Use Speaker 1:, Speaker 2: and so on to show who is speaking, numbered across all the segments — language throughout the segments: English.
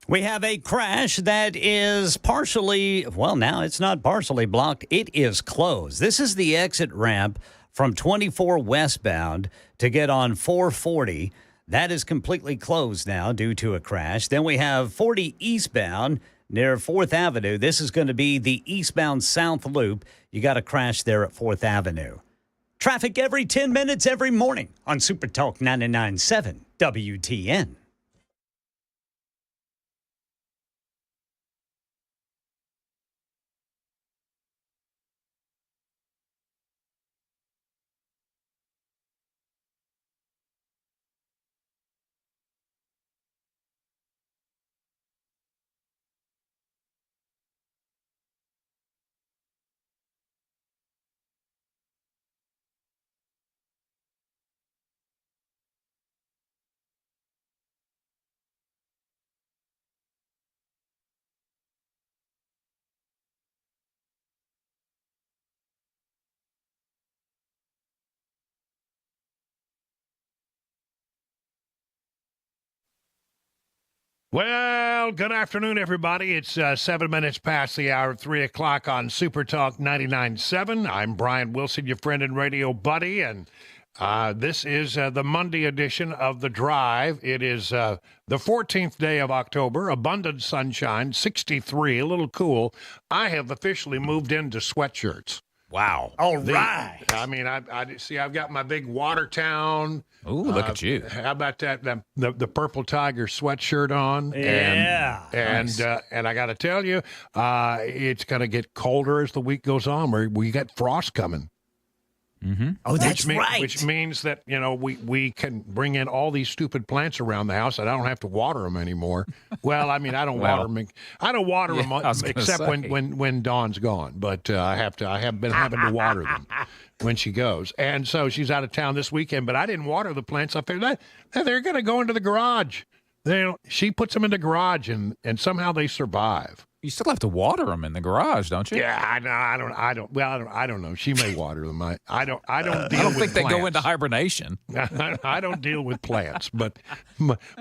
Speaker 1: We have a crash that is partially, well, now it's not partially blocked. It is closed. This is the exit ramp from 24 westbound to get on 440. That is completely closed now due to a crash. Then we have 40 eastbound near 4th Avenue. This is going to be the eastbound south loop. You got a crash there at 4th Avenue. Traffic every 10 minutes every morning on Super Talk 99.7 WTN.
Speaker 2: Well, good afternoon, everybody. It's 7 minutes past the hour of 3 o'clock on Super Talk 99.7. I'm Brian Wilson, your friend and radio buddy, and this is the Monday edition of The Drive. It is the 14th day of October, abundant sunshine, 63, a little cool. I have officially moved into sweatshirts.
Speaker 1: Wow. All right.
Speaker 2: I mean, I see I've got my big Watertown.
Speaker 3: Ooh, look at you.
Speaker 2: How about that? The Purple Tiger sweatshirt on.
Speaker 1: Yeah.
Speaker 2: And I got to tell you, it's going to get colder as the week goes on. We got frost coming.
Speaker 3: Mm-hmm.
Speaker 1: Oh, that's right.
Speaker 2: Which means that, you know, we can bring in all these stupid plants around the house and I don't have to water them anymore. Well, I mean, I don't water them. I don't water them except when Dawn's gone. But I have been having to water them when she goes. And so she's out of town this weekend, but I didn't water the plants. I figured they're going to go into the garage. She puts them in the garage and somehow they survive.
Speaker 3: You still have to water them in the garage, don't you?
Speaker 2: Yeah, I don't know. She may water them. I don't
Speaker 3: think they go into hibernation.
Speaker 2: I don't deal with plants, but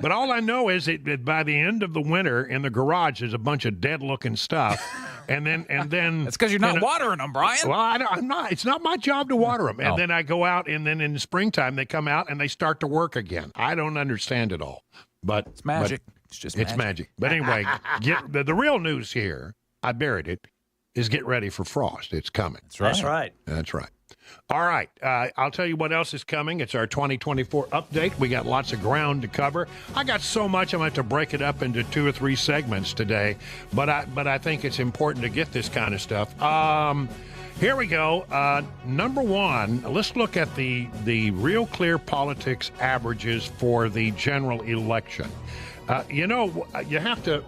Speaker 2: all I know is that by the end of the winter in the garage there's a bunch of dead looking stuff, and then
Speaker 3: it's because you're not watering them, Brian.
Speaker 2: Well, I'm not. It's not my job to water them, and then I go out, and then in the springtime they come out and they start to work again. I don't understand it all, but
Speaker 3: it's magic.
Speaker 2: It's magic. But anyway, the real news here, I buried it, is get ready for frost. It's coming.
Speaker 1: That's right.
Speaker 2: All right. I'll tell you what else is coming. It's our 2024 update. We got lots of ground to cover. I got so much I'm going to have to break it up into 2 or 3 segments today. But I think it's important to get this kind of stuff. Here we go. Number one, let's look at the Real Clear Politics averages for the general election. You have to.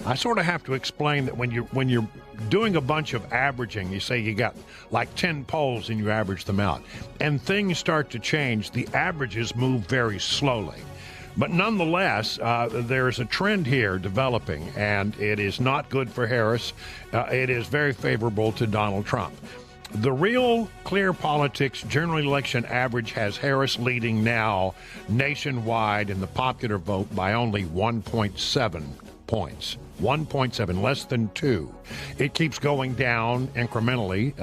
Speaker 2: I sort of have to explain that when you're doing a bunch of averaging, you say you got like 10 polls and you average them out, and things start to change. The averages move very slowly, but nonetheless, there's a trend here developing, and it is not good for Harris. It is very favorable to Donald Trump. The Real Clear Politics general election average has Harris leading now nationwide in the popular vote by only 1.7 points. 1.7, less than 2. It keeps going down incrementally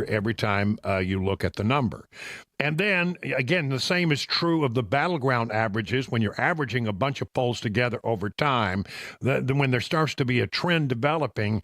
Speaker 2: every time you look at the number. And then, again, the same is true of the battleground averages. When you're averaging a bunch of polls together over time, when there starts to be a trend developing,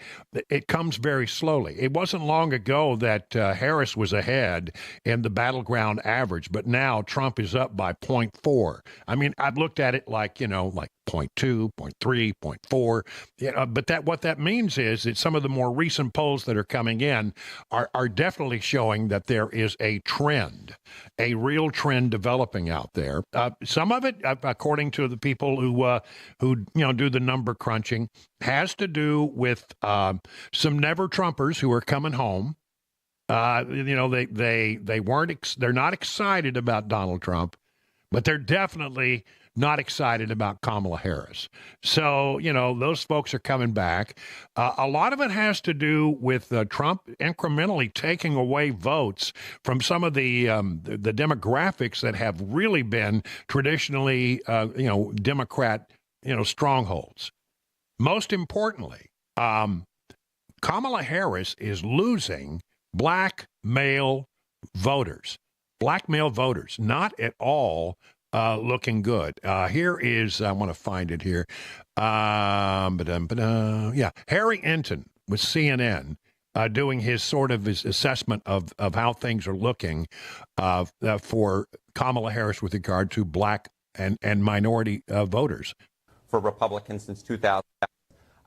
Speaker 2: it comes very slowly. It wasn't long ago that Harris was ahead in the battleground average, but now Trump is up by 0.4. I mean, I've looked at it like 0.2, 0.3, 0.4. But what that means is that some of the more recent polls that are coming in are definitely showing that there is a trend, a real trend developing out there. Some of it, according to the people who do the number crunching, has to do with some never Trumpers who are coming home. They weren't. They're not excited about Donald Trump, but they're definitely not excited about Kamala Harris. So, those folks are coming back. A lot of it has to do with Trump incrementally taking away votes from some of the demographics that have really been traditionally, Democrat, strongholds. most importantly, Kamala Harris is losing black male voters. Black male voters, not at all looking good. Here is, I want to find it here. Yeah, Harry Enton with CNN doing his sort of his assessment of how things are looking for Kamala Harris with regard to black and minority voters.
Speaker 4: For Republicans since 2000.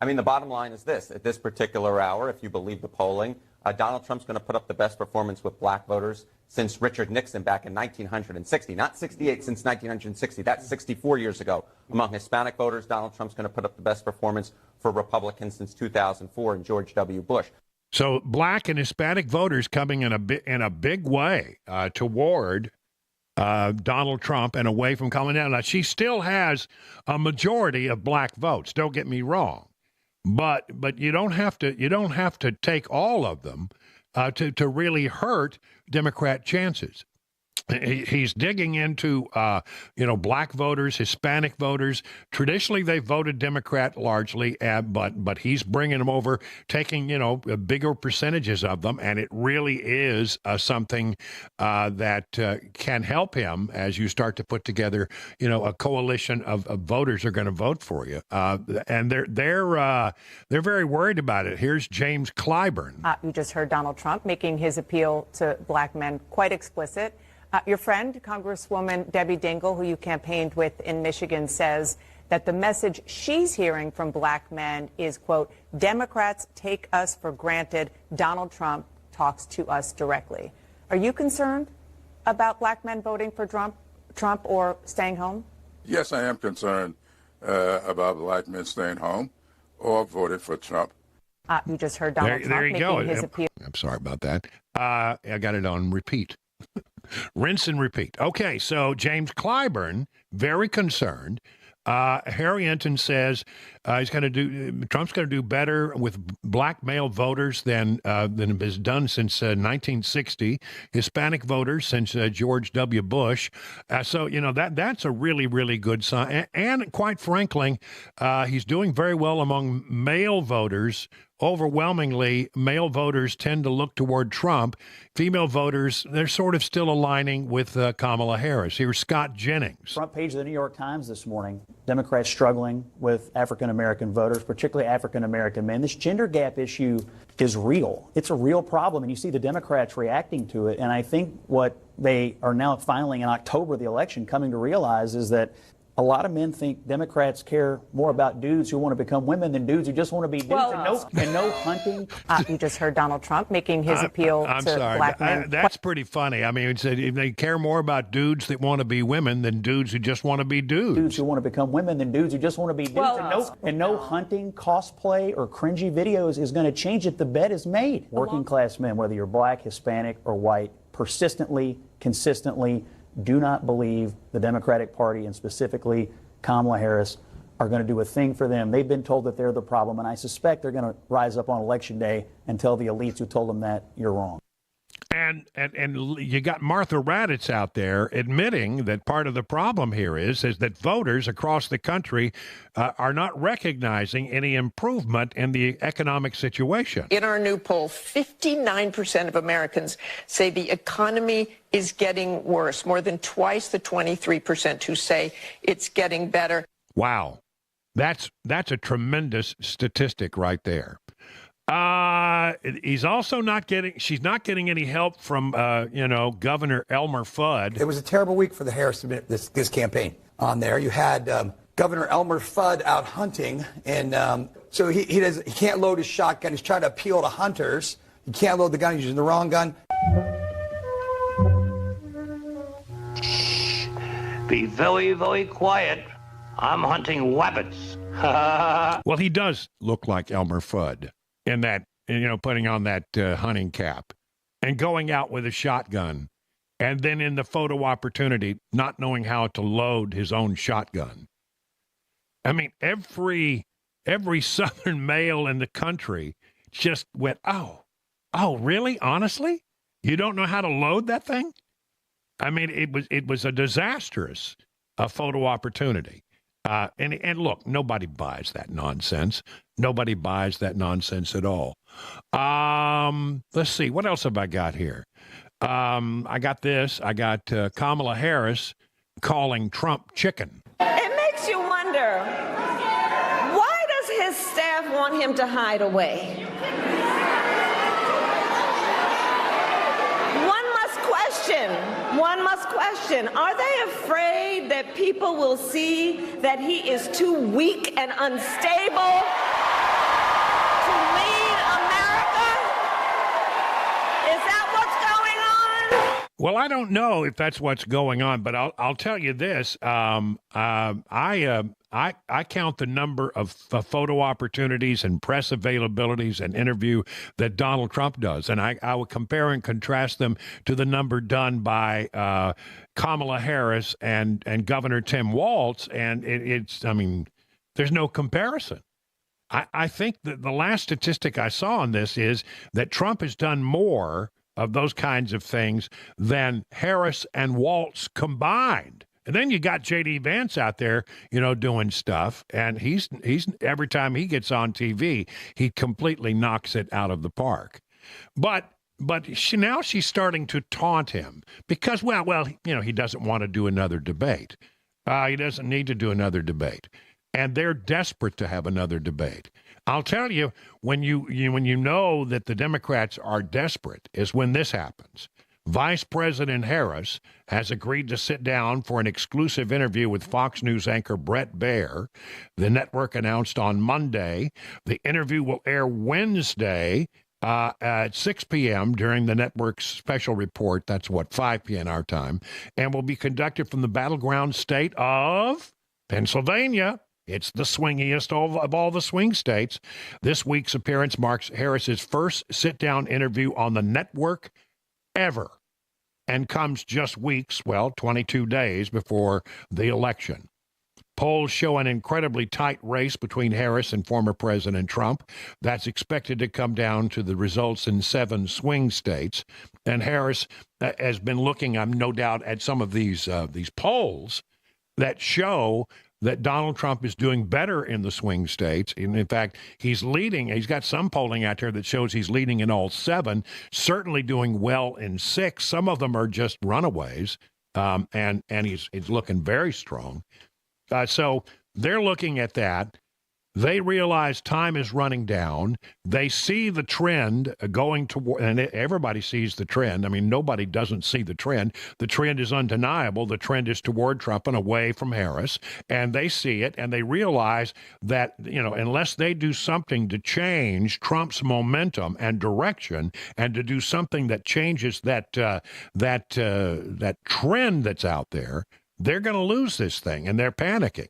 Speaker 4: I mean, the bottom line is this. At this particular hour, if you believe the polling, Donald Trump's going to put up the best performance with black voters since Richard Nixon back in 1960. Not 68, since 1960. That's 64 years ago. Among Hispanic voters, Donald Trump's going to put up the best performance for Republicans since 2004 and George W. Bush.
Speaker 2: So black and Hispanic voters coming in a big way toward Donald Trump and away from Kamala Harris. Now, she still has a majority of black votes. Don't get me wrong. But you don't have to take all of them to really hurt Democrat chances. He's digging into, black voters, Hispanic voters. Traditionally, they voted Democrat largely, but he's bringing them over, taking, bigger percentages of them. And it really is something that can help him as you start to put together, a coalition of voters are going to vote for you. And they're very worried about it. Here's James Clyburn.
Speaker 5: You just heard Donald Trump making his appeal to black men quite explicit. Your friend, Congresswoman Debbie Dingell, who you campaigned with in Michigan, says that the message she's hearing from black men is, quote, Democrats take us for granted. Donald Trump talks to us directly. Are you concerned about black men voting for Trump or staying home?
Speaker 6: Yes, I am concerned about black men staying home or voting for Trump.
Speaker 5: You just heard Donald Trump making his appeal.
Speaker 2: I'm sorry about that. I got it on repeat. Rinse and repeat. Okay, so James Clyburn, very concerned. Harry Enton says Trump's going to do better with black male voters than has done since 1960, Hispanic voters since George W. Bush. So that's a really, really good sign. And quite frankly, he's doing very well among male voters. Overwhelmingly, male voters tend to look toward Trump. Female voters, they're sort of still aligning with Kamala Harris. Here's Scott Jennings.
Speaker 7: Front page of the New York Times this morning. Democrats struggling with African-American voters, particularly African-American men. This gender gap issue is real. It's a real problem, and you see the Democrats reacting to it. And I think what they are now finally in October of the election coming to realize is that a lot of men think Democrats care more about dudes who want to become women than dudes who just want to be dudes. And no hunting.
Speaker 5: You just heard Donald Trump making his appeal to black men.
Speaker 2: That's pretty funny. I mean, they care more about dudes that want to be women than dudes who just want to be dudes.
Speaker 7: Dudes who want to become women than dudes who just want to be dudes. And no hunting, cosplay, or cringy videos is going to change it. The bet is made. Working class men, whether you're black, Hispanic, or white, persistently, consistently do not believe the Democratic Party and specifically Kamala Harris are going to do a thing for them. They've been told that they're the problem, and I suspect they're going to rise up on Election Day and tell the elites who told them that you're wrong.
Speaker 2: And you got Martha Raddatz out there admitting that part of the problem here is that voters across the country are not recognizing any improvement in the economic situation.
Speaker 8: In our new poll, 59% of Americans say the economy is getting worse, more than twice the 23% who say it's getting better.
Speaker 2: Wow. That's a tremendous statistic right there. She's not getting any help from, Governor Elmer Fudd.
Speaker 9: It was a terrible week for the Harris this campaign on there. You had Governor Elmer Fudd out hunting, and so he can't load his shotgun. He's trying to appeal to hunters. He can't load the gun. He's using the wrong gun.
Speaker 10: Be very, very quiet. I'm hunting rabbits.
Speaker 2: Well, he does look like Elmer Fudd in that, putting on that hunting cap and going out with a shotgun, and then in the photo opportunity, not knowing how to load his own shotgun. I mean, every Southern male in the country just went, oh, really? Honestly? You don't know how to load that thing? I mean, it was a disastrous photo opportunity. And look, nobody buys that nonsense. Nobody buys that nonsense at all. Let's see. What else have I got here? I got this. I got Kamala Harris calling Trump chicken.
Speaker 11: It makes you wonder, why does his staff want him to hide away? One must question, are they afraid that people will see that he is too weak and unstable to lead America? Is that what's going on?
Speaker 2: Well, I don't know if that's what's going on, but I'll tell you this. I count the number of photo opportunities and press availabilities and interview that Donald Trump does, and I would compare and contrast them to the number done by Kamala Harris and Governor Tim Walz, and there's no comparison. I think that the last statistic I saw on this is that Trump has done more of those kinds of things than Harris and Walz combined. And then you got J.D. Vance out there, doing stuff, and he's every time he gets on TV, he completely knocks it out of the park. But now she's starting to taunt him because, he doesn't want to do another debate. He doesn't need to do another debate, and they're desperate to have another debate. I'll tell you, when you know that the Democrats are desperate is when this happens. Vice President Harris has agreed to sit down for an exclusive interview with Fox News anchor Bret Baier. The network announced on Monday. The interview will air Wednesday at 6 p.m. during the network's special report. That's 5 p.m. our time, and will be conducted from the battleground state of Pennsylvania. It's the swingiest of all the swing states. This week's appearance marks Harris's first sit-down interview on the network ever, and comes just 22 days before the election. Polls show an incredibly tight race between Harris and former President Trump. That's expected to come down to the results in 7 swing states. And Harris has been looking, no doubt, at some of these polls that show that Donald Trump is doing better in the swing states. And in fact, he's leading. He's got some polling out there that shows he's leading in all 7, certainly doing well in 6. Some of them are just runaways, and he's looking very strong. So they're looking at that. They realize time is running down. They see the trend going toward, and everybody sees the trend. Nobody doesn't see the trend. The trend is undeniable. The trend is toward Trump and away from Harris. And they see it, and they realize that, unless they do something to change Trump's momentum and direction, and to do something that changes that trend that's out there, they're going to lose this thing, and they're panicking.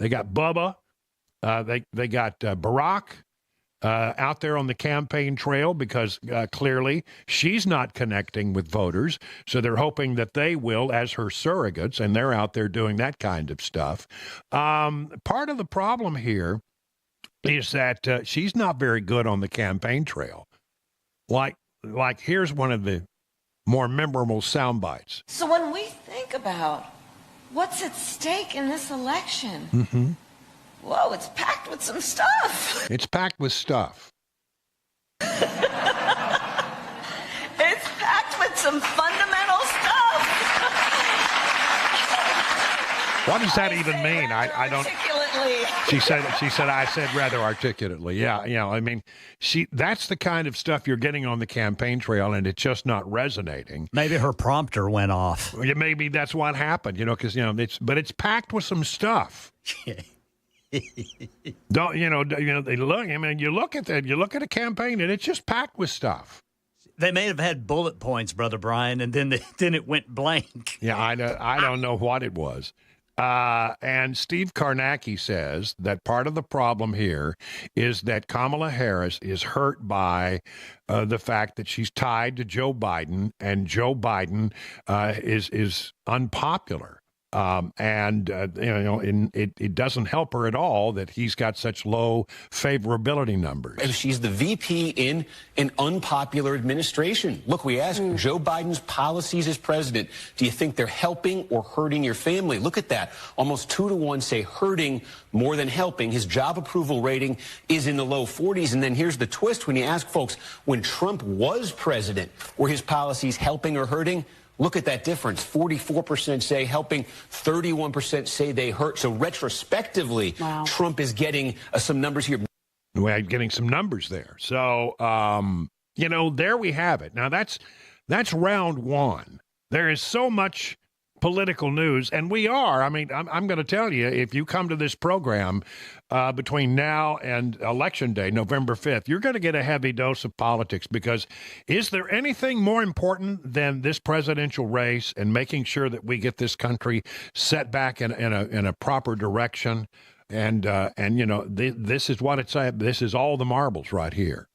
Speaker 2: They got Bubba. They got Barack out there on the campaign trail because clearly she's not connecting with voters. So they're hoping that they will as her surrogates, and they're out there doing that kind of stuff. Part of the problem here is that she's not very good on the campaign trail. Like here's one of the more memorable sound bites.
Speaker 11: So when we think about what's at stake in this election, whoa, it's packed with some stuff.
Speaker 2: It's packed with stuff.
Speaker 11: It's packed with some fundamental stuff.
Speaker 2: What does that even mean? I don't.
Speaker 11: Articulately.
Speaker 2: She said. I said rather articulately. Yeah. That's the kind of stuff you're getting on the campaign trail, and it's just not resonating.
Speaker 1: Maybe her prompter went off.
Speaker 2: Maybe that's what happened. Because it's packed with some stuff. Don't they look? You look at that. You look at a campaign, and it's just packed with stuff.
Speaker 1: They may have had bullet points, Brother Brian, and then it went blank.
Speaker 2: Yeah, I don't know what it was. And Steve Karnacki says that part of the problem here is that Kamala Harris is hurt by the fact that she's tied to Joe Biden, and Joe Biden is unpopular. It doesn't help her at all that he's got such low favorability numbers.
Speaker 12: If she's the VP in an unpopular administration. Look, we asked Joe Biden's policies as president, do you think they're helping or hurting your family? Look at that. Almost 2-to-1 say hurting more than helping. His job approval rating is in the low 40s. And then here's the twist. When you ask folks, when Trump was president, were his policies helping or hurting? Look at that difference. 44% say helping, 31% say they hurt. So retrospectively, Trump is getting some numbers here.
Speaker 2: We're getting some numbers there. So, there we have it. Now, that's round one. There is so much political news, and we are. I mean, I'm going to tell you, if you come to this program between now and Election Day, November 5th, you're going to get a heavy dose of politics, because is there anything more important than this presidential race and making sure that we get this country set back in a proper direction? And this is what it's. This is all the marbles right here.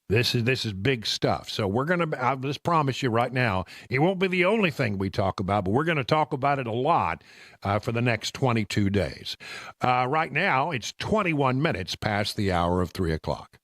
Speaker 2: This is big stuff. So we're going to, I'll just promise you right now, it won't be the only thing we talk about, but we're going to talk about it a lot for the next 22 days. Right now, it's 21 minutes past the hour of 3 o'clock.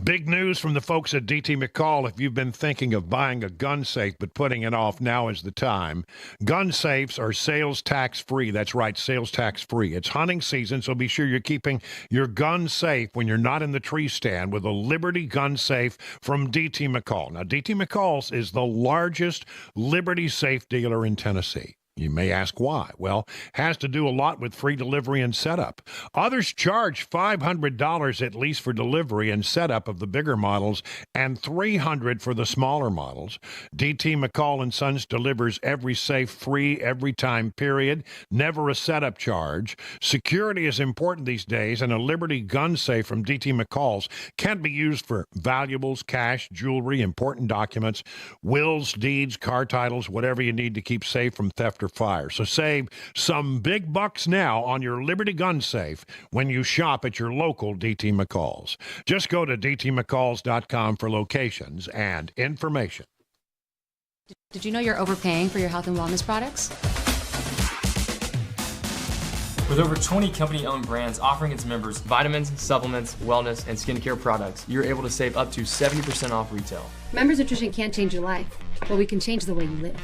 Speaker 2: Big news from the folks at DT McCall. If you've been thinking of buying a gun safe but putting it off, now is the time. Gun safes are sales tax free. That's right, sales tax free. It's hunting season, so be sure you're keeping your gun safe when you're not in the tree stand with a Liberty gun safe from DT McCall. Now, DT McCall's is the largest Liberty safe dealer in Tennessee. You may ask why. Well, has to do a lot with free delivery and setup. Others charge $500 at least for delivery and setup of the bigger models and $300 for the smaller models. DT McCall & Sons delivers every safe free every time, period. Never a setup charge. Security is important these days, and a Liberty gun safe from DT McCall's can be used for valuables, cash, jewelry, important documents, wills, deeds, car titles, whatever you need to keep safe from theft or fire. So save some big bucks now on your Liberty gun safe when you shop at your local DT McCall's. Just go to dtmccalls.com for locations and information.
Speaker 13: Did you know you're overpaying for your health and wellness products?
Speaker 14: With over 20 company-owned brands offering its members vitamins, supplements, wellness, and skincare products, you're able to save up to 70% off retail.
Speaker 13: Members Nutrition can't change your life, but we can change the way you live.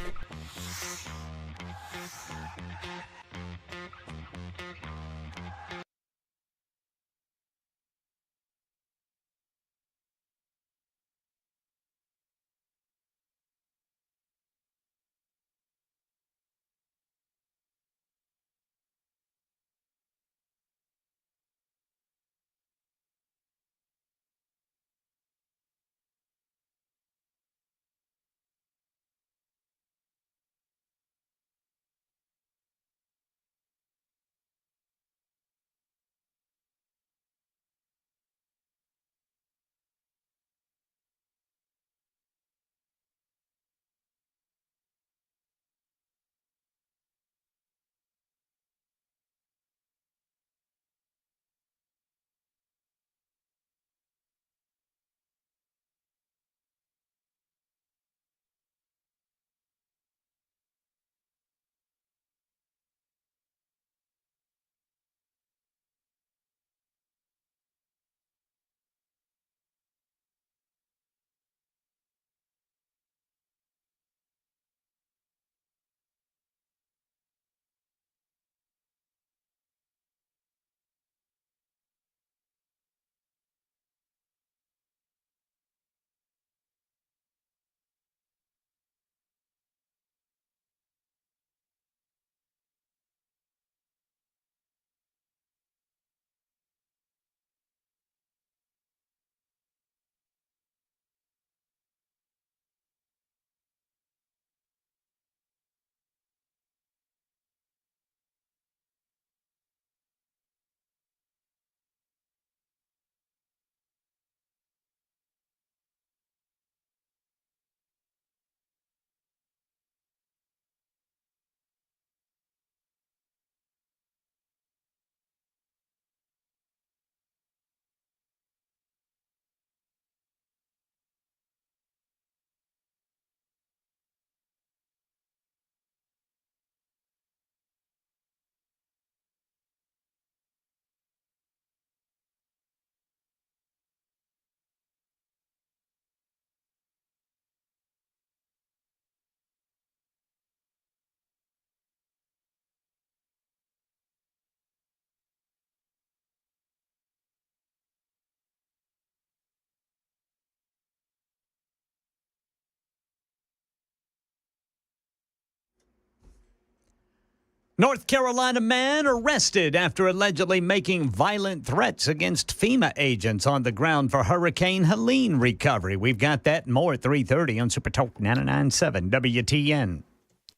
Speaker 1: North Carolina man arrested after allegedly making violent threats against FEMA agents on the ground for Hurricane Helene recovery. We've got that and more at 3:30 on Super Talk 99.7 WTN.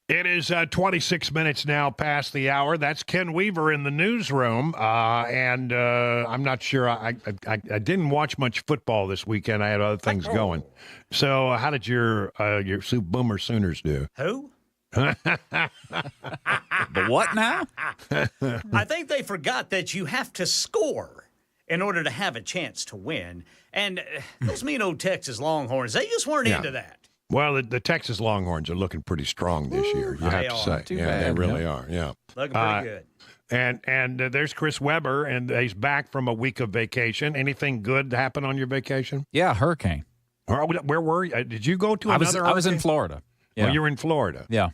Speaker 2: It is 26 minutes now past the hour. That's Ken Weaver in the newsroom, and I'm not sure. I didn't watch much football this weekend. I had other things going. So how did your Boomer Sooners do?
Speaker 1: Who?
Speaker 3: The what now?
Speaker 1: I think they forgot that you have to score in order to have a chance to win. And those mean old Texas Longhorns, they just weren't into that.
Speaker 2: Well, the Texas Longhorns are looking pretty strong this year, you have to say.
Speaker 3: Too
Speaker 2: Yeah,
Speaker 3: bad.
Speaker 2: they really are, yeah.
Speaker 1: Looking pretty good.
Speaker 2: And there's Chris Webber, and he's back from a week of vacation. Anything good happen on your vacation?
Speaker 3: Yeah, hurricane.
Speaker 2: Where were you? Did you go to another hurricane?
Speaker 3: I was in Florida. Yeah.
Speaker 2: Oh, you were in Florida.
Speaker 3: Yeah.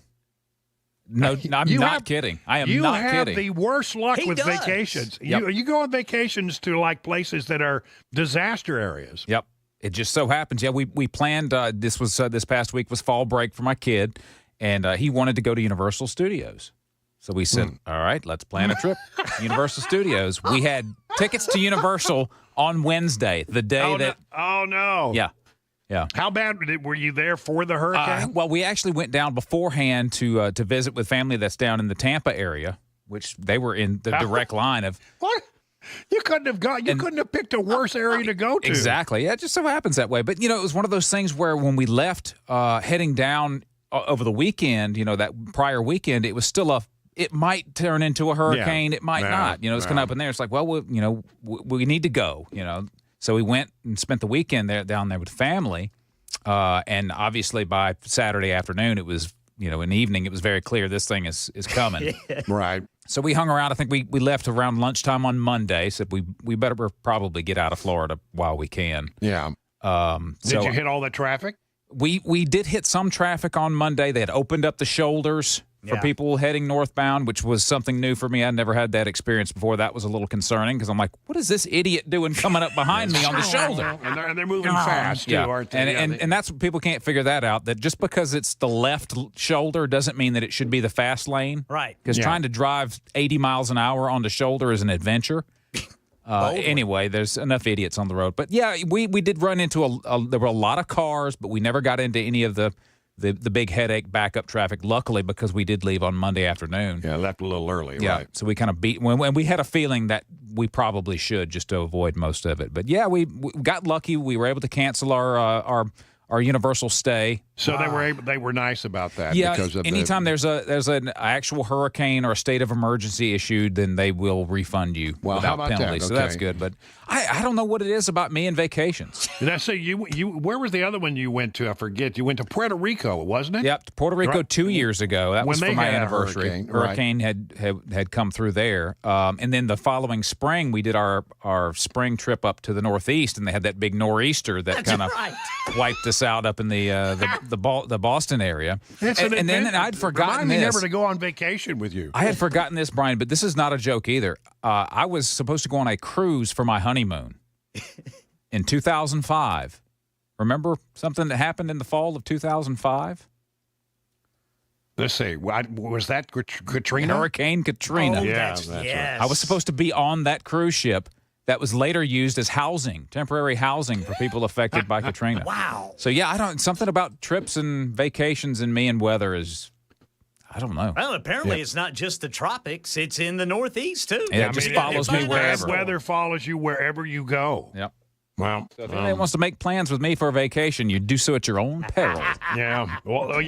Speaker 3: No, I'm not kidding. I am not kidding.
Speaker 2: You have the worst luck with
Speaker 1: does.
Speaker 2: vacations.
Speaker 3: Yep.
Speaker 2: You go on vacations to like places that are disaster areas.
Speaker 3: Yep. It just so happens. Yeah, we planned. This past week was fall break for my kid, and he wanted to go to Universal Studios. So we said, all right, let's plan a trip to Universal Studios. We had tickets to Universal on Wednesday, the day
Speaker 2: Oh, no.
Speaker 3: Yeah. Yeah.
Speaker 2: How bad were you there for the hurricane?
Speaker 3: Well, we actually went down beforehand to visit with family that's down in the Tampa area, which they were in the direct line of.
Speaker 2: What? You couldn't have picked a worse area to go to.
Speaker 3: Exactly. Yeah, it just so happens that way. But, it was one of those things where when we left heading down over the weekend, that prior weekend, it was still it might turn into a hurricane. It might not. It's going to up in there. It's like, well, we need to go, So we went and spent the weekend down there with family. And obviously by Saturday afternoon, it was, in the evening, it was very clear this thing is coming.
Speaker 2: Right.
Speaker 3: So we hung around. I think we left around lunchtime on Monday. Said we better probably get out of Florida while we can.
Speaker 2: Yeah. Did you hit all the traffic?
Speaker 3: We did hit some traffic on Monday. They had opened up the shoulders for people heading northbound, which was something new for me. I'd never had that experience before. That was a little concerning because I'm like, what is this idiot doing coming up behind me on the shoulder?
Speaker 2: And they're moving fast, too, aren't they?
Speaker 3: And that's what people can't figure that out, that just because it's the left shoulder doesn't mean that it should be the fast lane.
Speaker 1: Right.
Speaker 3: Because trying to drive 80 miles an hour on the shoulder is an adventure. Anyway, there's enough idiots on the road. But, yeah, we did run into there were a lot of cars, but we never got into any of the big headache backup traffic, luckily, because we did leave on Monday afternoon.
Speaker 2: Yeah, left a little early,
Speaker 3: yeah,
Speaker 2: right.
Speaker 3: So we kind of when we had a feeling that we probably should just to avoid most of it. But, yeah, we got lucky. We were able to cancel our Universal stay.
Speaker 2: So they were nice about that.
Speaker 3: Yeah,
Speaker 2: because of
Speaker 3: anytime there's an actual hurricane or a state of emergency issued, then they will refund you without penalty. So that's good. But I don't know what it is about me and vacations.
Speaker 2: Did I say you where was the other one you went to? I forget. You went to Puerto Rico, wasn't it?
Speaker 3: Yep, to Puerto Rico
Speaker 2: right.
Speaker 3: 2 years ago. That was for my anniversary. Hurricane had come through there. And then the following spring, we did our spring trip up to the Northeast, and they had that big nor'easter that kind of wiped us out up in the Boston area. And then I'd forgotten
Speaker 2: Remind me
Speaker 3: this.
Speaker 2: never to go on vacation with you.
Speaker 3: I had forgotten this, Brian, but this is not a joke either. I was supposed to go on a cruise for my honeymoon in 2005. Remember something that happened in the fall of 2005?
Speaker 2: Let's see. Was that Katrina?
Speaker 3: Hurricane Katrina.
Speaker 2: Oh, that's right.
Speaker 3: I was supposed to be on that cruise ship that was later used as temporary housing for people affected by Katrina.
Speaker 1: Wow.
Speaker 3: So, yeah, something about trips and vacations and me and weather is, I don't know.
Speaker 1: Well, apparently it's not just the tropics. It's in the Northeast, too.
Speaker 3: Yeah, it just follows me wherever.
Speaker 2: Bad weather follows you wherever you go.
Speaker 3: Yep.
Speaker 2: Well,
Speaker 3: so if anybody wants to make plans with me for a vacation, you do so at your own peril.
Speaker 2: Yeah. Well, I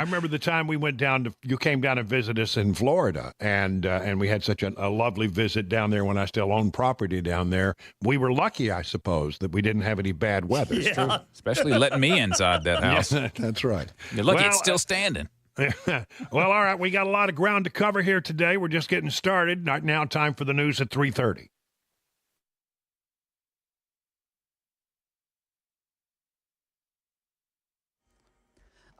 Speaker 2: remember the time we went you came down to visit us in Florida, and we had such a lovely visit down there when I still owned property down there. We were lucky, I suppose, that we didn't have any bad weather.
Speaker 1: Yeah.
Speaker 3: Especially letting me inside that house.
Speaker 2: Yeah, that's right.
Speaker 3: You're lucky it's still standing.
Speaker 2: Well, all right. We got a lot of ground to cover here today. We're just getting started. Right now, time for the news at 3:30.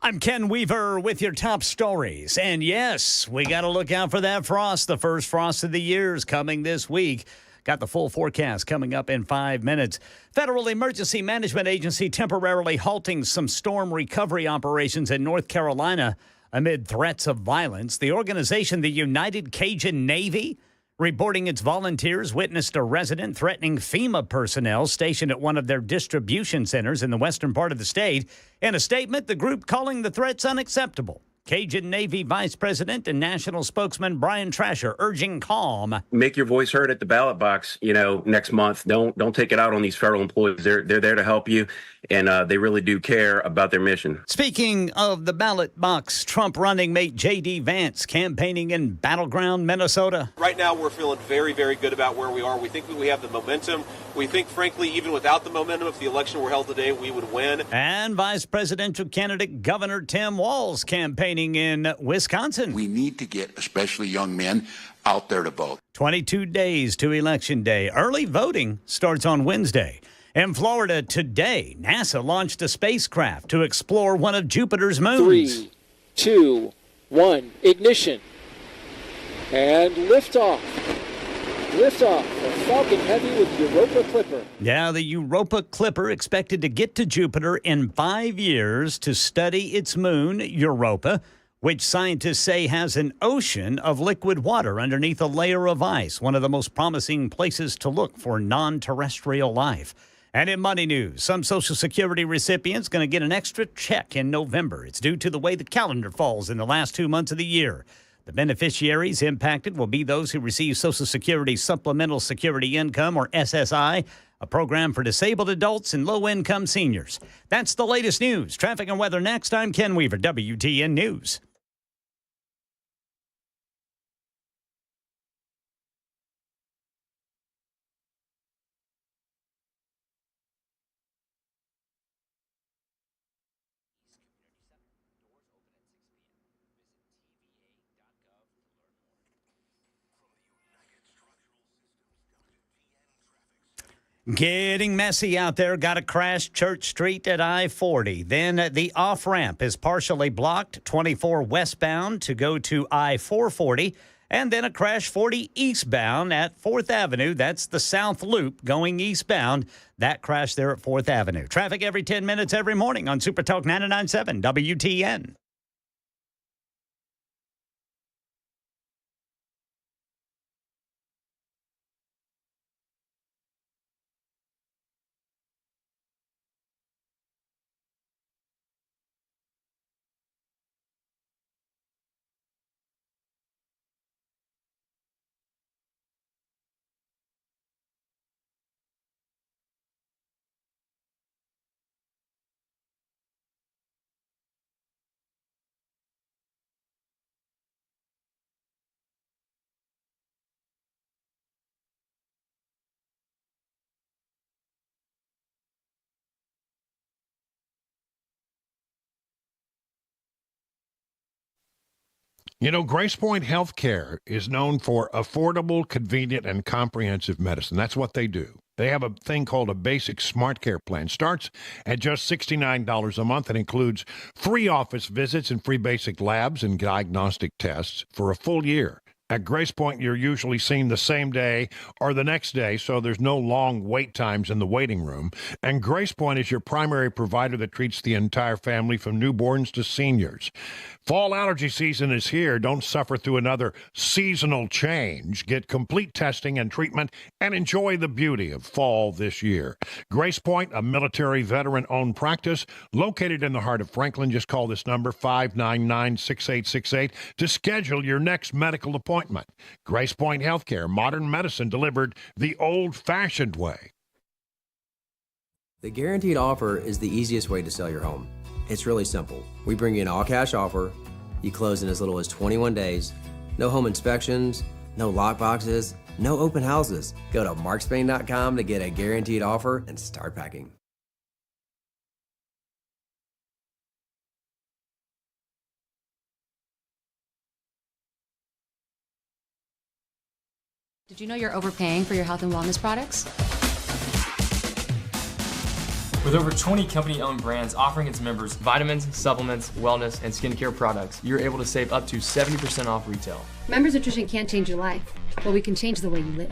Speaker 1: I'm Ken Weaver with your top stories. And yes, we got to look out for that frost. The first frost of the year is coming this week. Got the full forecast coming up in 5 minutes. Federal Emergency Management Agency temporarily halting some storm recovery operations in North Carolina amid threats of violence. The organization, the United Cajun Navy, reporting its volunteers witnessed a resident threatening FEMA personnel stationed at one of their distribution centers in the western part of the state. In a statement, the group calling the threats unacceptable. Cajun Navy Vice President and National Spokesman Brian Trasher urging calm.
Speaker 15: Make your voice heard at the ballot box, next month. Don't take it out on these federal employees. They're there to help you, and they really do care about their mission.
Speaker 1: Speaking of the ballot box, Trump running mate J.D. Vance campaigning in battleground Minnesota.
Speaker 16: Right now, we're feeling very, very good about where we are. We think we have the momentum. We think, frankly, even without the momentum, if the election were held today, we would win.
Speaker 1: And Vice Presidential candidate Governor Tim Walz campaigning in Wisconsin.
Speaker 6: We need to get especially young men out there to vote.
Speaker 1: 22 days to Election Day. Early voting starts on Wednesday. In Florida today, NASA launched a spacecraft to explore one of Jupiter's moons.
Speaker 17: 3, 2, 1, ignition. And liftoff. Liftoff of Falcon Heavy with Europa Clipper.
Speaker 1: Yeah, the Europa Clipper expected to get to Jupiter in 5 years to study its moon, Europa, which scientists say has an ocean of liquid water underneath a layer of ice, one of the most promising places to look for non-terrestrial life. And in money news, some Social Security recipients going to get an extra check in November. It's due to the way the calendar falls in the last 2 months of the year. The beneficiaries impacted will be those who receive Social Security Supplemental Security Income, or SSI, a program for disabled adults and low-income seniors. That's the latest news. Traffic and weather next. I'm Ken Weaver, WTN News. Getting messy out there. Got to crash Church Street at I-40. Then the off-ramp is partially blocked, 24 westbound to go to I-440. And then a crash 40 eastbound at 4th Avenue. That's the South Loop going eastbound. That crash there at 4th Avenue. Traffic every 10 minutes every morning on Super Talk 99.7 WTN.
Speaker 2: Grace Point Healthcare is known for affordable, convenient, and comprehensive medicine. That's what they do. They have a thing called a basic smart care plan. Starts at just $69 a month and includes free office visits and free basic labs and diagnostic tests for a full year. At Grace Point, you're usually seen the same day or the next day, so there's no long wait times in the waiting room. And Grace Point is your primary provider that treats the entire family from newborns to seniors. Fall allergy season is here. Don't suffer through another seasonal change. Get complete testing and treatment and enjoy the beauty of fall this year. Grace Point, a military veteran-owned practice located in the heart of Franklin. Just call this number, 599-6868, to schedule your next medical appointment. Grace Point Healthcare, modern medicine delivered the old-fashioned way.
Speaker 18: The guaranteed offer is the easiest way to sell your home. It's really simple. We bring you an all-cash offer. You close in as little as 21 days. No home inspections, no lock boxes, no open houses. Go to markspain.com to get a guaranteed offer and start packing.
Speaker 13: Did you know you're overpaying for your health and wellness products?
Speaker 14: With over 20 company-owned brands offering its members vitamins, supplements, wellness, and skincare products, you're able to save up to 70% off retail.
Speaker 13: Members Nutrition can't change your life, but we can change the way you live.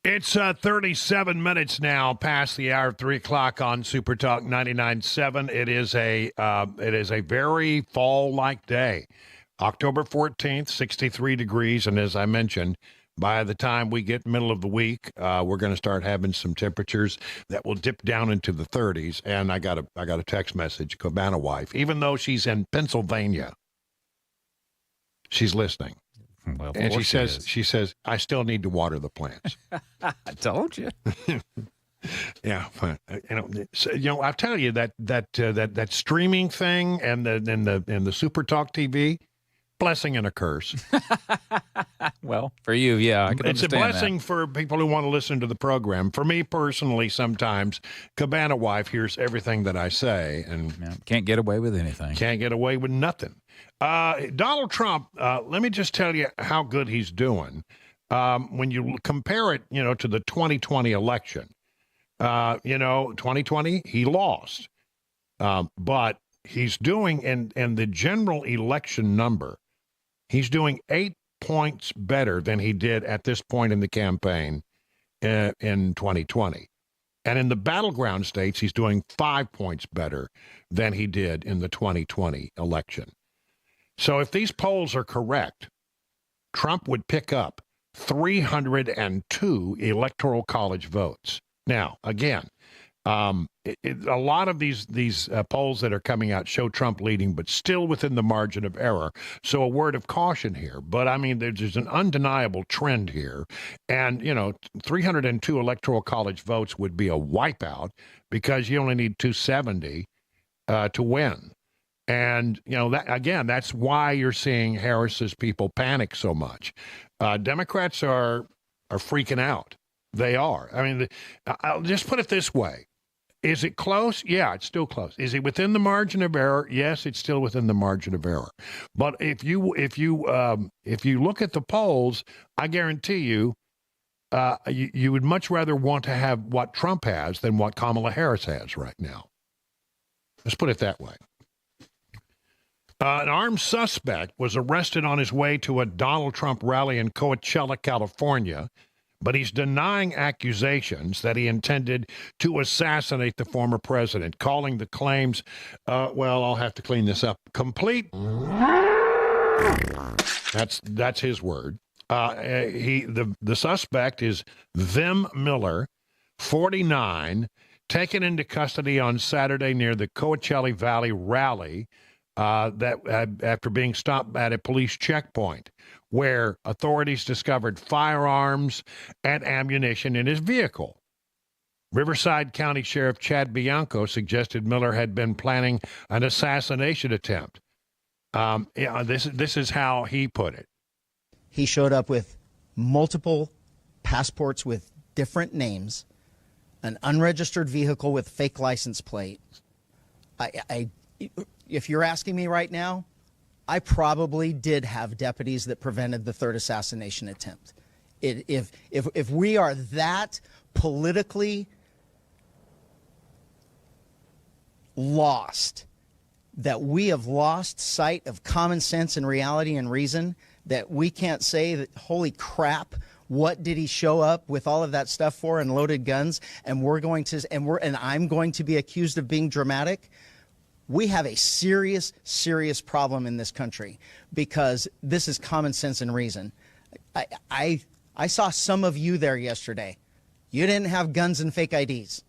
Speaker 2: It's 37 minutes now past the hour of 3 o'clock on Super Talk 99.7. It is a very fall-like day. October 14th, 63 degrees, and as I mentioned, by the time we get middle of the week, we're going to start having some temperatures that will dip down into the 30s. And I got a text message, Cabana wife, even though she's in Pennsylvania, she's listening.
Speaker 3: Well,
Speaker 2: and she says, I still need to water the plants.
Speaker 3: I told you.
Speaker 2: Yeah, but, I'll tell you that streaming thing and the Super Talk TV, blessing and a curse.
Speaker 3: Well, for you, yeah, I can
Speaker 2: it's a blessing for people who want to listen to the program. For me personally, sometimes Cabana wife hears everything that I say and
Speaker 3: can't get away with anything.
Speaker 2: Can't get away with nothing. Donald Trump, let me just tell you how good he's doing. When you compare it, to the 2020 election, 2020, he lost. But he's doing, in the general election number, he's doing 8 points better than he did at this point in the campaign in 2020. And in the battleground states, he's doing 5 points better than he did in the 2020 election. So if these polls are correct, Trump would pick up 302 electoral college votes. Now, again, a lot of these polls that are coming out show Trump leading, but still within the margin of error. So a word of caution here. But, I mean, there's an undeniable trend here. And, 302 electoral college votes would be a wipeout because you only need 270 to win. And, that's why you're seeing Harris's people panic so much. Democrats are freaking out. They are. I mean, I'll just put it this way. Is it close? Yeah, it's still close. Is it within the margin of error? Yes, it's still within the margin of error. But if you look at the polls, I guarantee you, you would much rather want to have what Trump has than what Kamala Harris has right now. Let's put it that way. An armed suspect was arrested on his way to a Donald Trump rally in Coachella, California, but he's denying accusations that he intended to assassinate the former president, calling the claims, I'll have to clean this up, complete. That's his word. The suspect is Vim Miller, 49, taken into custody on Saturday near the Coachella Valley rally after being stopped at a police checkpoint, where authorities discovered firearms and ammunition in his vehicle. Riverside County Sheriff Chad Bianco suggested Miller had been planning an assassination attempt. This is how he put it.
Speaker 19: He showed up with multiple passports with different names, an unregistered vehicle with fake license plate. If you're asking me right now, I probably did have deputies that prevented the third assassination attempt. If we are that politically lost, that we have lost sight of common sense and reality and reason, that we can't say that, holy crap, what did he show up with all of that stuff for and loaded guns, and I'm going to be accused of being dramatic? We have a serious, serious problem in this country because this is common sense and reason. I saw some of you there yesterday. You didn't have guns and fake IDs.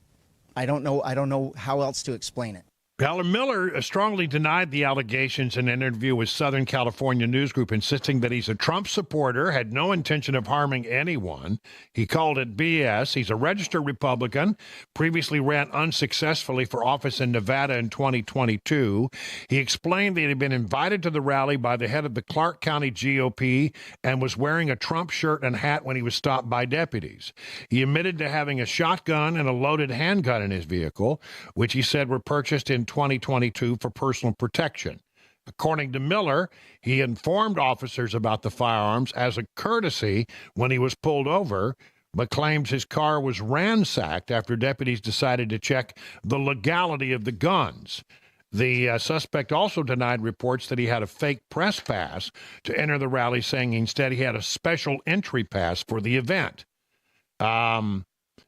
Speaker 19: I don't know how else to explain it.
Speaker 2: Miller strongly denied the allegations in an interview with Southern California News Group, insisting that he's a Trump supporter, had no intention of harming anyone. He called it BS. He's a registered Republican, previously ran unsuccessfully for office in Nevada in 2022. He explained that he had been invited to the rally by the head of the Clark County GOP and was wearing a Trump shirt and hat when he was stopped by deputies. He admitted to having a shotgun and a loaded handgun in his vehicle, which he said were purchased in 2022 for personal protection. According to Miller, he informed officers about the firearms as a courtesy when he was pulled over, but claims his car was ransacked after deputies decided to check the legality of the guns. The suspect also denied reports that he had a fake press pass to enter the rally, saying instead he had a special entry pass for the event.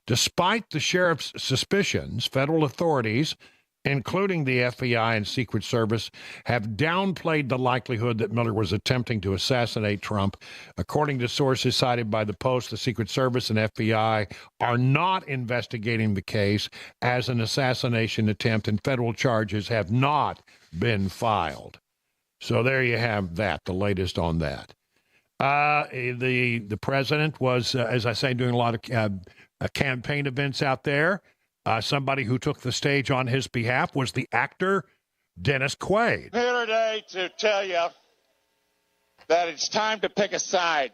Speaker 2: Despite the sheriff's suspicions, federal authorities, including the FBI and Secret Service, have downplayed the likelihood that Miller was attempting to assassinate Trump. According to sources cited by the Post, the Secret Service and FBI are not investigating the case as an assassination attempt, and federal charges have not been filed. So there you have that, the latest on that. The president was, as I say, doing a lot of campaign events out there. Somebody who took the stage on his behalf was the actor Dennis Quaid.
Speaker 20: I'm here today to tell you that it's time to pick a side.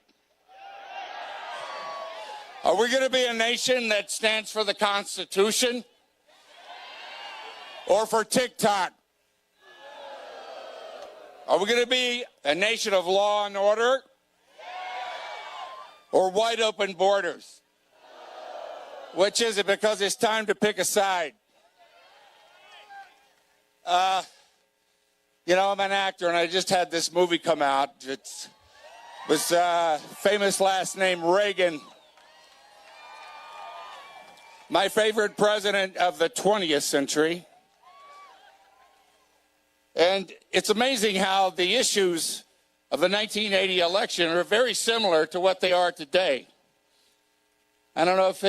Speaker 20: Are we going to be a nation that stands for the Constitution or for TikTok? Are we going to be a nation of law and order or wide open borders? Which is it? Because it's time to pick a side. I'm an actor, and I just had this movie come out. It was famous last name Reagan. My favorite president of the 20th century. And it's amazing how the issues of the 1980 election are very similar to what they are today. I don't know if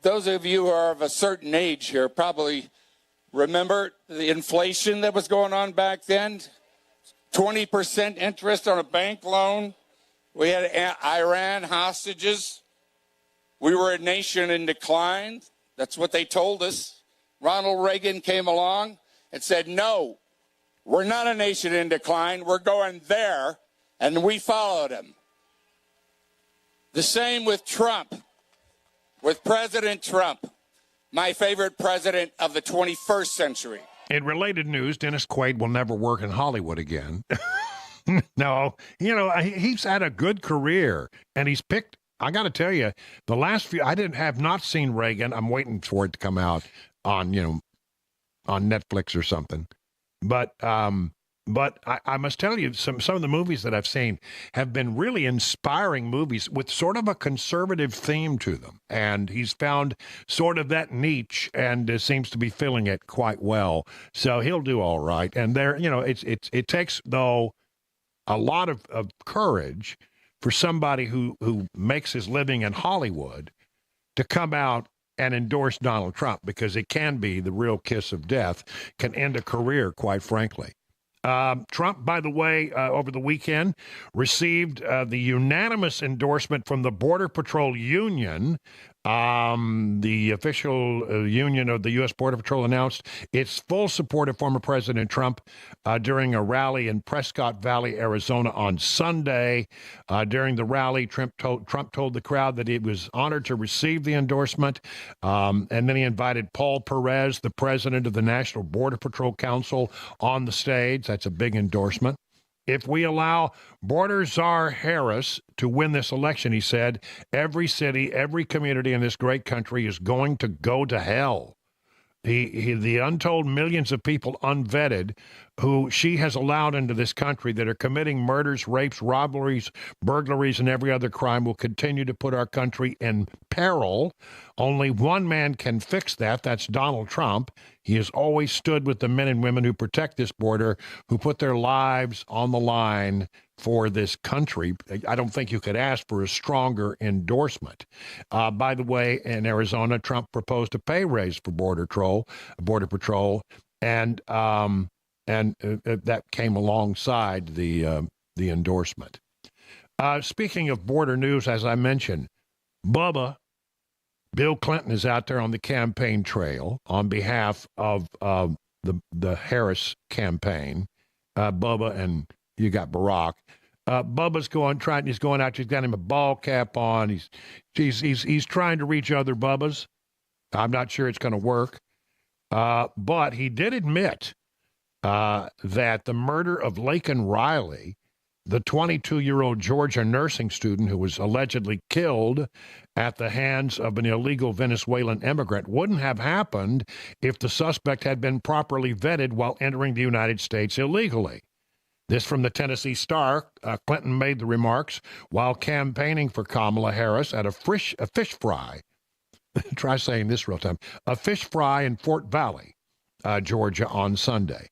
Speaker 20: those of you who are of a certain age here probably remember the inflation that was going on back then. 20% interest on a bank loan. We had Iran hostages. We were a nation in decline. That's what they told us. Ronald Reagan came along and said, no, we're not a nation in decline. We're going there. And we followed him. The same with Trump. With President Trump, my favorite president of the 21st century.
Speaker 2: In related news, Dennis Quaid will never work in Hollywood again. No, he's had a good career, and he's picked, I got to tell you, the last few, I have not seen Reagan. I'm waiting for it to come out on, on Netflix or something. But I must tell you, some of the movies that I've seen have been really inspiring movies with sort of a conservative theme to them. And he's found sort of that niche and seems to be filling it quite well. So he'll do all right. And it takes, though, a lot of courage for somebody who makes his living in Hollywood to come out and endorse Donald Trump, because it can be the real kiss of death, can end a career, quite frankly. Trump, by the way, over the weekend received the unanimous endorsement from the Border Patrol Union. The official union of the U.S. Border Patrol announced its full support of former President Trump during a rally in Prescott Valley, Arizona on Sunday. During the rally, Trump told the crowd that he was honored to receive the endorsement. And then he invited Paul Perez, the president of the National Border Patrol Council, on the stage. That's a big endorsement. If we allow Border Czar Harris to win this election, he said, every city, every community in this great country is going to go to hell. The untold millions of people unvetted who she has allowed into this country that are committing murders, rapes, robberies, burglaries, and every other crime will continue to put our country in peril. Only one man can fix that. That's Donald Trump. He has always stood with the men and women who protect this border, who put their lives on the line for this country. I don't think you could ask for a stronger endorsement. By the way, in Arizona, Trump proposed a pay raise for Border Patrol, and that came alongside the endorsement. Speaking of border news, as I mentioned, Bill Clinton is out there on the campaign trail on behalf of the Harris campaign. Bubba, and you got Barack. Bubba's he's going out. He's got him a ball cap on. He's trying to reach other Bubbas. I'm not sure it's going to work. But he did admit that the murder of Laken Riley, the 22-year-old Georgia nursing student who was allegedly killed at the hands of an illegal Venezuelan immigrant, wouldn't have happened if the suspect had been properly vetted while entering the United States illegally. This from the Tennessee Star. Clinton made the remarks while campaigning for Kamala Harris at a fish fry. Try saying this real time. A fish fry in Fort Valley, Georgia on Sunday.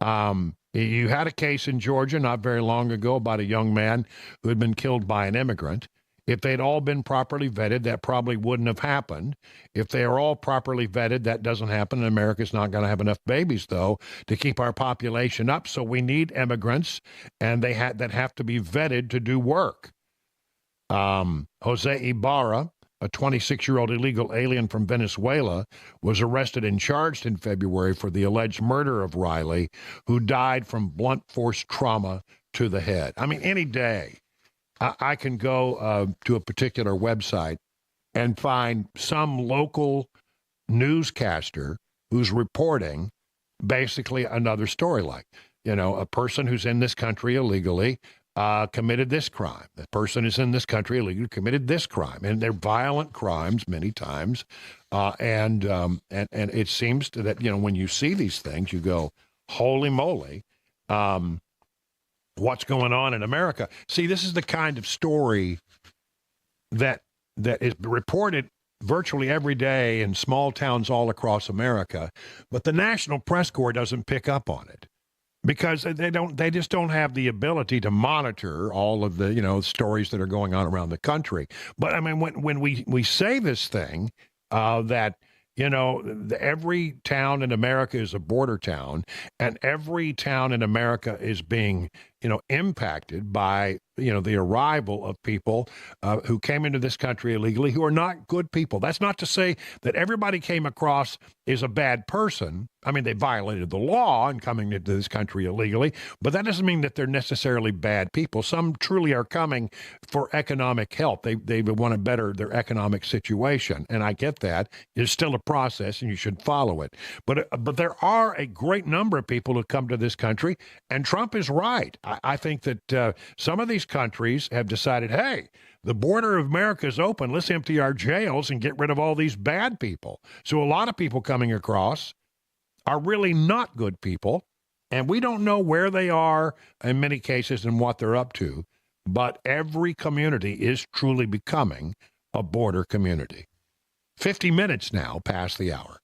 Speaker 2: You had a case in Georgia not very long ago about a young man who had been killed by an immigrant. If they'd all been properly vetted, that probably wouldn't have happened. If they are all properly vetted, that doesn't happen. And America's not going to have enough babies, though, to keep our population up. So we need immigrants, and that have to be vetted to do work. Jose Ibarra, a 26-year-old illegal alien from Venezuela, was arrested and charged in February for the alleged murder of Riley, who died from blunt force trauma to the head. I mean, any day I can go to a particular website and find some local newscaster who's reporting basically another story, like, a person who's in this country illegally committed this crime. The person is in this country illegally, committed this crime, and they're violent crimes many times. And it seems that when you see these things, you go, holy moly, what's going on in America? See, this is the kind of story that is reported virtually every day in small towns all across America, but the National Press Corps doesn't pick up on it, because they just don't have the ability to monitor all of the stories that are going on around the country. But I mean, when we say this thing that every town in America is a border town, and every town in America is being impacted by the arrival of people who came into this country illegally, who are not good people. That's not to say that everybody came across is a bad person. I mean, they violated the law in coming into this country illegally, but that doesn't mean that they're necessarily bad people. Some truly are coming for economic help. They want to better their economic situation, and I get that. It's still a process, and you should follow it. But there are a great number of people who come to this country, and Trump is right. I think that some of these countries have decided, hey, the border of America is open. Let's empty our jails and get rid of all these bad people. So a lot of people coming across are really not good people, and we don't know where they are in many cases and what they're up to. But every community is truly becoming a border community. 50 minutes now past the hour.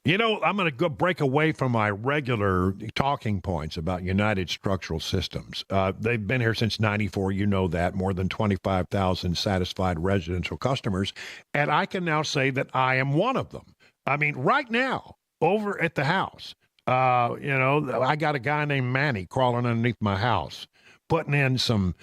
Speaker 2: I'm going to go break away from my regular talking points about United Structural Systems. They've been here since '94. You know that. More than 25,000 satisfied residential customers. And I can now say that I am one of them. I mean, right now, over at the house, I got a guy named Manny crawling underneath my house, putting in some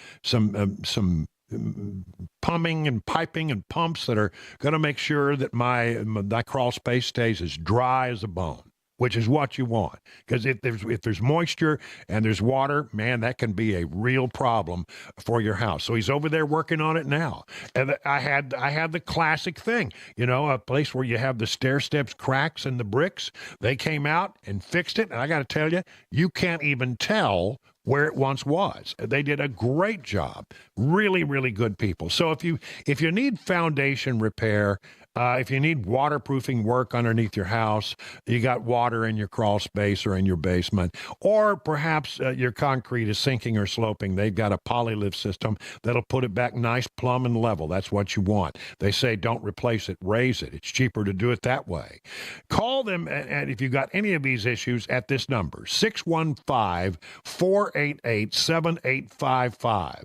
Speaker 2: plumbing and piping and pumps that are going to make sure that my crawl space stays as dry as a bone, which is what you want. Because if there's moisture and there's water, man, that can be a real problem for your house. So he's over there working on it now. And I had the classic thing, a place where you have the stair steps cracks in the bricks. They came out and fixed it. And I got to tell you, you can't even tell where it once was. They did a great job. Really, really good people. So if you need foundation repair, if you need waterproofing work underneath your house, you got water in your crawl space or in your basement, or perhaps your concrete is sinking or sloping, they've got a polylift system that'll put it back nice, plumb, and level. That's what you want. They say don't replace it, raise it. It's cheaper to do it that way. Call them, and if you've got any of these issues, at this number, 615-488-7855.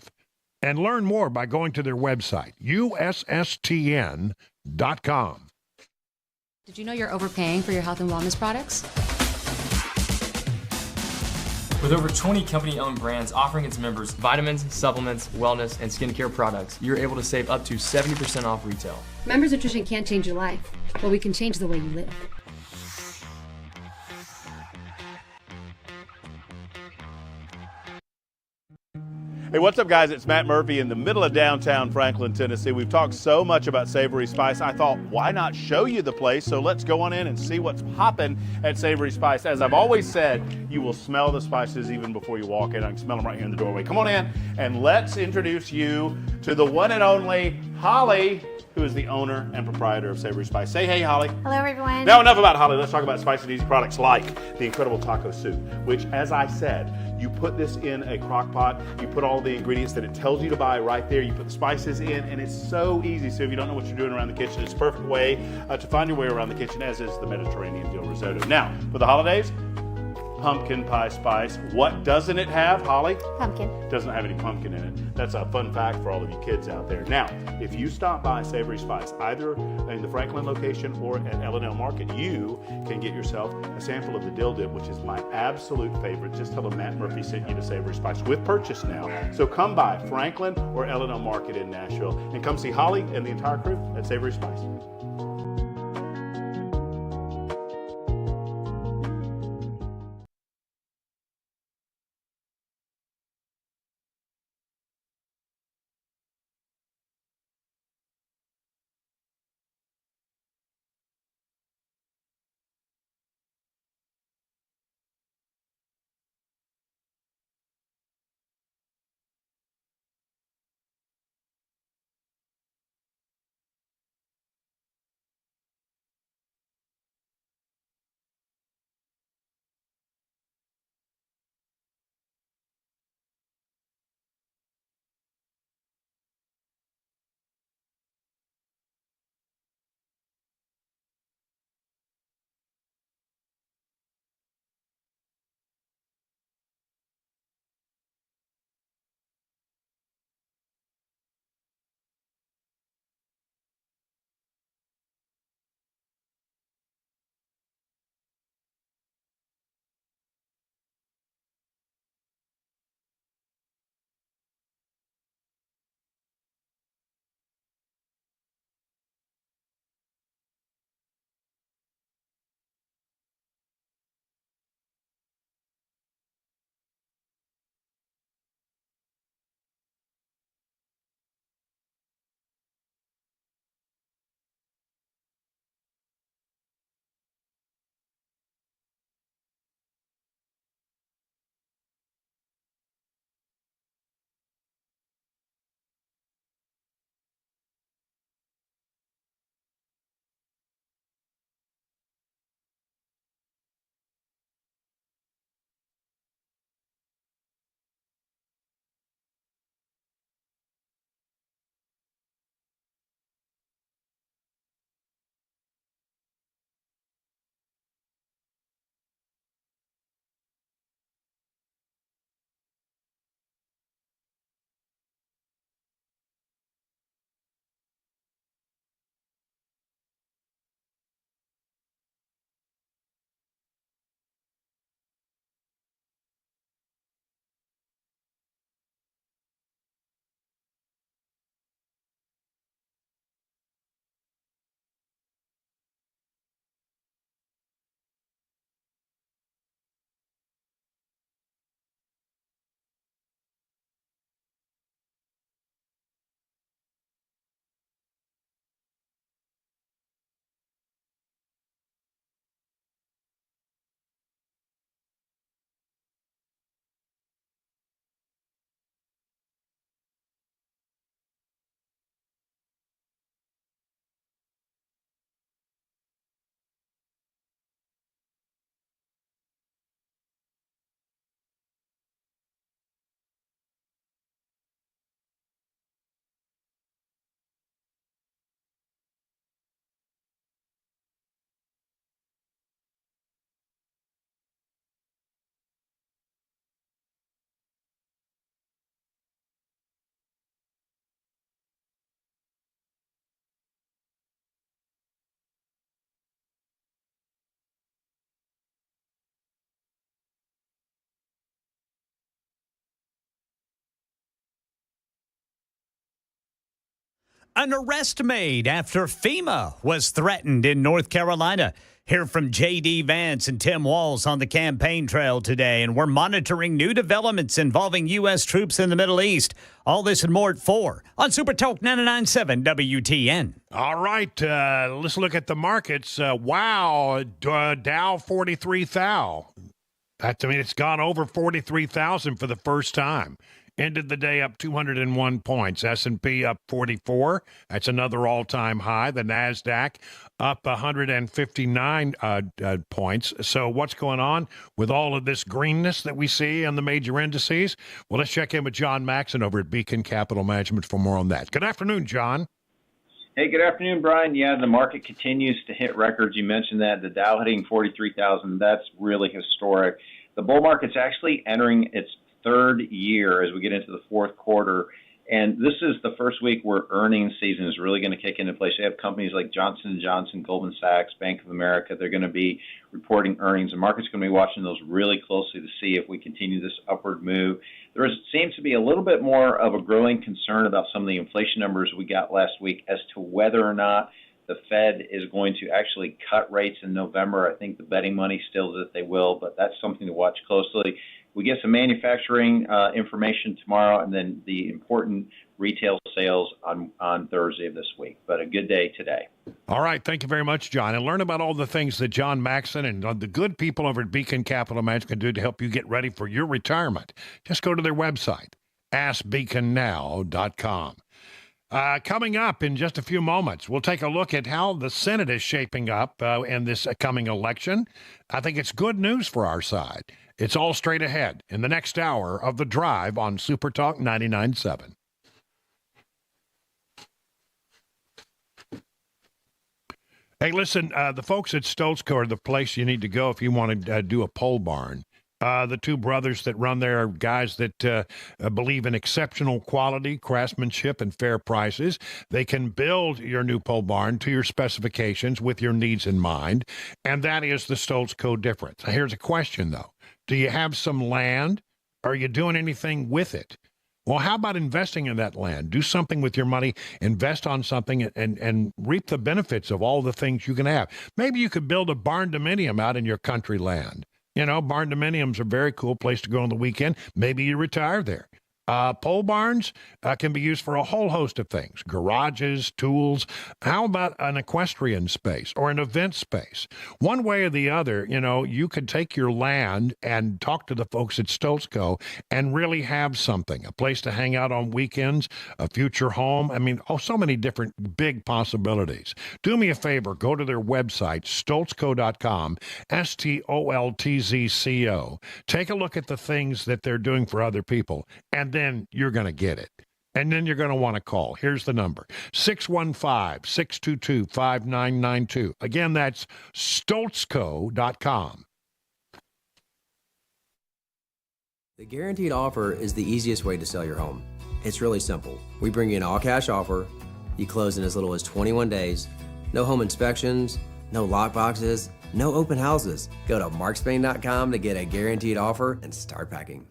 Speaker 2: And learn more by going to their website, USSTN.com.
Speaker 13: Did you know you're overpaying for your health and wellness products?
Speaker 14: With over 20 company-owned brands offering its members vitamins, supplements, wellness, and skincare products, you're able to save up to 70% off retail.
Speaker 13: Members Nutrition can't change your life, but we can change the way you live.
Speaker 21: Hey, what's up, guys? It's Matt Murphy in the middle of downtown Franklin, Tennessee. We've talked so much about Savory Spice. I thought, why not show you the place? So let's go on in and see what's popping at Savory Spice. As I've always said, you will smell the spices even before you walk in. I can smell them right here in the doorway. Come on in and let's introduce you to the one and only Holly. who is the owner and proprietor of Savory Spice. Say hey, Holly.
Speaker 4: Hello, everyone.
Speaker 21: Now, enough about Holly. Let's talk about spicy and easy products like the incredible taco soup, which, as I said, you put this in a crock pot, you put all the ingredients that it tells you to buy right there, you put the spices in, and it's so easy. So if you don't know what you're doing around the kitchen, it's a perfect way to find your way around the kitchen, as is the Mediterranean dill risotto. Now, for the holidays, pumpkin pie spice. What doesn't it have, Holly?
Speaker 4: Pumpkin.
Speaker 21: Doesn't have any pumpkin in it. That's a fun fact for all of you kids out there. Now, if you stop by Savory Spice, either in the Franklin location or at L&L Market, you can get yourself a sample of the dill dip, which is my absolute favorite. Just tell them Matt Murphy sent you to Savory Spice with purchase now. So come by Franklin or L&L Market in Nashville and come see Holly and the entire crew at Savory Spice.
Speaker 1: An arrest made after FEMA was threatened in North Carolina. Hear from J.D. Vance and Tim Walz on the campaign trail today, and we're monitoring new developments involving U.S. troops in the Middle East. All this and more at 4 on Super Talk 99.7 WTN.
Speaker 2: All right, let's look at the markets. Wow, Dow 43,000. It's gone over 43,000 for the first time ended the day up 201 points. S&P up 44. That's another all-time high. The NASDAQ up 159 points. So what's going on with all of this greenness that we see on the major indices? Well, let's check in with John Maxon over at Beacon Capital Management for more on that. Good afternoon, John.
Speaker 4: Hey, good afternoon, Brian. Yeah, the market continues to hit records. You mentioned that. The Dow hitting 43,000. That's really historic. The bull market's actually entering its third year as we get into the fourth quarter. And this is the first week where earnings season is really going to kick into place. You have companies like Johnson & Johnson, Goldman Sachs, Bank of America. They're going to be reporting earnings. The market's going to be watching those really closely to see if we continue this upward move. There seems to be a little bit more of a growing concern about some of the inflation numbers we got last week as to whether or not the Fed is going to actually cut rates in November. I think the betting money still is that they will, but that's something to watch closely. We get some manufacturing information tomorrow, and then the important retail sales on Thursday of this week. But a good day today.
Speaker 2: All right. Thank you very much, John. And learn about all the things that John Maxon and the good people over at Beacon Capital Management can do to help you get ready for your retirement. Just go to their website, askbeaconnow.com. Coming up in just a few moments, we'll take a look at how the Senate is shaping up in this coming election. I think it's good news for our side. It's all straight ahead in the next hour of The Drive on Super Talk 99.7. Hey, listen, the folks at Stoltzco are the place you need to go if you want to do a pole barn. The two brothers that run there are guys that believe in exceptional quality, craftsmanship, and fair prices. They can build your new pole barn to your specifications with your needs in mind, and that is the Stoltzco difference. Now, here's a question, though. Do you have some land? Are you doing anything with it? Well, how about investing in that land? Do something with your money, invest on something, and reap the benefits of all the things you can have. Maybe you could build a barn dominium out in your country land. You know, barn dominiums are a very cool place to go on the weekend. Maybe you retire there. Pole barns can be used for a whole host of things, garages, tools. How about an equestrian space or an event space? One way or the other, you know, you could take your land and talk to the folks at Stoltzco and really have something, a place to hang out on weekends, a future home. I mean, so many different big possibilities. Do me a favor, go to their website, stoltzco.com, STOLTZCO. Take a look at the things that they're doing for other people, and then you're going to get it. And then you're going to want to call. Here's the number, 615-622-5992. Again, that's stoltzco.com.
Speaker 18: The guaranteed offer is the easiest way to sell your home. It's really simple. We bring you an all-cash offer. You close in as little as 21 days. No home inspections, no lockboxes, no open houses. Go to markspain.com to get a guaranteed offer and start packing.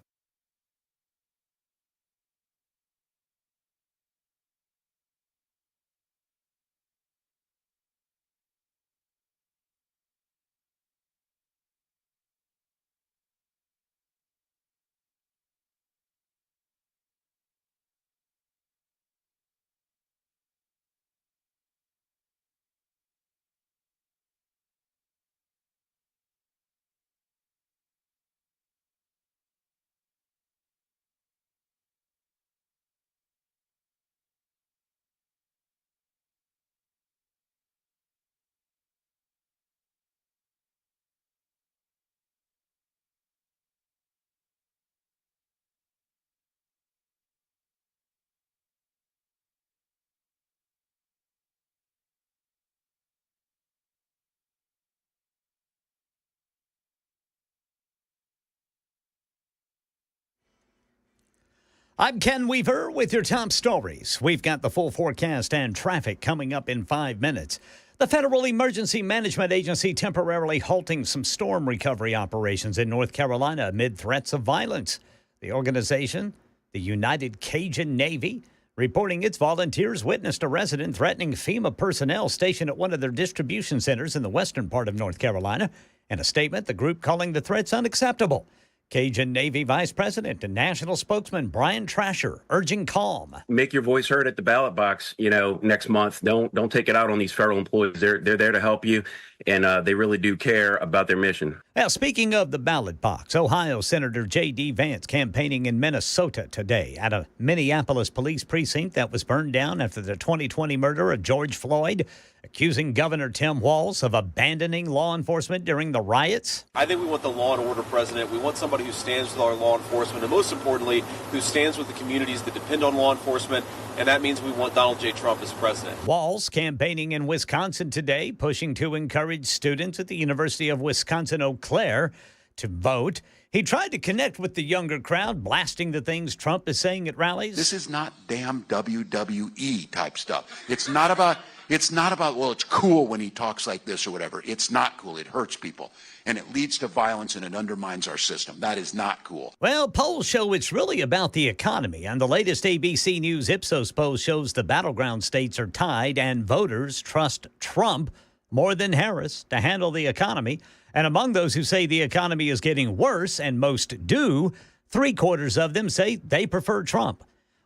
Speaker 1: I'm Ken Weaver with your top stories. We've got the full forecast and traffic coming up in 5 minutes. The Federal Emergency Management Agency temporarily halting some storm recovery operations in North Carolina amid threats of violence. The organization, the United Cajun Navy, reporting its volunteers witnessed a resident threatening FEMA personnel stationed at one of their distribution centers in the western part of North Carolina. In a statement, the group calling the threats unacceptable. Cajun Navy Vice President and National Spokesman Brian Trasher urging calm.
Speaker 15: Make your voice heard at the ballot box, next month. Don't take it out on these federal employees. They're there to help you, and they really do care about their mission.
Speaker 1: Now, speaking of the ballot box, Ohio Senator J.D. Vance campaigning in Minnesota today at a Minneapolis police precinct that was burned down after the 2020 murder of George Floyd, accusing Governor Tim Walz of abandoning law enforcement during the riots.
Speaker 16: I think we want the law and order president. We want somebody who stands with our law enforcement, and most importantly, who stands with the communities that depend on law enforcement, and that means we want Donald J. Trump as president.
Speaker 1: Walz campaigning in Wisconsin today, pushing to encourage students at the University of Wisconsin-Eau Claire to vote. He tried to connect with the younger crowd, blasting the things Trump is saying at rallies.
Speaker 5: This is not damn WWE type stuff. It's not about, well, it's cool when he talks like this or whatever. It's not cool. It hurts people. And it leads to violence and it undermines our system. That is not cool.
Speaker 1: Well, polls show it's really about the economy. And the latest ABC News Ipsos poll shows the battleground states are tied and voters trust Trump more than Harris to handle the economy. And among those who say the economy is getting worse, and most do, 3/4 of them say they prefer Trump.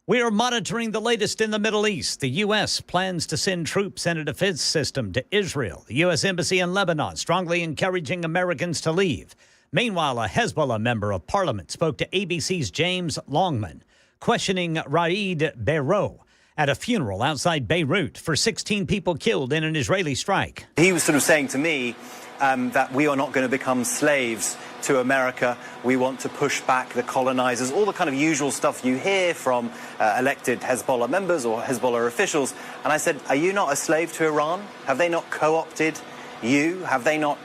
Speaker 1: We are monitoring the latest in the Middle East. The U.S. plans to send troops and a defense system to Israel. The U.S. Embassy in Lebanon strongly encouraging Americans to leave. Meanwhile, a Hezbollah member of parliament spoke to ABC's James Longman, questioning Raed Beiro at a funeral outside Beirut for 16 people killed in an Israeli strike.
Speaker 22: He was sort of saying to me that we are not going to become slaves to America. We want to push back the colonizers, all the kind of usual stuff you hear from elected Hezbollah members or Hezbollah officials. And I said, are you not a slave to Iran? Have they not co-opted you? Have they not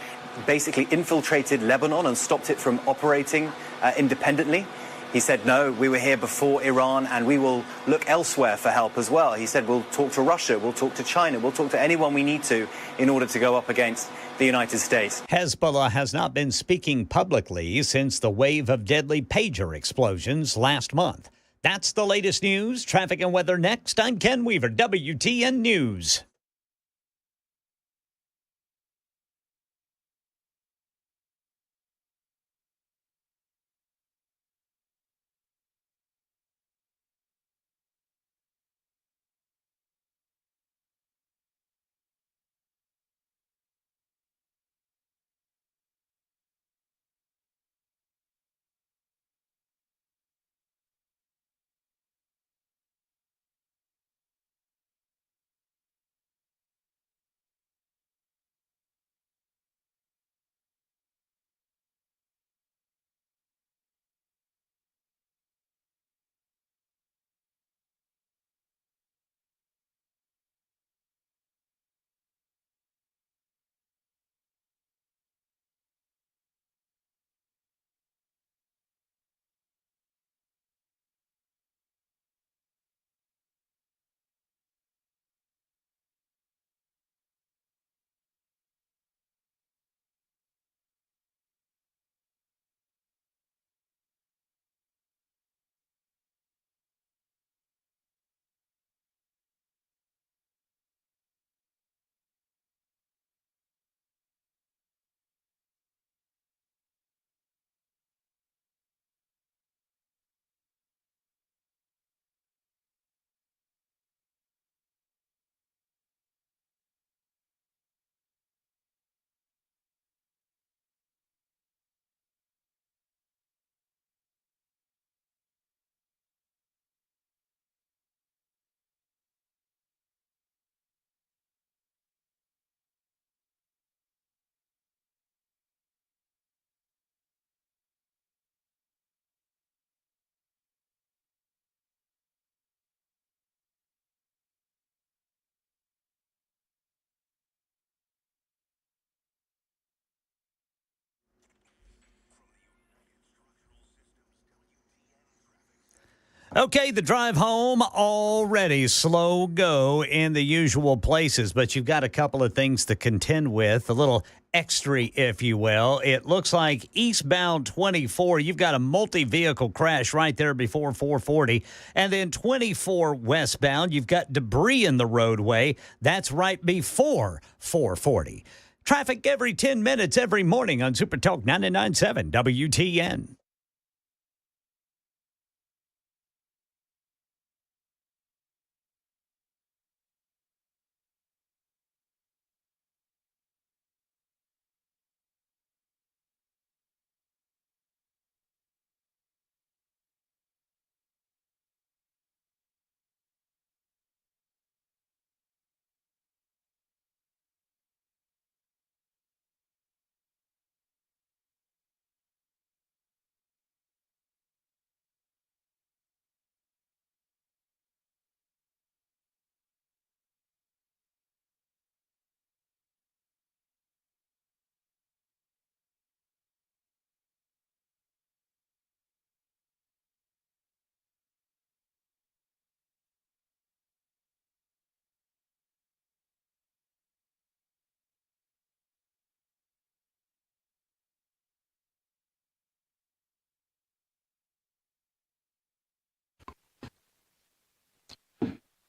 Speaker 22: basically infiltrated Lebanon and stopped it from operating independently? He said, no, we were here before Iran and we will look elsewhere for help as well. He said, we'll talk to Russia, we'll talk to China, we'll talk to anyone we need to in order to go up against the United States.
Speaker 1: Hezbollah has not been speaking publicly since the wave of deadly pager explosions last month. That's the latest news. Traffic and weather next. I'm Ken Weaver, WTN News. Okay, the drive home already slow go in the usual places, but you've got a couple of things to contend with, a little extra, if you will. It looks like eastbound 24, you've got a multi-vehicle crash right there before 440, and then 24 westbound, you've got debris in the roadway. That's right before 440. Traffic every 10 minutes every morning on Super Talk 99.7 WTN.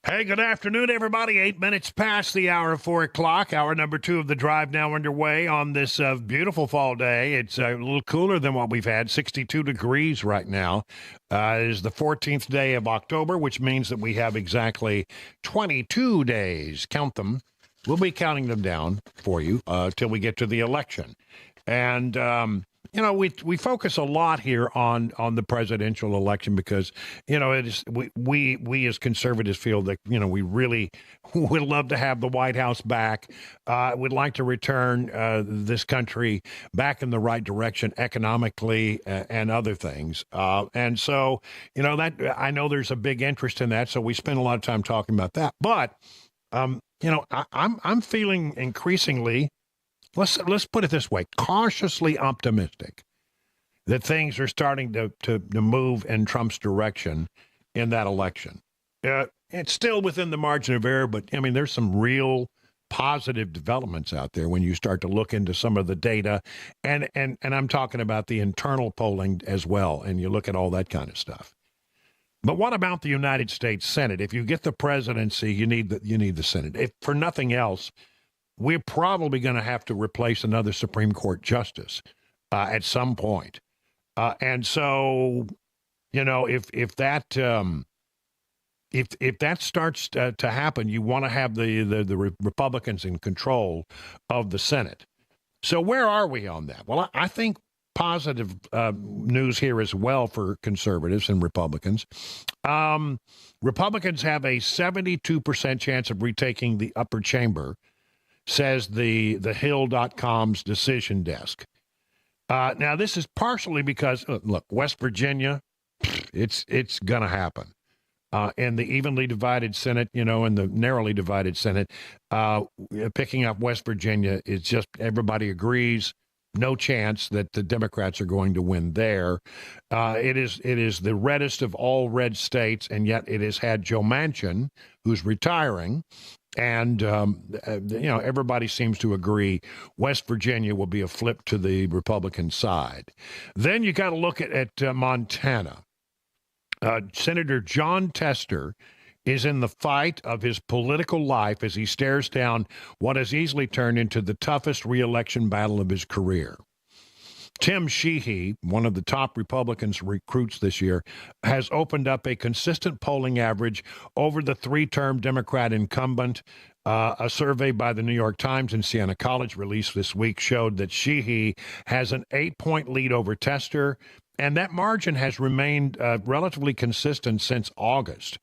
Speaker 2: Hey, good afternoon, everybody. 8 minutes past the hour of 4 o'clock. Hour number 2 of the drive now underway on this beautiful fall day. It's a little cooler than what we've had, 62 degrees right now. It is the 14th day of October, which means that we have exactly 22 days. Count them. We'll be counting them down for you till we get to the election. And, we focus a lot here on the presidential election because, it is we as conservatives feel that, we really would love to have the White House back. Would like to return this country back in the right direction economically and other things. And so, that I know there's a big interest in that. So we spend a lot of time talking about that. But, I'm feeling increasingly, let's put it this way, cautiously optimistic that things are starting to move in Trump's direction in that election. It's still within the margin of error, but, there's some real positive developments out there when you start to look into some of the data. And I'm talking about the internal polling as well, and you look at all that kind of stuff. But what about the United States Senate? If you get the presidency, you need the Senate. If for nothing else, we're probably going to have to replace another Supreme Court justice at some point. And so, if that starts to happen, you want to have the Republicans in control of the Senate. So where are we on that? Well, I think positive news here as well for conservatives and Republicans. Republicans have a 72% chance of retaking the upper chamber, says the Hill.com's decision desk. Now, this is partially because, look, West Virginia, it's going to happen. In the evenly divided Senate, in the narrowly divided Senate, picking up West Virginia is just, everybody agrees, no chance that the Democrats are going to win there. It is the reddest of all red states, and yet it has had Joe Manchin, who's retiring. And, everybody seems to agree West Virginia will be a flip to the Republican side. Then you got to look at Montana. Senator John Tester is in the fight of his political life as he stares down what has easily turned into the toughest reelection battle of his career. Tim Sheehy, one of the top Republicans recruits this year, has opened up a consistent polling average over the three-term Democrat incumbent. A survey by the New York Times and Siena College released this week showed that Sheehy has an 8-point lead over Tester, and that margin has remained relatively consistent since August.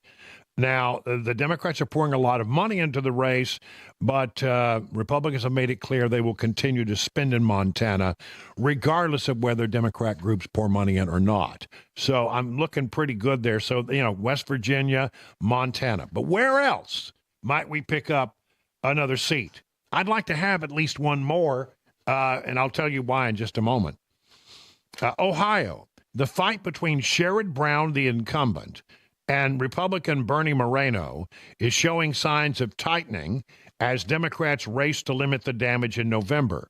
Speaker 2: Now, the Democrats are pouring a lot of money into the race, but Republicans have made it clear they will continue to spend in Montana, regardless of whether Democrat groups pour money in or not. So I'm looking pretty good there. So, West Virginia, Montana. But where else might we pick up another seat? I'd like to have at least one more, and I'll tell you why in just a moment. Ohio, the fight between Sherrod Brown, the incumbent, and Republican Bernie Moreno is showing signs of tightening as Democrats race to limit the damage in November.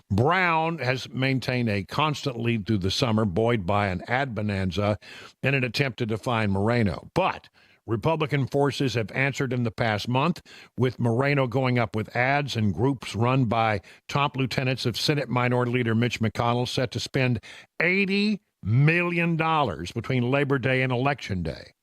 Speaker 2: Brown has maintained a constant lead through the summer, buoyed by an ad bonanza in an attempt to define Moreno. But Republican forces have answered in the past month, with Moreno going up with ads and groups run by top lieutenants of Senate Minority Leader Mitch McConnell set to spend $80 million between Labor Day and Election Day.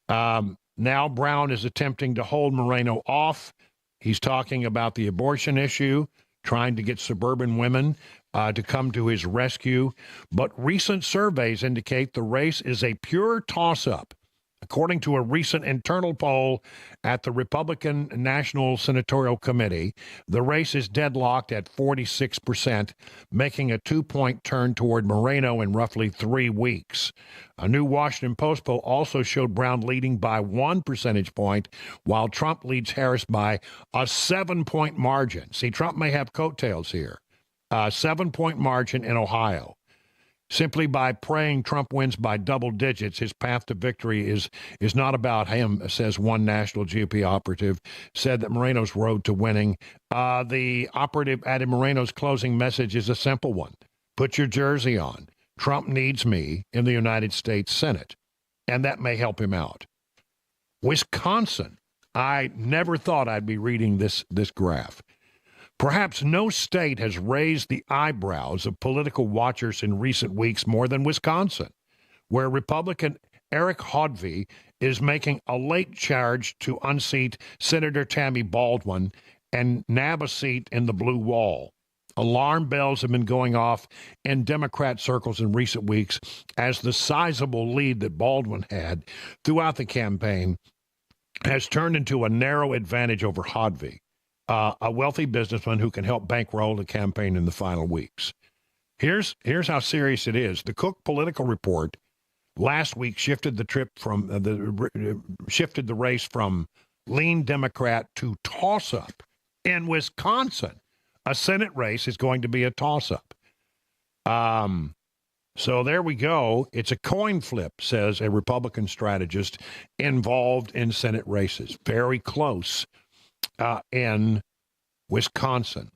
Speaker 2: Now Brown is attempting to hold Moreno off. He's talking about the abortion issue, trying to get suburban women to come to his rescue. But recent surveys indicate the race is a pure toss-up. According to a recent internal poll at the Republican National Senatorial Committee, the race is deadlocked at 46%, making a 2-point turn toward Moreno in roughly 3 weeks. A new Washington Post poll also showed Brown leading by 1 percentage point, while Trump leads Harris by a 7-point margin. See, Trump may have coattails here. A 7-point margin in Ohio. Simply by praying Trump wins by double digits, his path to victory is not about him, says one national GOP operative, said that Moreno's road to winning. The operative added Moreno's closing message is a simple one. Put your jersey on. Trump needs me in the United States Senate, and that may help him out. Wisconsin, I never thought I'd be reading this graph. Perhaps no state has raised the eyebrows of political watchers in recent weeks more than Wisconsin, where Republican Eric Hodvie is making a late charge to unseat Senator Tammy Baldwin and nab a seat in the blue wall. Alarm bells have been going off in Democrat circles in recent weeks as the sizable lead that Baldwin had throughout the campaign has turned into a narrow advantage over Hodvie, a wealthy businessman who can help bankroll the campaign in the final weeks. Here's how serious it is. The Cook Political Report last week shifted the race from lean Democrat to toss-up. In Wisconsin, a Senate race is going to be a toss-up. So there we go. It's a coin flip, says a Republican strategist involved in Senate races. Very close in Wisconsin.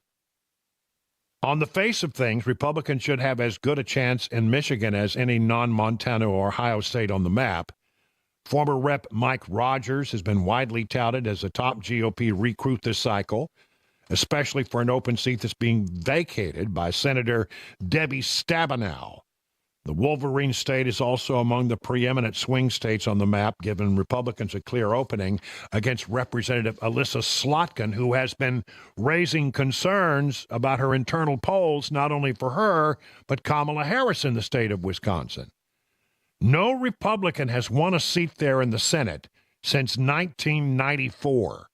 Speaker 2: On the face of things, Republicans should have as good a chance in Michigan as any non-Montana or Ohio state on the map. Former Rep. Mike Rogers has been widely touted as a top GOP recruit this cycle, especially for an open seat that's being vacated by Senator Debbie Stabenow. The Wolverine state is also among the preeminent swing states on the map, giving Republicans a clear opening against Representative Alyssa Slotkin, who has been raising concerns about her internal polls, not only for her, but Kamala Harris in the state of Wisconsin. No Republican has won a seat there in the Senate since 1994.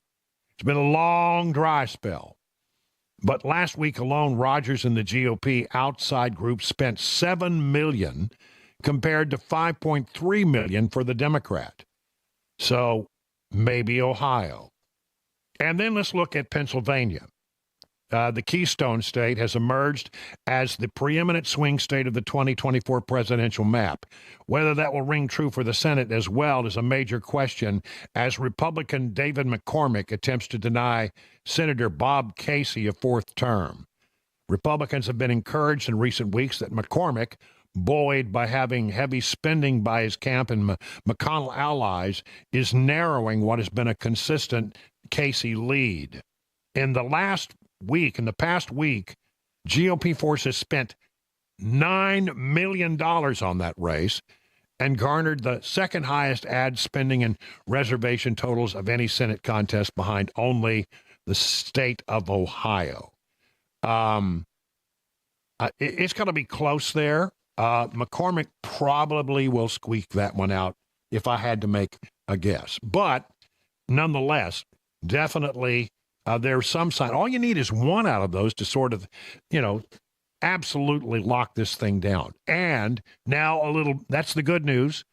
Speaker 2: It's been a long, dry spell. But last week alone, Rogers and the GOP outside group spent $7 million compared to $5.3 million for the Democrat. So maybe Ohio. And then let's look at Pennsylvania. The Keystone State has emerged as the preeminent swing state of the 2024 presidential map. Whether that will ring true for the Senate as well is a major question, as Republican David McCormick attempts to deny Senator Bob Casey a fourth term. Republicans have been encouraged in recent weeks that McCormick, buoyed by having heavy spending by his camp and McConnell allies, is narrowing what has been a consistent Casey lead. In the past week, GOP forces spent $9 million on that race and garnered the second highest ad spending and reservation totals of any Senate contest, behind only the state of Ohio. It's going to be close there. McCormick probably will squeak that one out if I had to make a guess. But nonetheless, definitely there's some sign. All you need is one out of those to sort of, absolutely lock this thing down. And now that's the good news.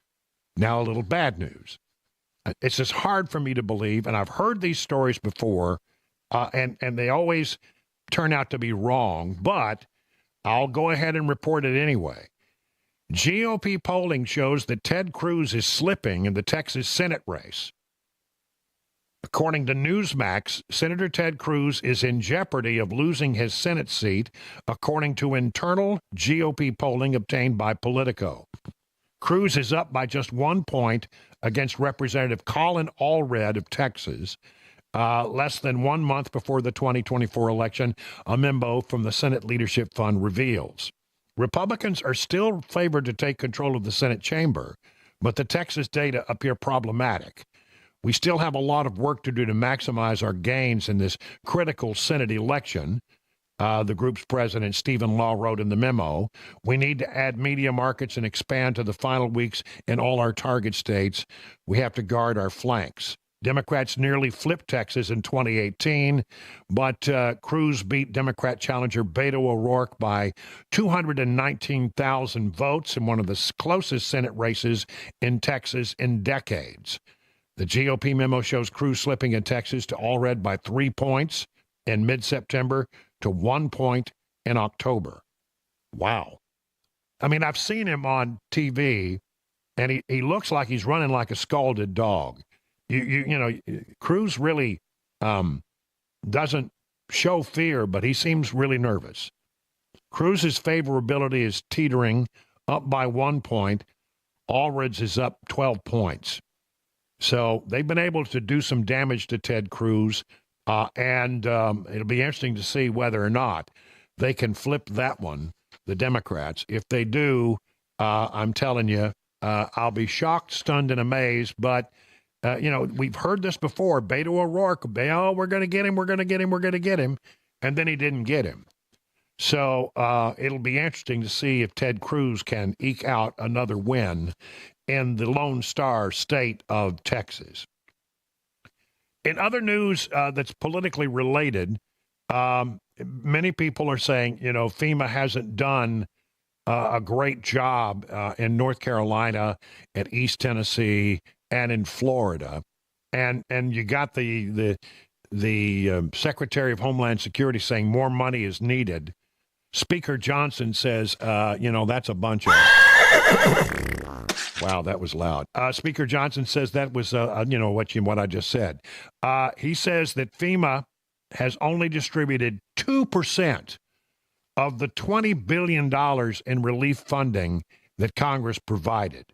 Speaker 2: Now a little bad news. It's just hard for me to believe, and I've heard these stories before, and they always turn out to be wrong, but I'll go ahead and report it anyway. GOP polling shows that Ted Cruz is slipping in the Texas Senate race. According to Newsmax, Senator Ted Cruz is in jeopardy of losing his Senate seat, according to internal GOP polling obtained by Politico. Cruz is up by just 1 point against Representative Colin Allred of Texas, less than 1 month before the 2024 election, a memo from the Senate Leadership Fund reveals. Republicans are still favored to take control of the Senate chamber, but the Texas data appear problematic. We still have a lot of work to do to maximize our gains in this critical Senate election, the group's president, Stephen Law, wrote in the memo. We need to add media markets and expand to the final weeks in all our target states. We have to guard our flanks. Democrats nearly flipped Texas in 2018, but Cruz beat Democrat challenger Beto O'Rourke by 219,000 votes in one of the closest Senate races in Texas in decades. The GOP memo shows Cruz slipping in Texas to Allred by 3 points in mid-September to 1 point in October. Wow. I mean, I've seen him on TV, and he looks like he's running like a scalded dog. Cruz really doesn't show fear, but he seems really nervous. Cruz's favorability is teetering, up by 1 point. Allred's is up 12 points. So they've been able to do some damage to Ted Cruz, and it'll be interesting to see whether or not they can flip that one, the Democrats. If they do, I'm telling you, I'll be shocked, stunned, and amazed. But, we've heard this before. Beto O'Rourke, oh, we're going to get him, we're going to get him, we're going to get him. And then he didn't get him. So it'll be interesting to see if Ted Cruz can eke out another win in the Lone Star state of Texas. In other news that's politically related, many people are saying, FEMA hasn't done a great job in North Carolina, at East Tennessee, and in Florida. And you got the Secretary of Homeland Security saying more money is needed. Speaker Johnson says, that's a bunch of... Wow, that was loud. Speaker Johnson says that was, what I just said. He says that FEMA has only distributed 2% of the $20 billion in relief funding that Congress provided.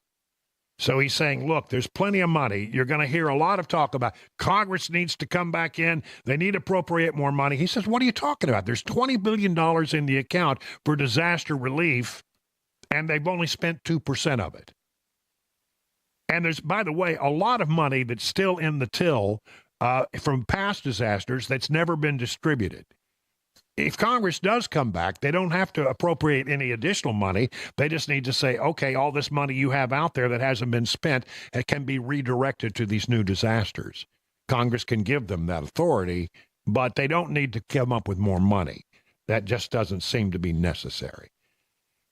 Speaker 2: So he's saying, look, there's plenty of money. You're going to hear a lot of talk about Congress needs to come back in. They need to appropriate more money. He says, what are you talking about? There's $20 billion in the account for disaster relief, and they've only spent 2% of it. And there's, by the way, a lot of money that's still in the till from past disasters that's never been distributed. If Congress does come back, they don't have to appropriate any additional money. They just need to say, okay, all this money you have out there that hasn't been spent, it can be redirected to these new disasters. Congress can give them that authority, but they don't need to come up with more money. That just doesn't seem to be necessary.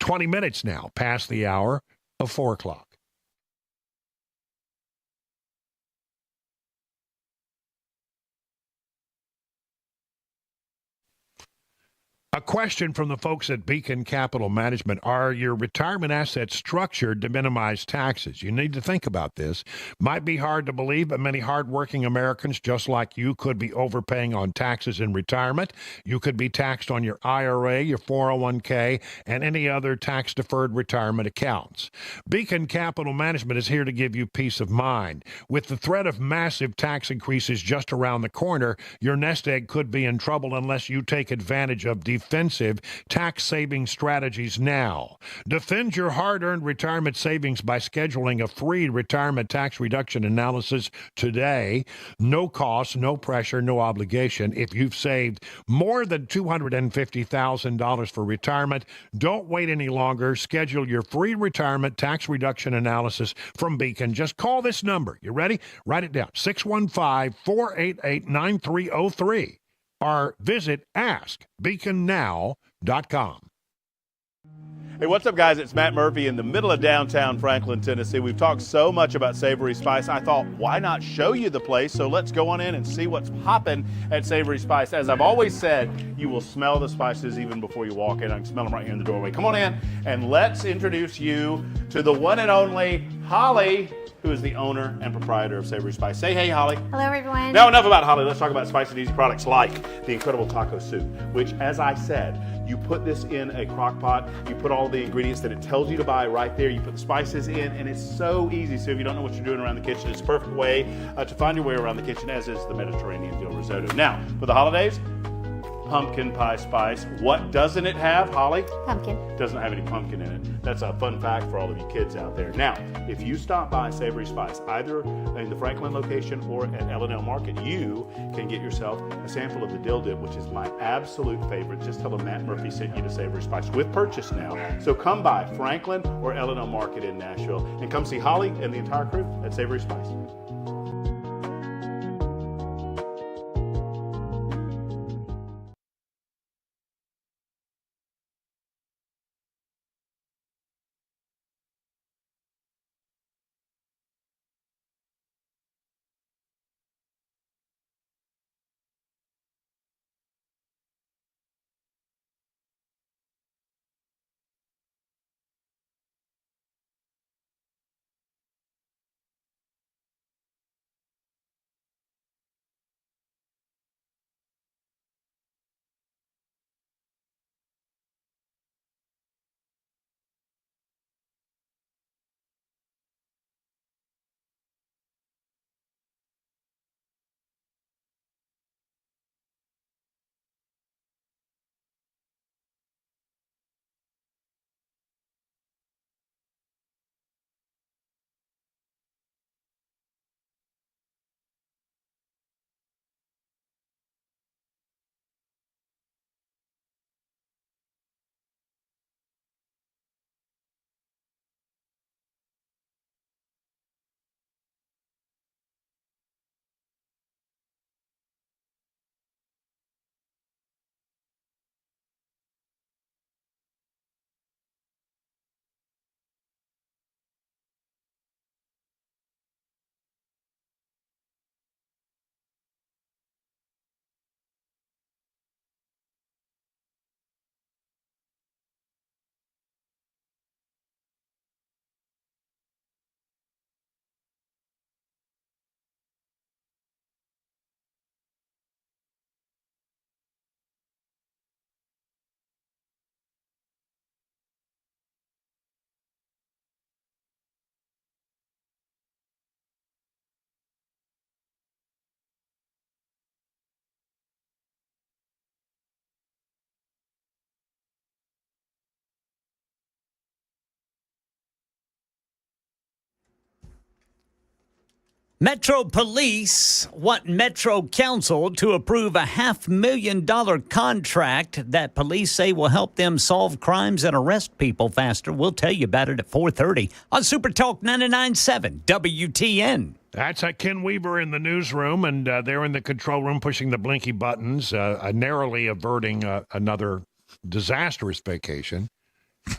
Speaker 2: 20 minutes now past the hour of 4 o'clock. A question from the folks at Beacon Capital Management. Are your retirement assets structured to minimize taxes? You need to think about this. Might be hard to believe, but many hardworking Americans, just like you, could be overpaying on taxes in retirement. You could be taxed on your IRA, your 401k, and any other tax-deferred retirement accounts. Beacon Capital Management is here to give you peace of mind. With the threat of massive tax increases just around the corner, your nest egg could be in trouble unless you take advantage of defensive tax-saving strategies now. Defend your hard-earned retirement savings by scheduling a free retirement tax reduction analysis today. No cost, no pressure, no obligation. If you've saved more than $250,000 for retirement, don't wait any longer. Schedule your free retirement tax reduction analysis from Beacon. Just call this number. You ready? Write it down. 615-488-9303. Or visit askbeaconnow.com.
Speaker 21: Hey, what's up, guys? It's Matt Murphy in the middle of downtown Franklin, Tennessee. We've talked so much about Savory Spice. I thought, why not show you the place? So let's go on in and see what's popping at Savory Spice. As I've always said, you will smell the spices even before you walk in. I can smell them right here in the doorway. Come on in, and let's introduce you to the one and only Holly, who is the owner and proprietor of Savory Spice. Say hey, Holly.
Speaker 7: Hello, everyone.
Speaker 21: Now, enough about Holly. Let's talk about spicy and easy products like the incredible taco soup, which, as I said, you put this in a crock pot, you put all the ingredients that it tells you to buy right there, you put the spices in, and it's so easy. So if you don't know what you're doing around the kitchen, it's a perfect way to find your way around the kitchen, as is the Mediterranean dill risotto. Now, for the holidays, pumpkin pie spice. What doesn't it have, Holly?
Speaker 7: Pumpkin.
Speaker 21: Doesn't have any pumpkin in it. That's a fun fact for all of you kids out there. Now, if you stop by Savory Spice, either in the Franklin location or at L&L Market, you can get yourself a sample of the dill dip, which is my absolute favorite. Just tell them Matt Murphy sent you to Savory Spice with purchase now. So come by Franklin or L&L Market in Nashville and come see Holly and the entire crew at Savory Spice.
Speaker 1: Metro Police want Metro Council to approve a $500,000 contract that police say will help them solve crimes and arrest people faster. We'll tell you about it at 4:30 on Super Talk 99.7 WTN.
Speaker 2: That's Ken Weaver in the newsroom, and they're in the control room pushing the blinky buttons, narrowly averting another disastrous vacation,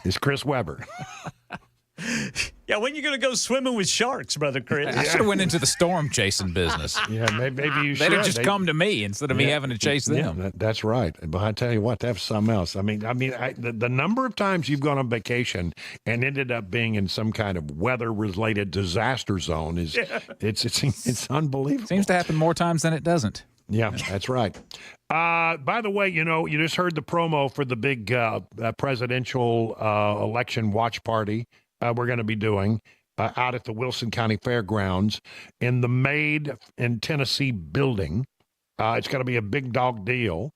Speaker 2: is Chris Weber.
Speaker 1: Yeah, when are you going to go swimming with sharks, Brother Chris?
Speaker 3: I should have went into the storm chasing business.
Speaker 2: Yeah, maybe you should.
Speaker 3: They'd have just come to me instead of me having to chase them.
Speaker 2: Yeah, that's right. But I tell you what, that's something else. I mean, the number of times you've gone on vacation and ended up being in some kind of weather-related disaster zone is it's unbelievable.
Speaker 3: Seems to happen more times than it doesn't.
Speaker 2: Yeah, that's right. By the way, you just heard the promo for the big presidential election watch party we're going to be doing out at the Wilson County Fairgrounds in the Made in Tennessee building. It's going to be a big dog deal.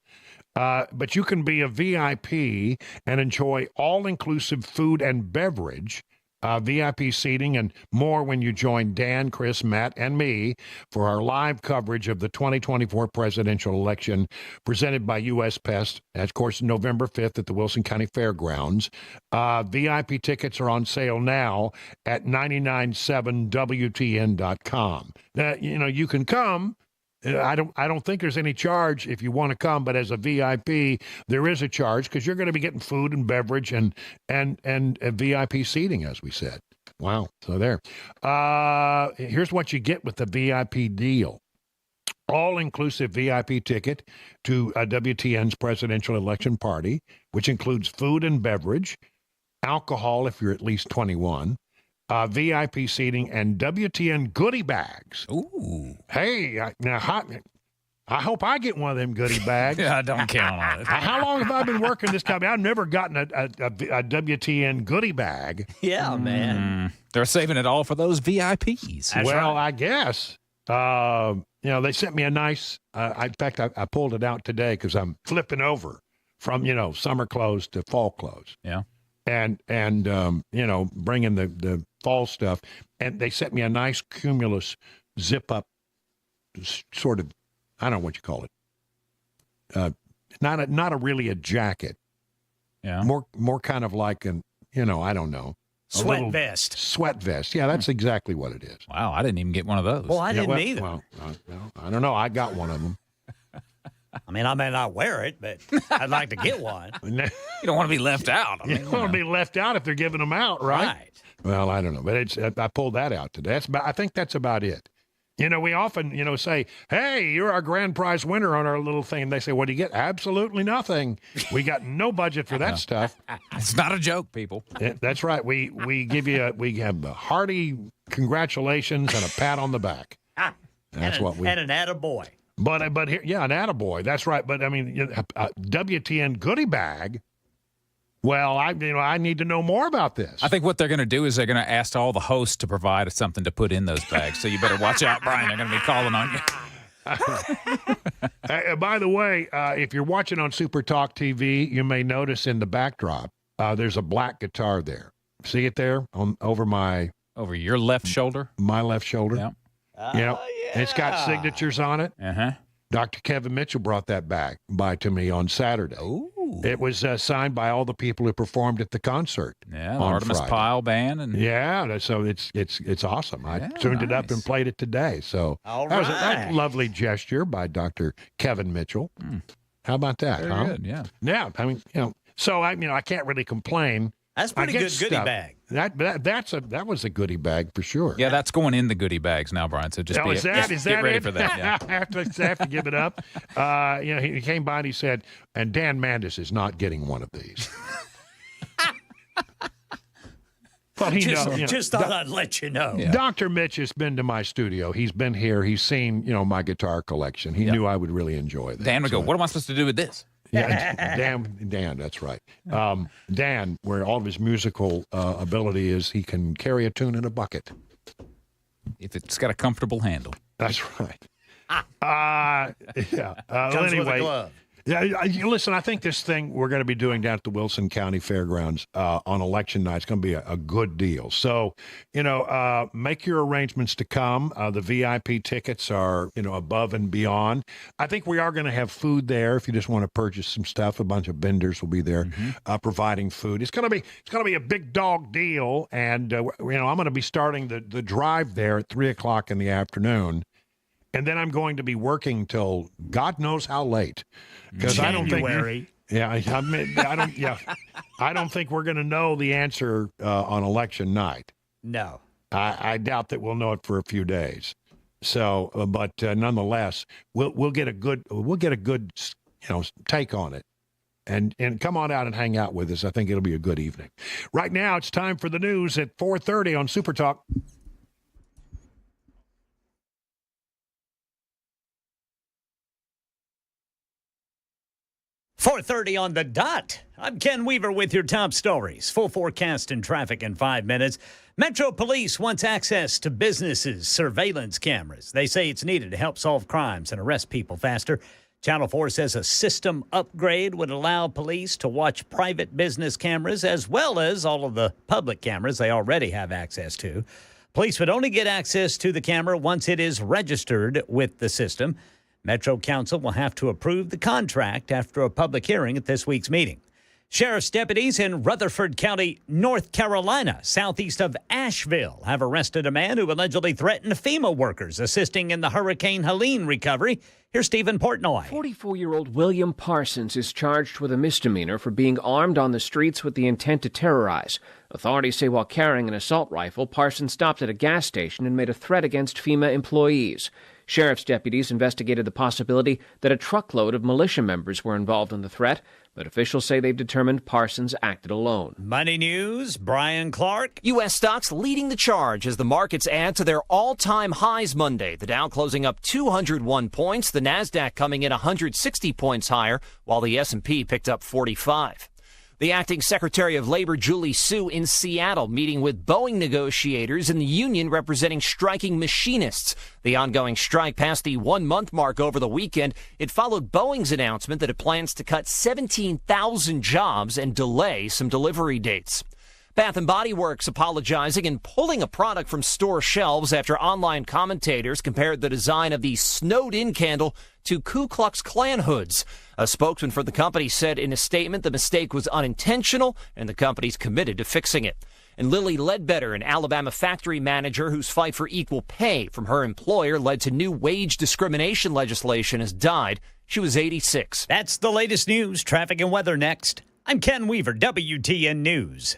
Speaker 2: But you can be a VIP and enjoy all-inclusive food and beverage, VIP seating, and more when you join Dan, Chris, Matt, and me for our live coverage of the 2024 presidential election presented by U.S. Pest. And of course, November 5th at the Wilson County Fairgrounds. VIP tickets are on sale now at 997WTN.com. Now, you can come. I don't think there's any charge if you want to come, but as a VIP, there is a charge because you're going to be getting food and beverage and VIP seating, as we said. Wow. So there. Here's what you get with the VIP deal. All-inclusive VIP ticket to WTN's presidential election party, which includes food and beverage, alcohol if you're at least 21, VIP seating, and WTN goodie bags.
Speaker 3: Ooh.
Speaker 2: Hey, I hope I get one of them goodie bags.
Speaker 3: Yeah, I don't count on it.
Speaker 2: How long have I been working this company? I've never gotten a WTN goodie bag.
Speaker 1: Yeah, man.
Speaker 3: They're saving it all for those VIPs.
Speaker 2: I guess. They sent me a nice, in fact, I pulled it out today because I'm flipping over from, summer clothes to fall clothes.
Speaker 3: Yeah.
Speaker 2: And bringing the fall stuff. And they sent me a nice Cumulus zip-up sort of, I don't know what you call it. Not really a jacket.
Speaker 3: Yeah.
Speaker 2: More kind of like I don't know.
Speaker 1: Sweat vest.
Speaker 2: Sweat vest. Yeah, that's exactly what it is.
Speaker 3: Wow, I didn't even get one of those.
Speaker 1: Well, I didn't either.
Speaker 2: Well, I don't know. I got one of them.
Speaker 1: I mean, I may not wear it, but I'd like to get one.
Speaker 3: You don't want to be left out.
Speaker 2: You don't want to be left out if they're giving them out, right? Well, I don't know, but I pulled that out today. I think that's about it. We often, say, hey, you're our grand prize winner on our little thing. And they say, what do you get? Absolutely nothing. We got no budget for that stuff.
Speaker 3: It's not a joke, people.
Speaker 2: That's right. We give you, we have a hearty congratulations and a pat on the back. That's what we.
Speaker 1: And an attaboy.
Speaker 2: But here, yeah, an attaboy. That's right. But I mean, WTN goodie bag. Well, I need to know more about this.
Speaker 3: I think what they're going to do is they're going to ask all the hosts to provide something to put in those bags. So you better watch out, Brian. They're going to be calling on you.
Speaker 2: By the way, if you're watching on Super Talk TV, you may notice in the backdrop there's a black guitar there. See it there
Speaker 3: over your left shoulder?
Speaker 2: My left shoulder.
Speaker 3: Yeah.
Speaker 2: Yeah. And it's got signatures on it.
Speaker 3: Uh-huh.
Speaker 2: Dr. Kevin Mitchell brought that back by to me on Saturday.
Speaker 3: Ooh.
Speaker 2: It was signed by all the people who performed at the concert.
Speaker 3: Yeah, the Artemis Pyle Band. And
Speaker 2: yeah, so it's awesome. I tuned it up and played it today. So that was a lovely gesture by Dr. Kevin Mitchell. How about that?
Speaker 3: Very good, yeah.
Speaker 2: Yeah, I mean, so I can't really complain.
Speaker 1: That's pretty good goodie bag.
Speaker 2: That was a goodie bag for sure.
Speaker 3: Yeah, that's going in the goodie bags now, Brian. So just get ready for that. Yeah.
Speaker 2: I have to give it up. He came by and he said, and Dan Mandis is not getting one of these. Well,
Speaker 1: just thought I'd let you know.
Speaker 2: Yeah. Dr. Mitch has been to my studio. He's been here. He's seen, my guitar collection. He knew I would really enjoy that.
Speaker 3: Dan would go, what am I supposed to do with this?
Speaker 2: Yeah, Dan, that's right. Dan, where all of his musical ability is, he can carry a tune in a bucket.
Speaker 3: If it's got a comfortable handle.
Speaker 2: That's right.
Speaker 1: Comes with a glove.
Speaker 2: Yeah, listen, I think this thing we're going to be doing down at the Wilson County Fairgrounds on election night is going to be a good deal. So, make your arrangements to come. The VIP tickets are, above and beyond. I think we are going to have food there if you just want to purchase some stuff. A bunch of vendors will be there providing food. It's going to be a big dog deal, and I'm going to be starting the drive there at 3:00 in the afternoon. And then I'm going to be working till God knows how late, because I don't think. Yeah, I mean, I don't. Yeah, I don't think we're going to know the answer on election night.
Speaker 1: No,
Speaker 2: I doubt that we'll know it for a few days. So, but nonetheless, we'll get a good take on it, and come on out and hang out with us. I think it'll be a good evening. Right now, it's time for the news at 4:30 on Super Talk.
Speaker 1: .30 on the dot. I'm Ken Weaver with your top stories. Full forecast and traffic in 5 minutes. Metro Police wants access to businesses' surveillance cameras. They say it's needed to help solve crimes and arrest people faster. Channel 4 says a system upgrade would allow police to watch private business cameras as well as all of the public cameras they already have access to. Police would only get access to the camera once it is registered with the system. Metro Council will have to approve the contract after a public hearing at this week's meeting. Sheriff's deputies in Rutherford County, North Carolina, southeast of Asheville, have arrested a man who allegedly threatened FEMA workers assisting in the Hurricane Helene recovery. Here's Stephen Portnoy.
Speaker 7: 44-year-old William Parsons is charged with a misdemeanor for being armed on the streets with the intent to terrorize. Authorities say while carrying an assault rifle, Parsons stopped at a gas station and made a threat against FEMA employees. Sheriff's deputies investigated the possibility that a truckload of militia members were involved in the threat, but officials say they've determined Parsons acted alone.
Speaker 1: Money News, Brian Clark.
Speaker 8: U.S. stocks leading the charge as the markets add to their all-time highs Monday. The Dow closing up 201 points, the Nasdaq coming in 160 points higher, while the S&P picked up 45. The acting Secretary of Labor, Julie Su, in Seattle, meeting with Boeing negotiators and the union representing striking machinists. The ongoing strike passed the 1-month mark over the weekend. It followed Boeing's announcement that it plans to cut 17,000 jobs and delay some delivery dates. Bath & Body Works apologizing and pulling a product from store shelves after online commentators compared the design of the snowed-in candle to Ku Klux Klan hoods. A spokesman for the company said in a statement the mistake was unintentional and the company's committed to fixing it. And Lily Ledbetter, an Alabama factory manager whose fight for equal pay from her employer led to new wage discrimination legislation, has died. She was 86.
Speaker 1: That's the latest news, traffic and weather next. I'm Ken Weaver, WTN News.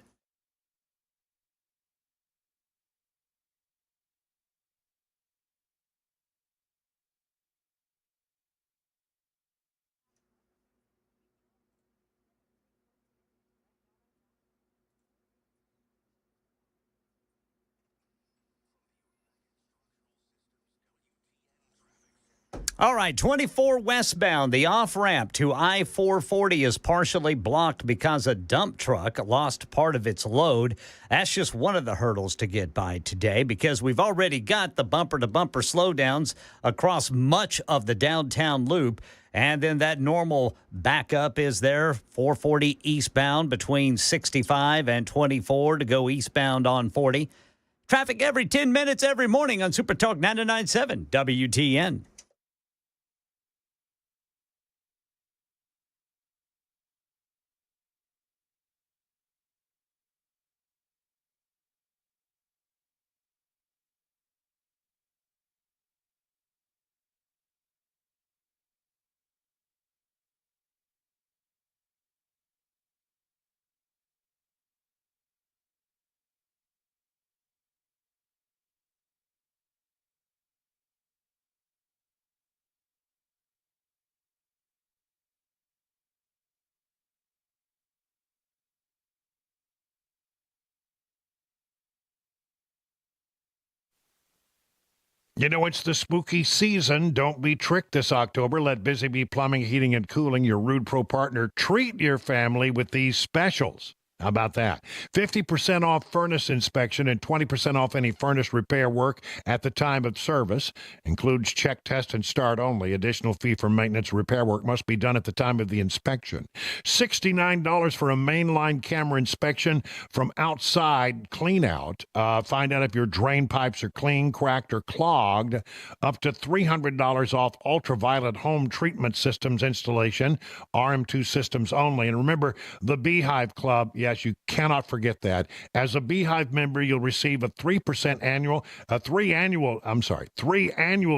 Speaker 1: All right, 24 westbound, the off-ramp to I-440 is partially blocked because a dump truck lost part of its load. That's just one of the hurdles to get by today because we've already got the bumper-to-bumper slowdowns across much of the downtown loop. And then that normal backup is there, 440 eastbound between 65 and 24 to go eastbound on 40. Traffic every 10 minutes every morning on Super Talk 99.7 WTN.
Speaker 2: You know, it's the spooky season. Don't be tricked this October. Let Busy Bee Plumbing, Heating, and Cooling, your Rude Pro partner, treat your family with these specials. How about that? 50% off furnace inspection and 20% off any furnace repair work at the time of service. Includes check, test, and start only. Additional fee for maintenance repair work must be done at the time of the inspection. $69 for a mainline camera inspection from outside clean out. Find out if your drain pipes are clean, cracked, or clogged. Up to $300 off ultraviolet home treatment systems installation. RM2 systems only. And remember, the Beehive Club, yes, you cannot forget that. As a Beehive member, you'll receive a 3% annual, three annual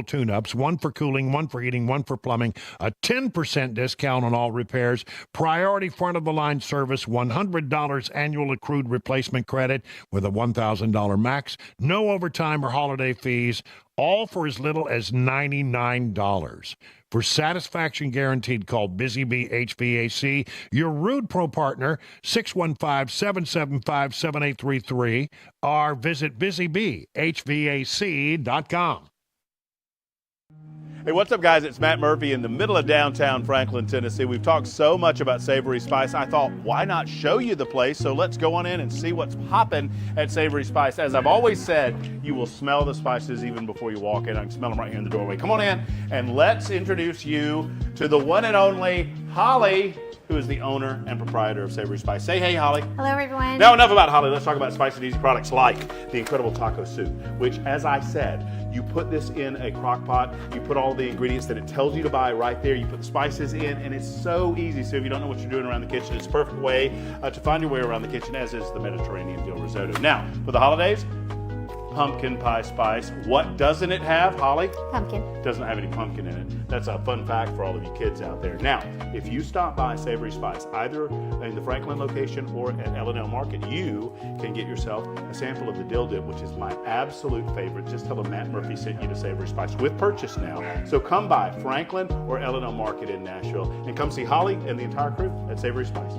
Speaker 2: tune-ups, one for cooling, one for heating, one for plumbing, a 10% discount on all repairs, priority front-of-the-line service, $100 annual accrued replacement credit with a $1,000 max, no overtime or holiday fees, all for as little as $99. For satisfaction guaranteed, call Busy Bee HVAC, your Rude Pro partner, 615-775-7833, or visit busybehvac.com.
Speaker 21: Hey, what's up, guys? It's Matt Murphy in the middle of downtown Franklin, Tennessee. We've talked so much about Savory Spice. I thought, why not show you the place? So let's go on in and see what's popping at Savory Spice. As I've always said, you will smell the spices even before you walk in. I can smell them right here in the doorway. Come on in, and let's introduce you to the one and only Holly, who is the owner and proprietor of Savory Spice. Say hey, Holly.
Speaker 9: Hello, everyone.
Speaker 21: Now, enough about Holly. Let's talk about spicy and easy products like the incredible taco soup, which, as I said, you put this in a crock pot, you put all the ingredients that it tells you to buy right there, you put the spices in, and it's so easy. So if you don't know what you're doing around the kitchen, it's a perfect way to find your way around the kitchen, as is the Mediterranean dill risotto. Now, for the holidays, pumpkin pie spice. What doesn't it have, Holly?
Speaker 9: Pumpkin.
Speaker 21: Doesn't have any pumpkin in it. That's a fun fact for all of you kids out there. Now, if you stop by Savory Spice, either in the Franklin location or at L&L Market, you can get yourself a sample of the dill dip, which is my absolute favorite. Just tell them Matt Murphy sent you to Savory Spice with purchase now. So come by Franklin or L&L Market in Nashville and come see Holly and the entire crew at Savory Spice.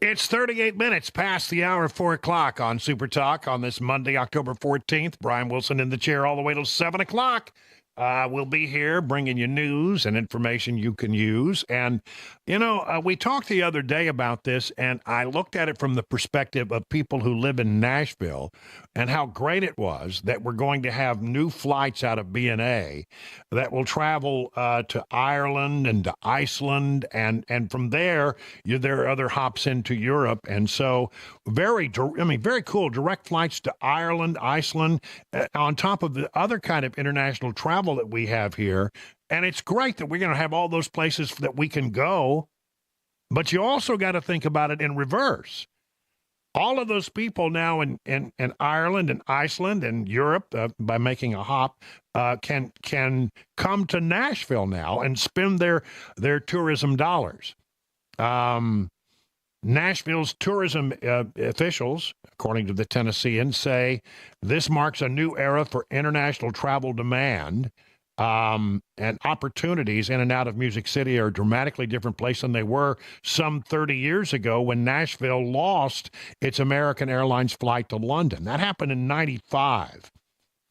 Speaker 2: It's 38 minutes past the hour of 4 o'clock on Super Talk on this Monday, October 14th. Brian Wilson in the chair all the way till 7 o'clock. We'll be here bringing you news and information you can use. And, we talked the other day about this, and I looked at it from the perspective of people who live in Nashville and how great it was that we're going to have new flights out of BNA that will travel to Ireland and to Iceland. And from there are other hops into Europe. And so very cool direct flights to Ireland, Iceland, on top of the other kind of international travel that we have here. And it's great that we're going to have all those places that we can go, but you also got to think about it in reverse. All of those people now in Ireland and Iceland and Europe, by making a hop, can come to Nashville now and spend their tourism dollars. Nashville's tourism officials, according to the Tennessean, say this marks a new era for international travel demand, and opportunities in and out of Music City are a dramatically different place than they were some 30 years ago when Nashville lost its American Airlines flight to London. That happened in 95.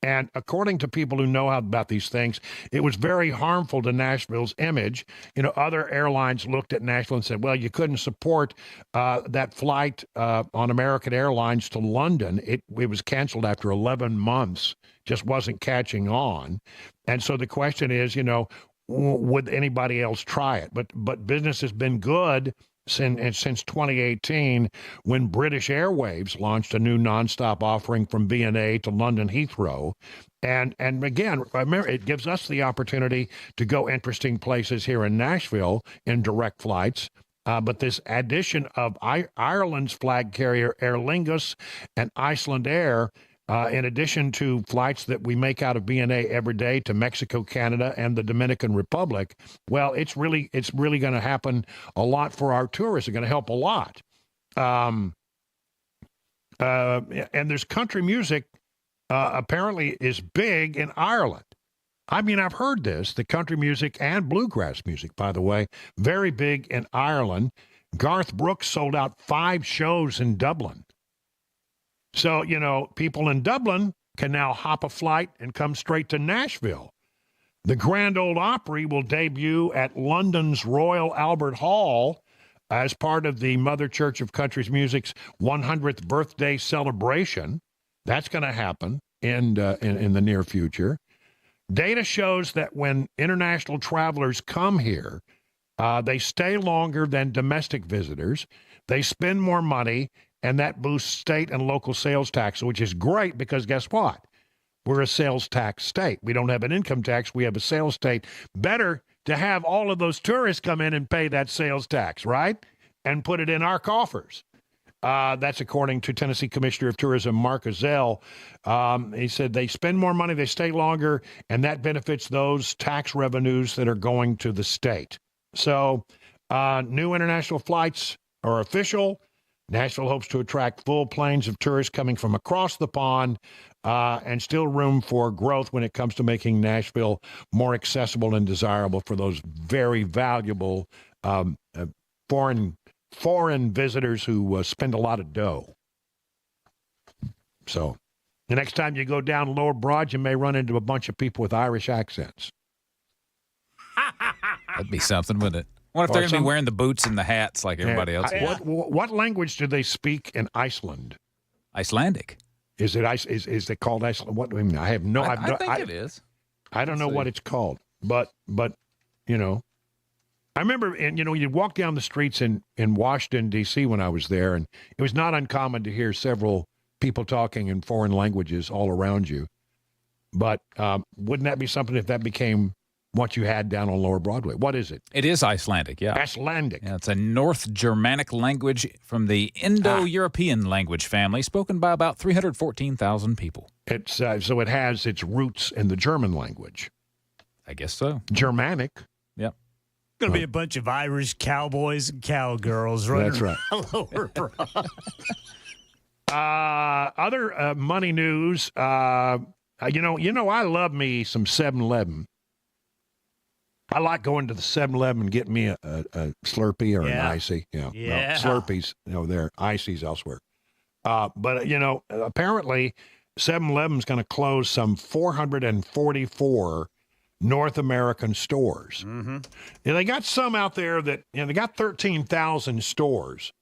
Speaker 2: And according to people who know about these things, it was very harmful to Nashville's image. You know, other airlines looked at Nashville and said, well, you couldn't support that flight on American Airlines to London. It was canceled after 11 months, just wasn't catching on. And so the question is, you know, would anybody else try it? But business has been good since 2018, when British Airways launched a new nonstop offering from V&A to London Heathrow. And again, remember, it gives us the opportunity to go interesting places here in Nashville in direct flights. But this addition of Ireland's flag carrier Aer Lingus and Iceland Air, in addition to flights that we make out of V&A every day to Mexico, Canada, and the Dominican Republic, well, it's really going to happen a lot for our tourists. It's going to help a lot. And there's country music apparently is big in Ireland. I mean, I've heard this, the country music and bluegrass music, by the way, very big in Ireland. Garth Brooks sold out 5 shows in Dublin. So, you know, people in Dublin can now hop a flight and come straight to Nashville. The Grand Ole Opry will debut at London's Royal Albert Hall as part of the Mother Church of Country Music's 100th birthday celebration. That's going to happen in the near future. Data shows that when international travelers come here, they stay longer than domestic visitors. They spend more money, and that boosts state and local sales tax, which is great because guess what? We're a sales tax state. We don't have an income tax. We have a sales state. Better to have all of those tourists come in and pay that sales tax, right? And put it in our coffers. That's according to Tennessee Commissioner of Tourism Mark Ezell. He said they spend more money, they stay longer, and that benefits those tax revenues that are going to the state. So new international flights are official. Nashville hopes to attract full planes of tourists coming from across the pond, and still room for growth when it comes to making Nashville more accessible and desirable for those very valuable foreign visitors who spend a lot of dough. So the next time you go down Lower Broad, you may run into a bunch of people with Irish accents.
Speaker 3: That'd be something, wouldn't it? What if they're going to be wearing the boots and the hats like everybody else?
Speaker 2: What language do they speak in Iceland?
Speaker 3: Icelandic.
Speaker 2: Is it called Iceland? What I mean, I have no.
Speaker 3: I think it is.
Speaker 2: I don't know what it's called, but you know, I remember, and you know, you'd walk down the streets in Washington D.C. when I was there, and it was not uncommon to hear several people talking in foreign languages all around you. But wouldn't that be something if that became what you had down on Lower Broadway? What is it?
Speaker 3: It is Icelandic, yeah.
Speaker 2: Icelandic.
Speaker 3: Yeah, it's a North Germanic language from the Indo-European language family, spoken by about 314,000 people.
Speaker 2: It's so it has its roots in the German language.
Speaker 3: I guess so.
Speaker 2: Germanic.
Speaker 3: Yep.
Speaker 1: Going to be a bunch of Irish cowboys and cowgirls running
Speaker 2: That's right.
Speaker 1: around Lower Broad.
Speaker 2: Other money news. You know, I love me some 7-Eleven. I like going to the 7-Eleven and getting me a Slurpee or an Icy. Yeah.
Speaker 1: Yeah.
Speaker 2: Well, Slurpees, there. Icy's elsewhere. But, you know, apparently 7-Eleven's going to close some 444 North American stores.
Speaker 1: Mm-hmm.
Speaker 2: And they got some out there that, you know, they got 13,000 stores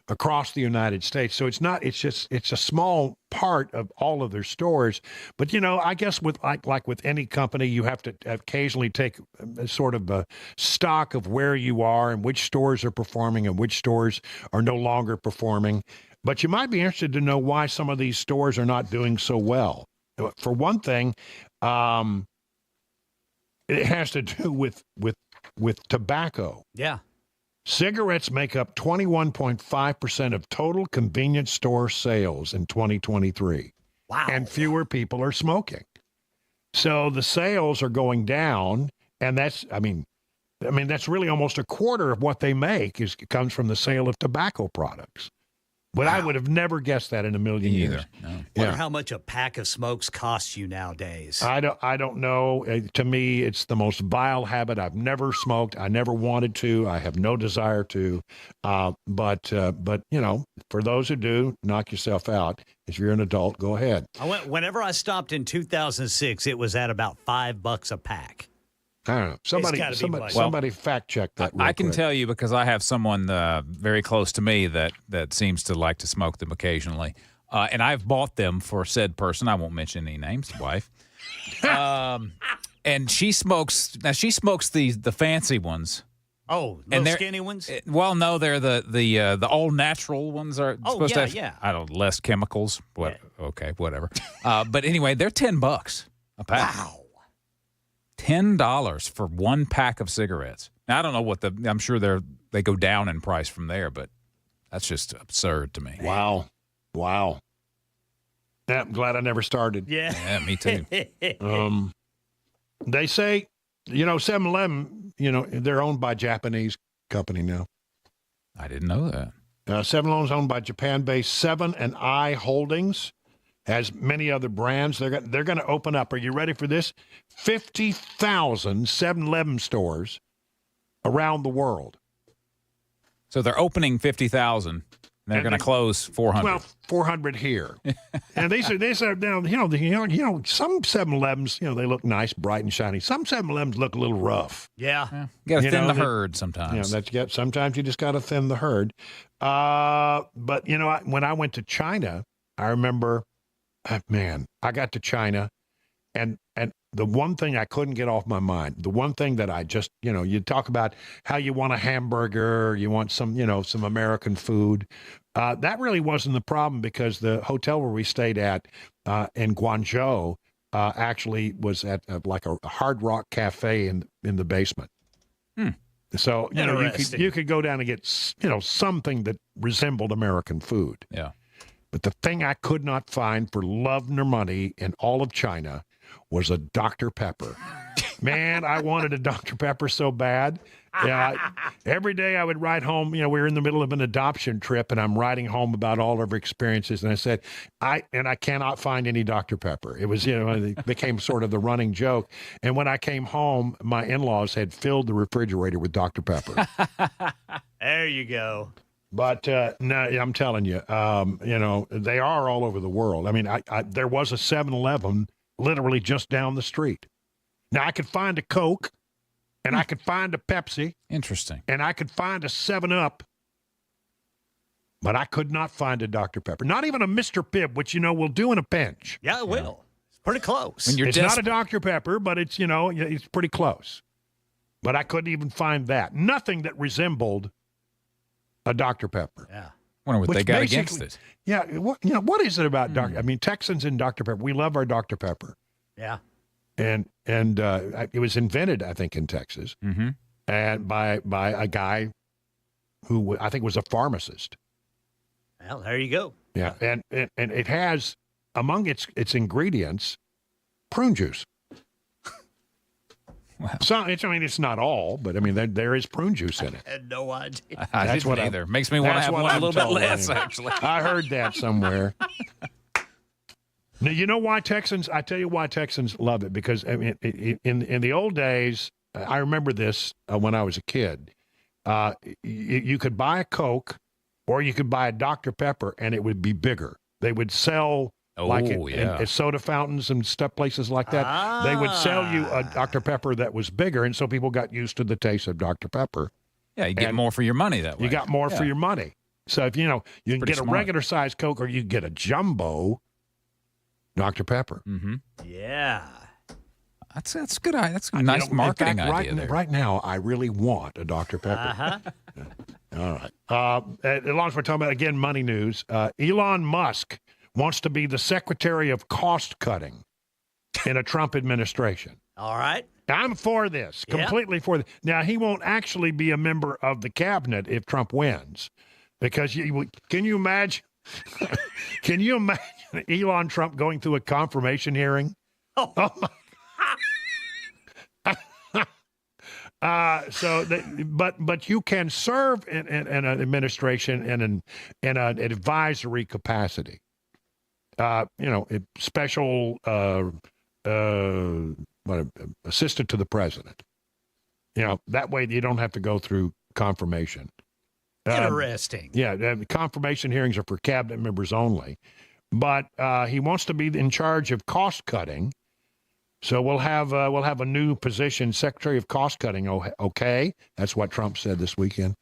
Speaker 2: across the United States. So it's a small part of all of their stores. But, you know, I guess with like with any company, you have to occasionally take a sort of a stock of where you are and which stores are performing and which stores are no longer performing. But you might be interested to know why some of these stores are not doing so well. For one thing, it has to do with tobacco.
Speaker 1: Yeah.
Speaker 2: Cigarettes make up 21.5% of total convenience store sales in 2023.
Speaker 1: Wow.
Speaker 2: And fewer people are smoking. So the sales are going down, and that's, I mean, I mean, that's really almost a quarter of what they make comes from the sale of tobacco products. But I would have never guessed that in a million years.
Speaker 1: Wonder
Speaker 2: Yeah.
Speaker 1: how much a pack of smokes costs you nowadays.
Speaker 2: I don't know. To me, it's the most vile habit. I've never smoked. I never wanted to. I have no desire to. But you know, for those who do, knock yourself out. If you're an adult, go ahead.
Speaker 1: Whenever I stopped in 2006, it was at about $5 a pack.
Speaker 2: I don't know. Somebody fact check that.
Speaker 3: I can
Speaker 2: quick.
Speaker 3: tell you because I have someone very close to me that seems to like to smoke them occasionally, and I've bought them for said person. I won't mention any names, wife. And she smokes. Now she smokes the fancy ones.
Speaker 1: Oh,
Speaker 3: and
Speaker 1: those skinny ones?
Speaker 3: Well, no, they're the all natural ones are supposed to have, I don't know, less chemicals. What? Yeah. Okay, whatever. But anyway, they're $10 a pack.
Speaker 1: Wow.
Speaker 3: $10 for one pack of cigarettes. Now, I don't know what I'm sure they go down in price from there, but that's just absurd to me.
Speaker 2: Wow. Yeah, I'm glad I never started.
Speaker 1: Yeah,
Speaker 3: me too.
Speaker 2: They say, 7-Eleven, they're owned by a Japanese company now.
Speaker 3: I didn't know that.
Speaker 2: 7-Eleven's owned by Japan-based 7 & I Holdings. Has many other brands. They're going to open up. Are you ready for this? 50,000 7-Eleven stores around the world.
Speaker 3: So they're opening 50,000. They're going to close 400.
Speaker 2: Well, 400 here. And these are now. Some 7-Elevens, they look nice, bright and shiny. Some 7-Elevens look a little rough.
Speaker 1: Yeah.
Speaker 3: You got to thin the herd sometimes.
Speaker 2: Sometimes you just got to thin the herd. But when I went to China, I remember. I got to China, and the one thing I couldn't get off my mind, the one thing that I just, you talk about how you want a hamburger, you want some American food. That really wasn't the problem because the hotel where we stayed at in Guangzhou actually was at like a Hard Rock Cafe in the basement. So, you could go down and get, something that resembled American food.
Speaker 3: Yeah.
Speaker 2: But the thing I could not find for love nor money in all of China was a Dr. Pepper. Man, I wanted a Dr. Pepper so bad. Yeah, every day I would write home. We were in the middle of an adoption trip, and I'm writing home about all of our experiences. And I said, I cannot find any Dr. Pepper. It was, it became sort of the running joke. And when I came home, my in-laws had filled the refrigerator with Dr. Pepper.
Speaker 1: There you go.
Speaker 2: But no, I'm telling you, they are all over the world. I mean, there was a 7-Eleven literally just down the street. Now, I could find a Coke, and I could find a Pepsi.
Speaker 3: Interesting.
Speaker 2: And I could find a 7-Up, but I could not find a Dr. Pepper. Not even a Mr. Pibb, which, will do in a pinch.
Speaker 1: Yeah, it will. It's pretty close.
Speaker 2: It's not a Dr. Pepper, but it's, it's pretty close. But I couldn't even find that. Nothing that resembled a Dr. Pepper.
Speaker 1: Yeah.
Speaker 3: Wonder what they got against it.
Speaker 2: Yeah. What is it about Dr. I mean, Texans and Dr. Pepper. We love our Dr. Pepper.
Speaker 1: Yeah.
Speaker 2: And it was invented, I think, in Texas, and by a guy who I think was a pharmacist.
Speaker 1: Well, there you go.
Speaker 2: Yeah, and it has among its ingredients prune juice.
Speaker 3: Wow.
Speaker 2: So it's not all, but I mean there is prune juice in it.
Speaker 1: I had no idea.
Speaker 3: I didn't either. Makes me want to have one a little bit less. Actually,
Speaker 2: I heard that somewhere. Now, you know why Texans? I tell you why Texans love it, because I mean, in the old days, I remember this when I was a kid. You could buy a Coke, or you could buy a Dr. Pepper, and it would be bigger. They would sell at soda fountains and stuff, places like that. They would sell you a Dr. Pepper that was bigger, and so people got used to the taste of Dr. Pepper.
Speaker 3: Yeah, you get more for your money that way.
Speaker 2: You got more for your money. So if you can get a regular size Coke, or you get a jumbo Dr. Pepper.
Speaker 3: Mm-hmm.
Speaker 1: Yeah.
Speaker 3: That's good. That's a nice marketing idea there.
Speaker 2: Right now, I really want a Dr. Pepper. All right. As long as we're talking about, again, money news, Elon Musk wants to be the Secretary of Cost Cutting in a Trump administration.
Speaker 1: All right.
Speaker 2: I'm for this, completely for this. Now, he won't actually be a member of the cabinet if Trump wins, because can you imagine? Can you imagine Elon Trump going through a confirmation hearing? Oh my. But you can serve in an administration in an advisory capacity. Special assistant to the president. That way you don't have to go through confirmation.
Speaker 1: Interesting.
Speaker 2: Confirmation hearings are for cabinet members only. But he wants to be in charge of cost cutting. So we'll have a new position, Secretary of Cost Cutting. Okay, that's what Trump said this weekend.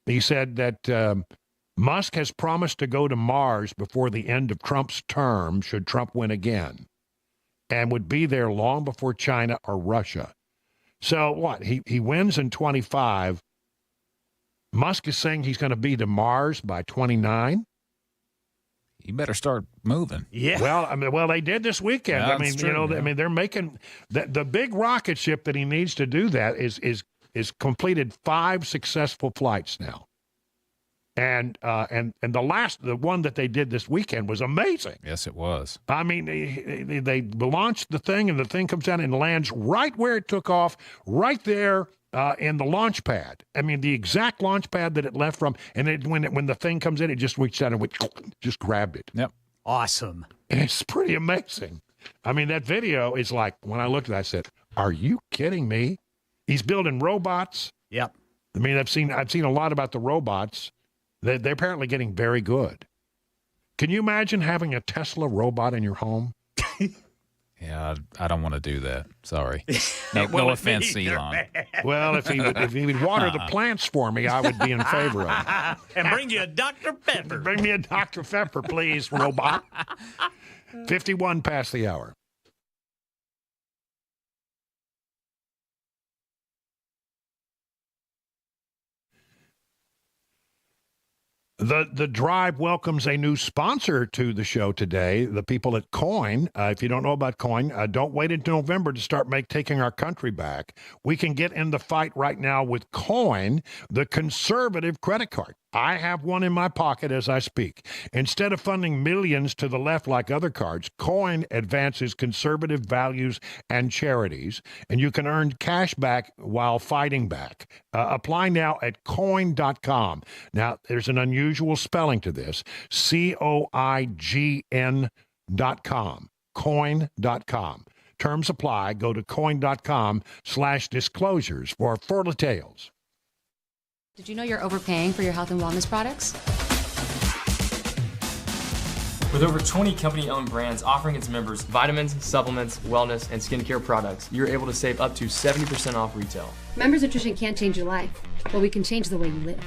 Speaker 2: He said that Musk has promised to go to Mars before the end of Trump's term, should Trump win again, and would be there long before China or Russia. So what? He wins in 25. Musk is saying he's going to be to Mars by 29.
Speaker 3: You better start moving.
Speaker 1: Yeah.
Speaker 2: Well, they did this weekend.
Speaker 3: Yeah, that's true, yeah.
Speaker 2: They're making the big rocket ship that he needs to do that is completed 5 successful flights now. And the one that they did this weekend was amazing.
Speaker 3: Yes, it was.
Speaker 2: I mean, they launched the thing, and the thing comes down and lands right where it took off, right there in the launch pad. I mean, the exact launch pad that it left from, and when the thing comes in, it just reached out and just grabbed it.
Speaker 3: Yep.
Speaker 1: Awesome.
Speaker 2: And it's pretty amazing. I mean, that video is like, when I looked at it, I said, "Are you kidding me?" He's building robots.
Speaker 1: Yep.
Speaker 2: I mean, I've seen a lot about the robots. They're apparently getting very good. Can you imagine having a Tesla robot in your home?
Speaker 3: Yeah, I don't want to do that. Sorry. No offense, Elon.
Speaker 2: Well, if he would water the plants for me, I would be in favor of it.
Speaker 1: And bring you a Dr. Pepper.
Speaker 2: Bring me a Dr. Pepper, please, robot. 51 past the hour. The Drive welcomes a new sponsor to the show today, the people at Coin. If you don't know about Coin, don't wait until November to start taking our country back. We can get in the fight right now with Coin, the conservative credit card. I have one in my pocket as I speak. Instead of funding millions to the left like other cards, Coin advances conservative values and charities, and you can earn cash back while fighting back. Apply now at coin.com. Now, there's an unusual spelling to this, COIGN.com, coin.com. Terms apply. Go to coin.com/disclosures for further details.
Speaker 13: Did you know you're overpaying for your health and wellness products?
Speaker 14: With over 20 company-owned brands offering its members vitamins, supplements, wellness, and skincare products, you're able to save up to 70% off retail.
Speaker 13: Members Nutrition can't change your life, but we can change the way you live.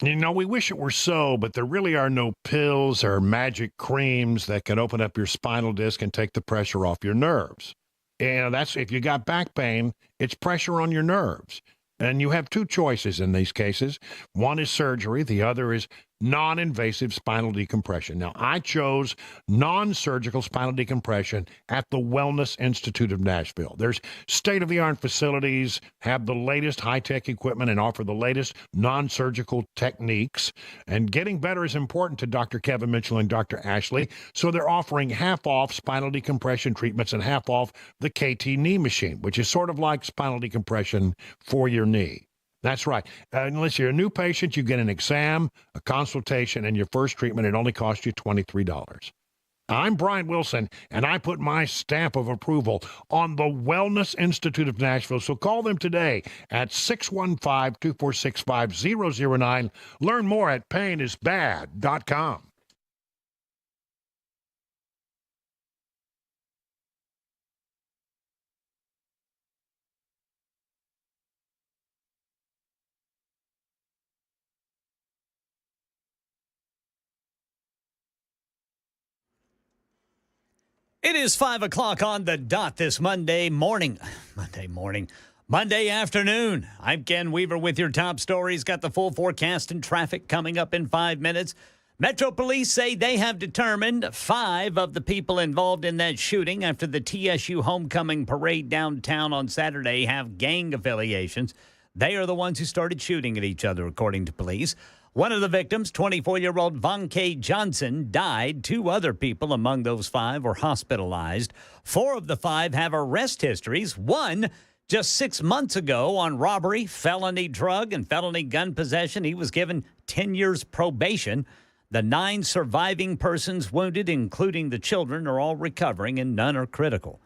Speaker 2: You know, we wish it were so, but there really are no pills or magic creams that can open up your spinal disc and take the pressure off your nerves. And that's if you got back pain, it's pressure on your nerves. And you have two choices in these cases. One is surgery, the other is non-invasive spinal decompression. Now, I chose non-surgical spinal decompression at the Wellness Institute of Nashville. There's state-of-the-art facilities, have the latest high-tech equipment, and offer the latest non-surgical techniques. And getting better is important to Dr. Kevin Mitchell and Dr. Ashley, so they're offering half-off spinal decompression treatments and half off the KT knee machine, which is sort of like spinal decompression for your knee. That's right. Unless you're a new patient, you get an exam, a consultation, and your first treatment. It only costs you $23. I'm Brian Wilson, and I put my stamp of approval on the Wellness Institute of Nashville. So call them today at 615-246-5009. Learn more at painisbad.com.
Speaker 1: It is 5 o'clock on the dot this Monday afternoon. I'm Ken Weaver with your top stories. Got the full forecast and traffic coming up in 5 minutes. Metro Police say they have determined 5 of the people involved in that shooting after the TSU homecoming parade downtown on Saturday have gang affiliations. They are the ones who started shooting at each other, according to police. One of the victims, 24-year-old Von K. Johnson, died. 2 other people among those 5 were hospitalized. 4 of the 5 have arrest histories. One just 6 months ago on robbery, felony drug, and felony gun possession. He was given 10 years probation. The 9 surviving persons wounded, including the children, are all recovering and none are critical.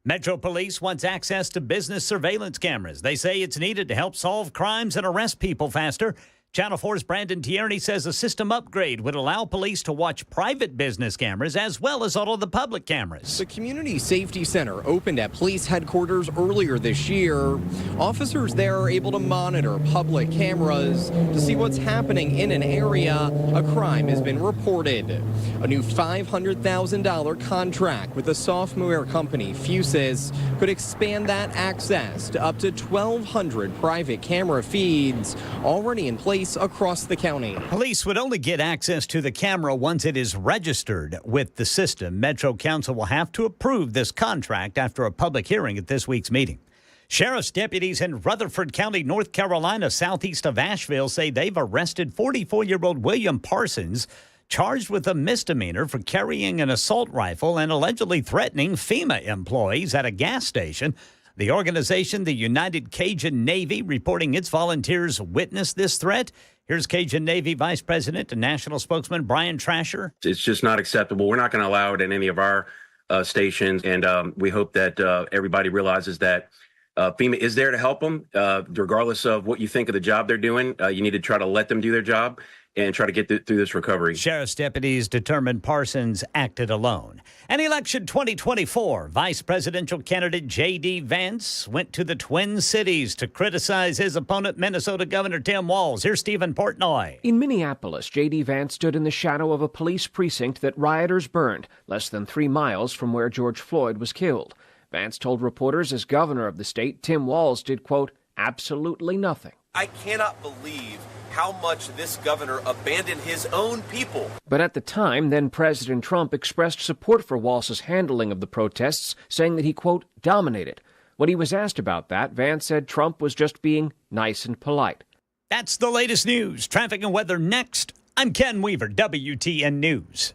Speaker 1: Metro Police wants access to business surveillance cameras. They say it's needed to help solve crimes and arrest people faster. Channel 4's Brandon Tierney says a system upgrade would allow police to watch private business cameras as well as all of the public cameras.
Speaker 9: The Community Safety Center opened at police headquarters earlier this year. Officers there are able to monitor public cameras to see what's happening in an area a crime has been reported. A new $500,000 contract with the software company Fusus could expand that access to up to 1,200 private camera feeds already in place across the county.
Speaker 1: Police would only get access to the camera once it is registered with the system. Metro Council will have to approve this contract after a public hearing at this week's meeting. Sheriff's deputies in Rutherford County, North Carolina, southeast of Asheville, say they've arrested 44-year-old William Parsons, charged with a misdemeanor for carrying an assault rifle and allegedly threatening FEMA employees at a gas station. The organization, the United Cajun Navy, reporting its volunteers witnessed this threat. Here's Cajun Navy Vice President and National Spokesman Brian Trasher.
Speaker 15: It's just not acceptable. We're not going to allow it in any of our stations, and we hope that everybody realizes that FEMA is there to help them, regardless of what you think of the job they're doing. You need to try to let them do their job and try to get through this recovery.
Speaker 1: Sheriff's deputies determined Parsons acted alone. And election 2024, vice presidential candidate J.D. Vance went to the Twin Cities to criticize his opponent, Minnesota Governor Tim Walz. Here's Stephen Portnoy.
Speaker 7: In Minneapolis, J.D. Vance stood in the shadow of a police precinct that rioters burned, less than 3 miles from where George Floyd was killed. Vance told reporters as governor of the state, Tim Walz did, quote, absolutely nothing.
Speaker 16: I cannot believe how much this governor abandoned his own people.
Speaker 7: But at the time, then President Trump expressed support for Walz's handling of the protests, saying that he, quote, dominated. When he was asked about that, Vance said Trump was just being nice and polite.
Speaker 1: That's the latest news. Traffic and weather next. I'm Ken Weaver, WTN News.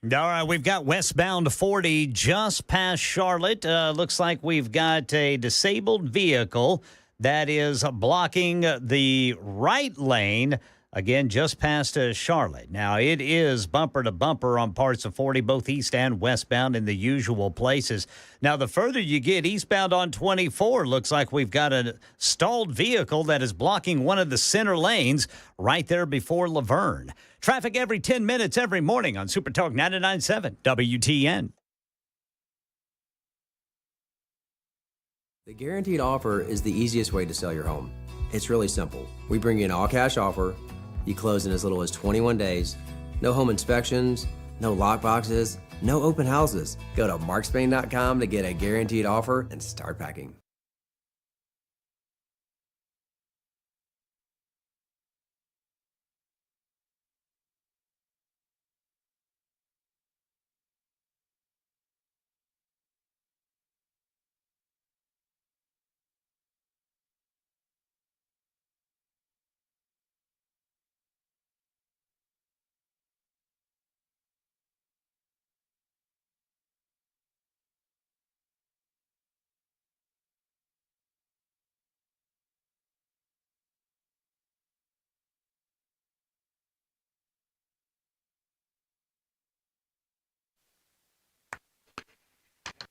Speaker 1: All right, we've got westbound 40 just past Charlotte. Looks like we've got a disabled vehicle that is blocking the right lane, again, just past Charlotte. Now, it is bumper to bumper on parts of 40, both east and westbound in the usual places. Now, the further you get eastbound on 24, looks like we've got a stalled vehicle that is blocking one of the center lanes right there before Laverne. Traffic every 10 minutes every morning on Super Talk 99.7 WTN.
Speaker 18: The guaranteed offer is the easiest way to sell your home. It's really simple. We bring you an all-cash offer. You close in as little as 21 days. No home inspections, no lockboxes, no open houses. Go to markspain.com to get a guaranteed offer and start packing.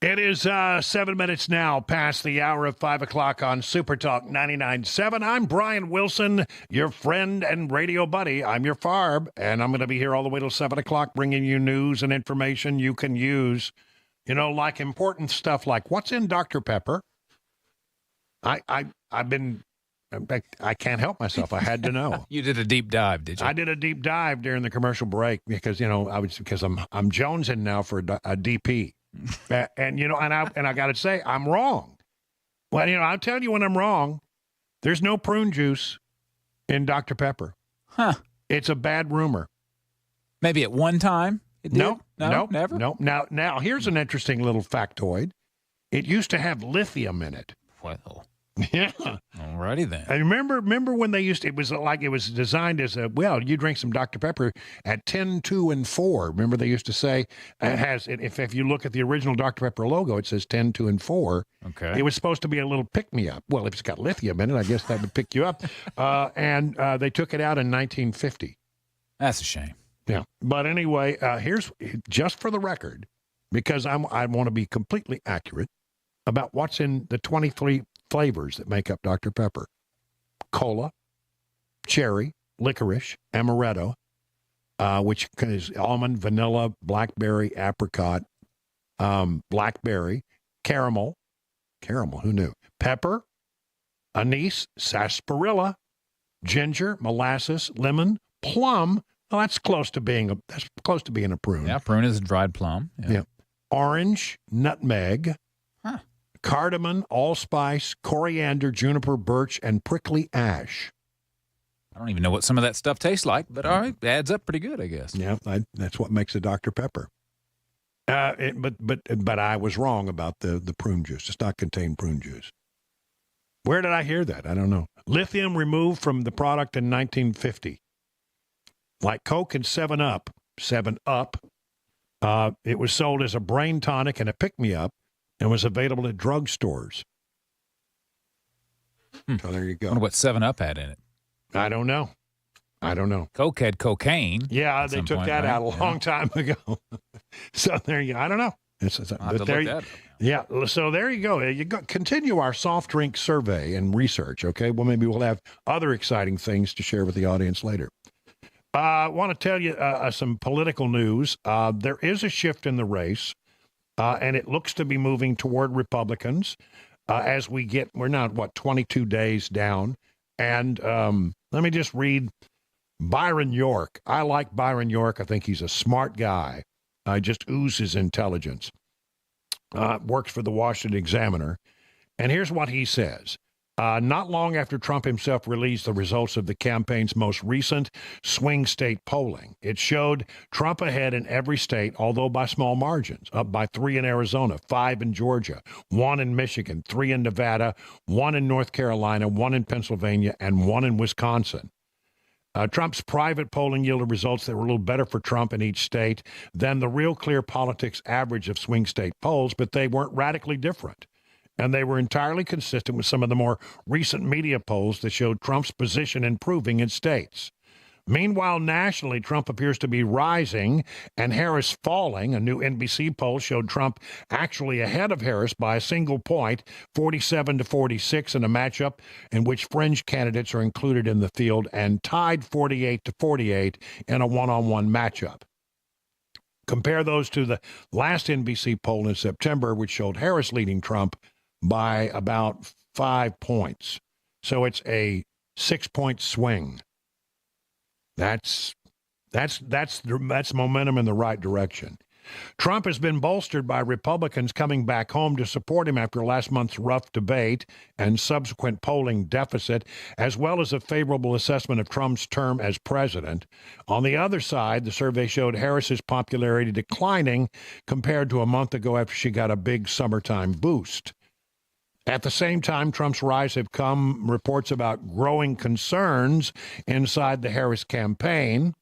Speaker 2: It is 7 minutes now past the hour of 5 o'clock on Super Talk 99.7. I'm Brian Wilson, your friend and radio buddy. I'm your FARB, and I'm going to be here all the way till 7 o'clock bringing you news and information you can use, you know, like important stuff like what's in Dr. Pepper. I've been... I can't help myself. I had to know.
Speaker 3: You did a deep dive, did you?
Speaker 2: I did a deep dive during the commercial break because, you know, I'm jonesing now for a DP. And you know, and I got to say, I'm wrong. Well, you know, I'll tell you when I'm wrong. There's no prune juice in Dr. Pepper.
Speaker 3: Huh?
Speaker 2: It's a bad rumor.
Speaker 3: Maybe at one time it did?
Speaker 2: No,
Speaker 3: never.
Speaker 2: No. Now here's an interesting little factoid. It used to have lithium in it.
Speaker 3: Well,
Speaker 2: yeah.
Speaker 3: Alrighty then.
Speaker 2: I remember when they used to, it was designed as a, well, you drink some Dr. Pepper at 10, 2, and 4. Remember they used to say, it has, if you look at the original Dr. Pepper logo, it says 10, 2, and 4.
Speaker 3: Okay.
Speaker 2: It was supposed to be a little pick-me-up. Well, if it's got lithium in it, I guess that would pick you up. And they took it out in 1950.
Speaker 3: That's a shame.
Speaker 2: Yeah. But anyway, here's, just for the record, because I want to be completely accurate about what's in the 23 flavors that make up Dr. Pepper. Cola, cherry, licorice, amaretto, which is almond, vanilla, blackberry, apricot, blackberry, caramel, who knew? Pepper, anise, sarsaparilla, ginger, molasses, lemon, plum. Well, that's close to being a prune.
Speaker 3: Yeah, prune is a dried plum.
Speaker 2: Yeah. Orange, nutmeg, cardamom, allspice, coriander, juniper, birch, and prickly ash.
Speaker 3: I don't even know what some of that stuff tastes like, but all right, adds up pretty good, I guess.
Speaker 2: Yeah, that's what makes a Dr. Pepper. But I was wrong about the prune juice. It does not contain prune juice. Where did I hear that? I don't know. Lithium removed from the product in 1950. Like Coke and 7-Up, it was sold as a brain tonic and a pick-me-up and was available at drugstores. So there you go.
Speaker 3: I wonder what 7-Up had in it.
Speaker 2: I don't know.
Speaker 3: Coke had cocaine.
Speaker 2: Yeah, they took that out a long time ago. So there you go. I don't know. Yeah, so there you go. Continue our soft drink survey and research, okay? Well, maybe we'll have other exciting things to share with the audience later. I want to tell you some political news. There is a shift in the race, and it looks to be moving toward Republicans as we're now, 22 days down. And let me just read Byron York. I like Byron York. I think he's a smart guy. Just oozes intelligence. Works for the Washington Examiner. And here's what he says. Not long after Trump himself released the results of the campaign's most recent swing state polling, it showed Trump ahead in every state, although by small margins, up by 3 in Arizona, 5 in Georgia, 1 in Michigan, 3 in Nevada, 1 in North Carolina, 1 in Pennsylvania, and 1 in Wisconsin. Trump's private polling yielded results that were a little better for Trump in each state than the Real Clear Politics average of swing state polls, but they weren't radically different. And they were entirely consistent with some of the more recent media polls that showed Trump's position improving in states. Meanwhile, nationally, Trump appears to be rising and Harris falling. A new NBC poll showed Trump actually ahead of Harris by a single point, 47-46, in a matchup in which fringe candidates are included in the field, and tied 48-48 in a one-on-one matchup. Compare those to the last NBC poll in September, which showed Harris leading Trump by about 5 points. So it's a 6-point swing. That's momentum in the right direction. Trump has been bolstered by Republicans coming back home to support him after last month's rough debate and subsequent polling deficit, as well as a favorable assessment of Trump's term as president. On the other side, the survey showed Harris's popularity declining compared to a month ago after she got a big summertime boost. At the same time, Trump's rise have come reports about growing concerns inside the Harris campaign.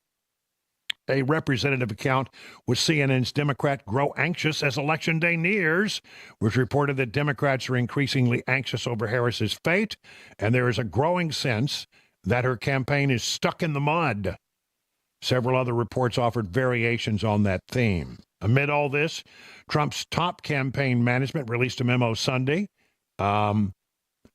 Speaker 2: A representative account with CNN's Democrat Grow Anxious as Election Day nears, which reported that Democrats are increasingly anxious over Harris's fate, and there is a growing sense that her campaign is stuck in the mud. Several other reports offered variations on that theme. Amid all this, Trump's top campaign management released a memo Sunday.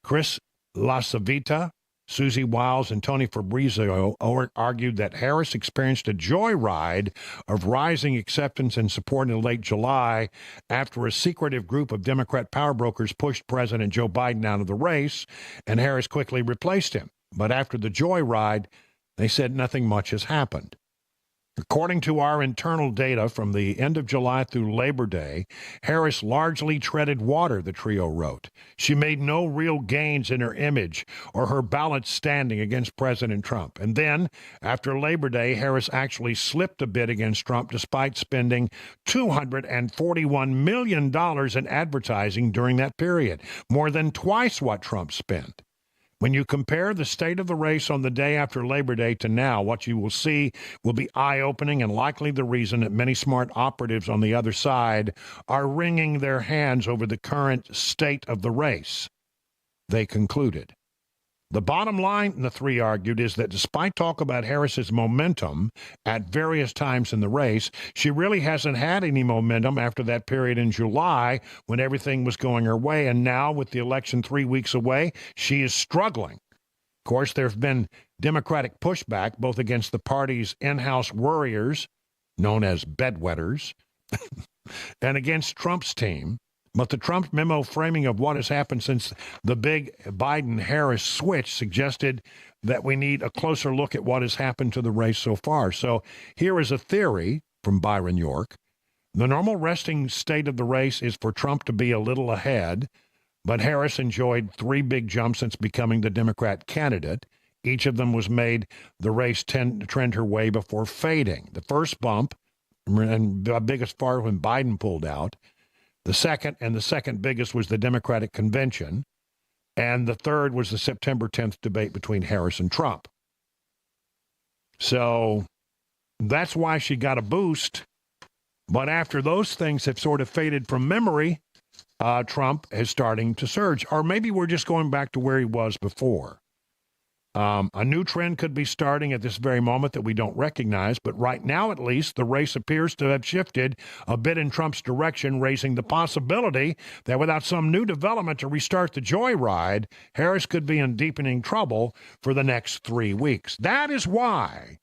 Speaker 2: Chris LaCivita, Susie Wiles, and Tony Fabrizio argued that Harris experienced a joyride of rising acceptance and support in late July after a secretive group of Democrat power brokers pushed President Joe Biden out of the race, and Harris quickly replaced him. But after the joyride, they said nothing much has happened. According to our internal data from the end of July through Labor Day, Harris largely treaded water, the trio wrote. She made no real gains in her image or her ballot standing against President Trump. And then, after Labor Day, Harris actually slipped a bit against Trump despite spending $241 million in advertising during that period, more than twice what Trump spent. When you compare the state of the race on the day after Labor Day to now, what you will see will be eye-opening and likely the reason that many smart operatives on the other side are wringing their hands over the current state of the race, they concluded. The bottom line, the three argued, is that despite talk about Harris's momentum at various times in the race, she really hasn't had any momentum after that period in July when everything was going her way. And now, with the election 3 weeks away, she is struggling. Of course, there's been Democratic pushback, both against the party's in-house worriers, known as bedwetters, and against Trump's team. But the Trump memo framing of what has happened since the big Biden-Harris switch suggested that we need a closer look at what has happened to the race so far. So here is a theory from Byron York. The normal resting state of the race is for Trump to be a little ahead, but Harris enjoyed 3 big jumps since becoming the Democrat candidate. Each of them was made the race trend her way before fading. The first bump, and the biggest part when Biden pulled out. The second biggest was the Democratic convention, and the third was the September 10th debate between Harris and Trump. So that's why she got a boost. But after those things have sort of faded from memory, Trump is starting to surge. Or maybe we're just going back to where he was before. A new trend could be starting at this very moment that we don't recognize, but right now, at least, the race appears to have shifted a bit in Trump's direction, raising the possibility that without some new development to restart the joyride, Harris could be in deepening trouble for the next 3 weeks. That is why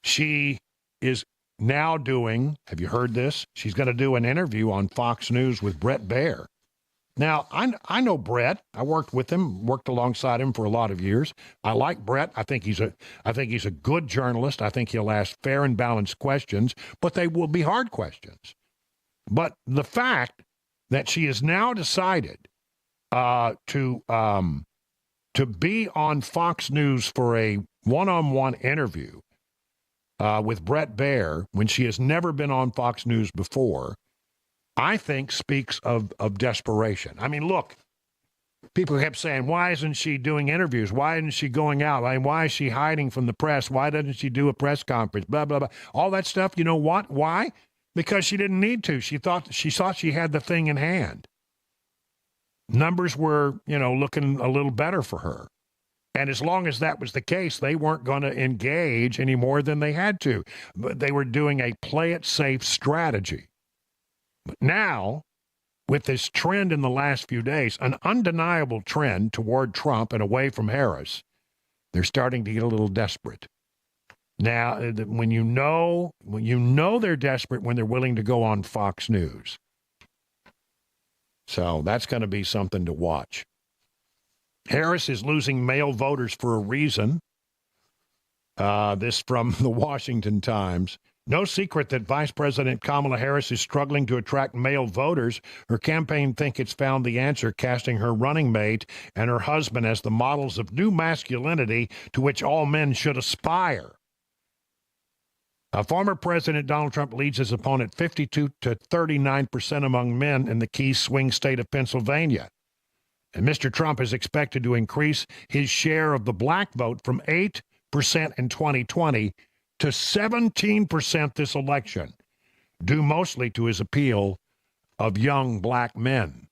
Speaker 2: she is now doing, have you heard this? She's going to do an interview on Fox News with Bret Baier. Now, I know Bret. I worked with him, worked alongside him for a lot of years. I like Bret. I think he's a good journalist. I think he'll ask fair and balanced questions, but they will be hard questions. But the fact that she has now decided to be on Fox News for a one-on-one interview with Bret Baier when she has never been on Fox News before, I think speaks of desperation. I mean, look, People kept saying, why isn't she doing interviews? Why isn't she going out? I mean, why is she hiding from the press? Why doesn't she do a press conference? Blah, blah, blah. All that stuff. You know what? Why? Because she didn't need to. She thought she had the thing in hand. Numbers were, looking a little better for her. And as long as that was the case, they weren't going to engage any more than they had to. But they were doing a play it safe strategy. But now, with this trend in the last few days, an undeniable trend toward Trump and away from Harris, they're starting to get a little desperate. Now, when you know they're desperate when they're willing to go on Fox News. So that's going to be something to watch. Harris is losing male voters for a reason. This from the Washington Times. No secret that Vice President Kamala Harris is struggling to attract male voters. Her campaign think it's found the answer, casting her running mate and her husband as the models of new masculinity to which all men should aspire. Former President Donald Trump leads his opponent 52 to 39% among men in the key swing state of Pennsylvania. And Mr. Trump is expected to increase his share of the black vote from 8% in 2020 to 17% this election, due mostly to his appeal of young black men.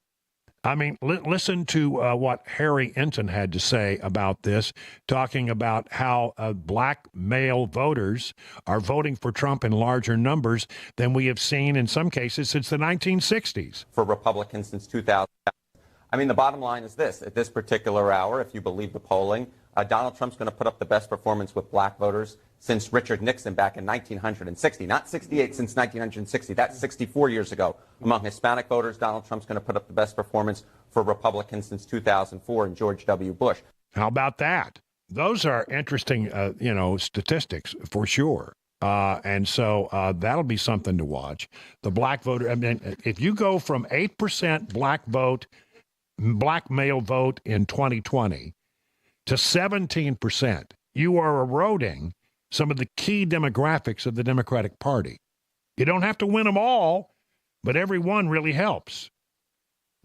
Speaker 2: I mean, listen to what Harry Enton had to say about this, talking about how black male voters are voting for Trump in larger numbers than we have seen in some cases since the 1960s.
Speaker 10: For Republicans since 2000. I mean, the bottom line is this. At this particular hour, if you believe the polling, Donald Trump's going to put up the best performance with black voters since Richard Nixon back in 1960. Not 68, since 1960. That's 64 years ago. Among Hispanic voters, Donald Trump's going to put up the best performance for Republicans since 2004 and George W. Bush.
Speaker 2: How about that? Those are interesting, statistics for sure. And so that'll be something to watch. The black voter, I mean, if you go from 8% black male vote in 2020 to 17%, you are eroding some of the key demographics of the Democratic Party. You don't have to win them all, but every one really helps.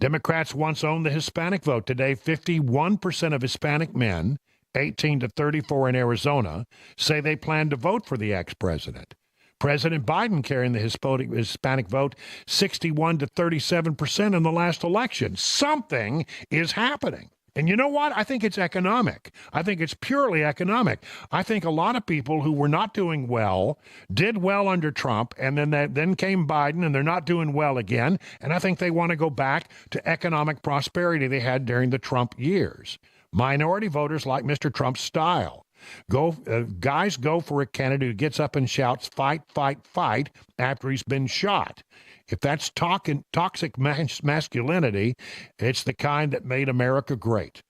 Speaker 2: Democrats once owned the Hispanic vote. Today, 51% of Hispanic men, 18 to 34 in Arizona, say they plan to vote for the ex-president. President Biden carrying the Hispanic vote 61 to 37% in the last election. Something is happening. And you know what? I think it's economic. I think it's purely economic. I think a lot of people who were not doing well did well under Trump, and then came Biden, and they're not doing well again. And I think they want to go back to economic prosperity they had during the Trump years. Minority voters like Mr. Trump's style. Guys go for a candidate who gets up and shouts, fight, fight, fight, after he's been shot. If that's toxic masculinity, it's the kind that made America great.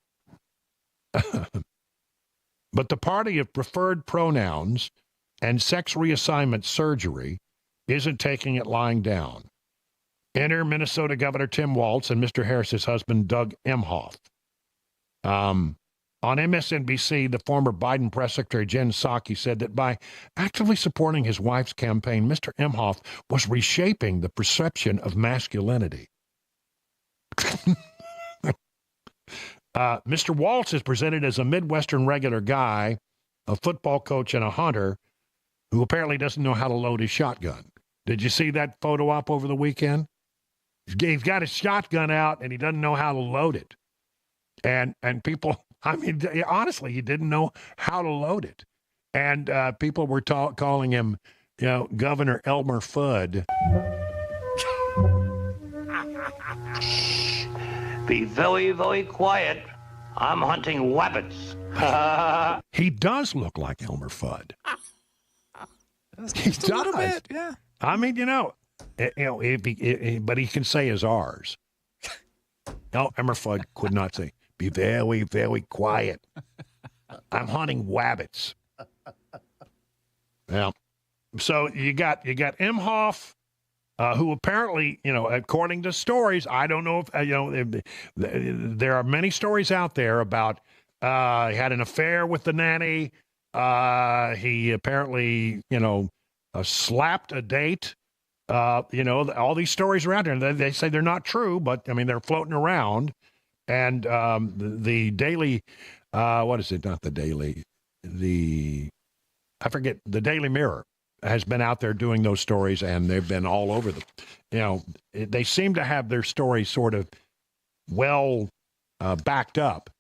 Speaker 2: But the party of preferred pronouns and sex reassignment surgery isn't taking it lying down. Enter Minnesota Governor Tim Walz and Mr. Harris's husband, Doug Emhoff. On MSNBC, the former Biden press secretary Jen Psaki said that by actively supporting his wife's campaign, Mr. Emhoff was reshaping the perception of masculinity. Mr. Walz is presented as a Midwestern regular guy, a football coach, and a hunter who apparently doesn't know how to load his shotgun. Did you see that photo op over the weekend? He's got his shotgun out, and he doesn't know how to load it. And people... I mean, honestly, he didn't know how to load it. And people were calling him, Governor Elmer Fudd.
Speaker 11: Be very, very quiet. I'm hunting rabbits.
Speaker 2: He does look like Elmer Fudd. He does.
Speaker 3: A little bit, yeah.
Speaker 2: I mean, but he can say his R's. No, Elmer Fudd could not say. Be very, very quiet. I'm hunting rabbits. Yeah. So you got Emhoff, who apparently, according to stories, I don't know if, there are many stories out there about he had an affair with the nanny. He apparently, slapped a date. All these stories around here. They say they're not true, but, I mean, they're floating around. And the Daily, what is it? Not the Daily, I forget, the Daily Mirror has been out there doing those stories, and they've been all over they seem to have their stories sort of well backed up,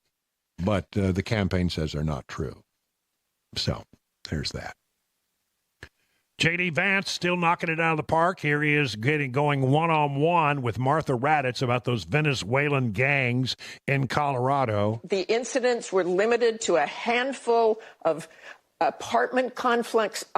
Speaker 2: but the campaign says they're not true. So there's that. J.D. Vance still knocking it out of the park. Here he is going one-on-one with Martha Raddatz about those Venezuelan gangs in Colorado.
Speaker 6: The incidents were limited to a handful of apartment complexes,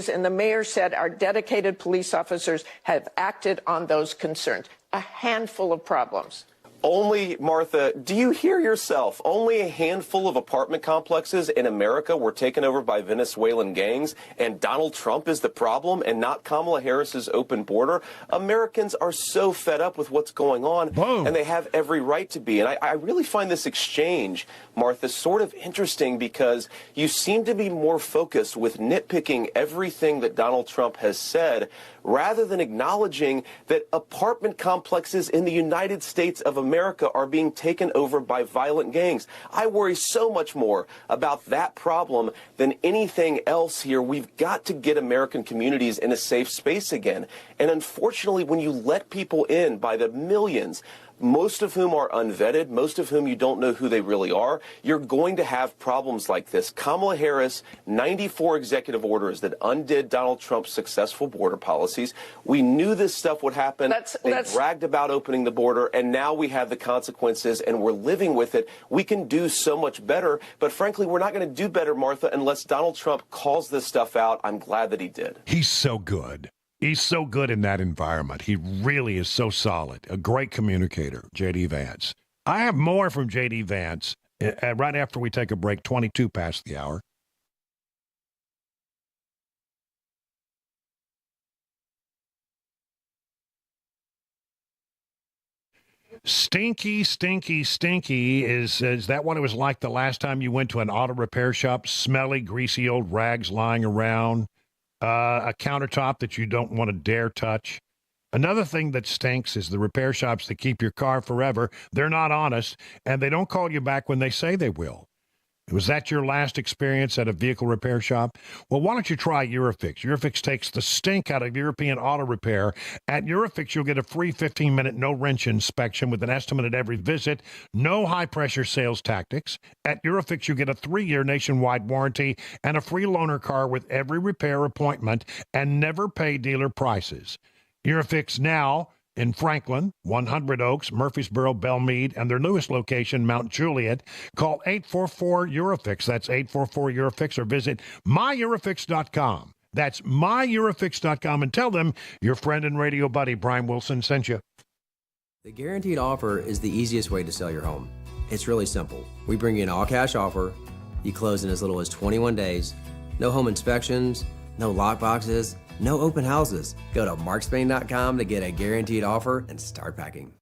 Speaker 6: and the mayor said our dedicated police officers have acted on those concerns. A handful of problems.
Speaker 16: Only, Martha, do you hear yourself? Only a handful of apartment complexes in America were taken over by Venezuelan gangs, and Donald Trump is the problem and not Kamala Harris's open border. Americans are so fed up with what's going on, and they have every right to be. And I really find this exchange, Martha, sort of interesting because you seem to be more focused with nitpicking everything that Donald Trump has said rather than acknowledging that apartment complexes in the United States of America are being taken over by violent gangs. I worry so much more about that problem than anything else here. We've got to get American communities in a safe space again. And unfortunately, when you let people in by the millions, most of whom are unvetted, most of whom you don't know who they really are, you're going to have problems like this. Kamala Harris, 94 executive orders that undid Donald Trump's successful border policies. We knew this stuff would happen. They bragged about opening the border, and now we have the consequences, and we're living with it. We can do so much better, but frankly, we're not going to do better, Martha, unless Donald Trump calls this stuff out. I'm glad that he did.
Speaker 2: He's so good. He's so good in that environment. He really is so solid. A great communicator, J.D. Vance. I have more from J.D. Vance right after we take a break, 22 past the hour. Stinky, stinky, stinky. Is that what it was like the last time you went to an auto repair shop? Smelly, greasy old rags lying around. A countertop that you don't want to dare touch. Another thing that stinks is the repair shops that keep your car forever. They're not honest, and they don't call you back when they say they will. Was that your last experience at a vehicle repair shop? Well, why don't you try Eurofix? Eurofix takes the stink out of European auto repair. At Eurofix, you'll get a free 15-minute no-wrench inspection with an estimate at every visit. No high-pressure sales tactics. At Eurofix, you get a 3-year nationwide warranty and a free loaner car with every repair appointment and never pay dealer prices. Eurofix now in Franklin, 100 Oaks, Murfreesboro, Belmead, and their newest location, Mount Juliet. Call 844-EUROFIX. That's 844-EUROFIX, or visit myEurofix.com. That's myEurofix.com, and tell them your friend and radio buddy Brian Wilson sent you.
Speaker 18: The guaranteed offer is the easiest way to sell your home. It's really simple. We bring you an all-cash offer. You close in as little as 21 days. No home inspections, no lock boxes, no open houses. Go to markspain.com to get a guaranteed offer and start packing.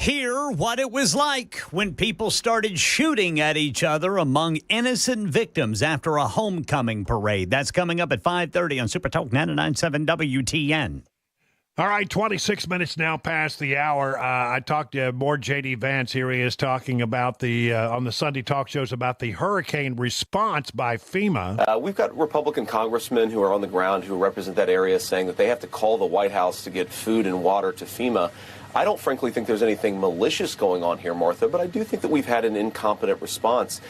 Speaker 1: Hear what it was like when people started shooting at each other among innocent victims after a homecoming parade. That's coming up at 5:30 on Super Talk 99.7 WTN.
Speaker 2: All right, 26 minutes now past the hour. I talked to more J.D. Vance. Here he is talking about on the Sunday talk shows about the hurricane response by FEMA.
Speaker 16: We've got Republican congressmen who are on the ground who represent that area saying that they have to call the White House to get food and water to FEMA. I don't frankly think there's anything malicious going on here, Martha, but I do think that we've had an incompetent response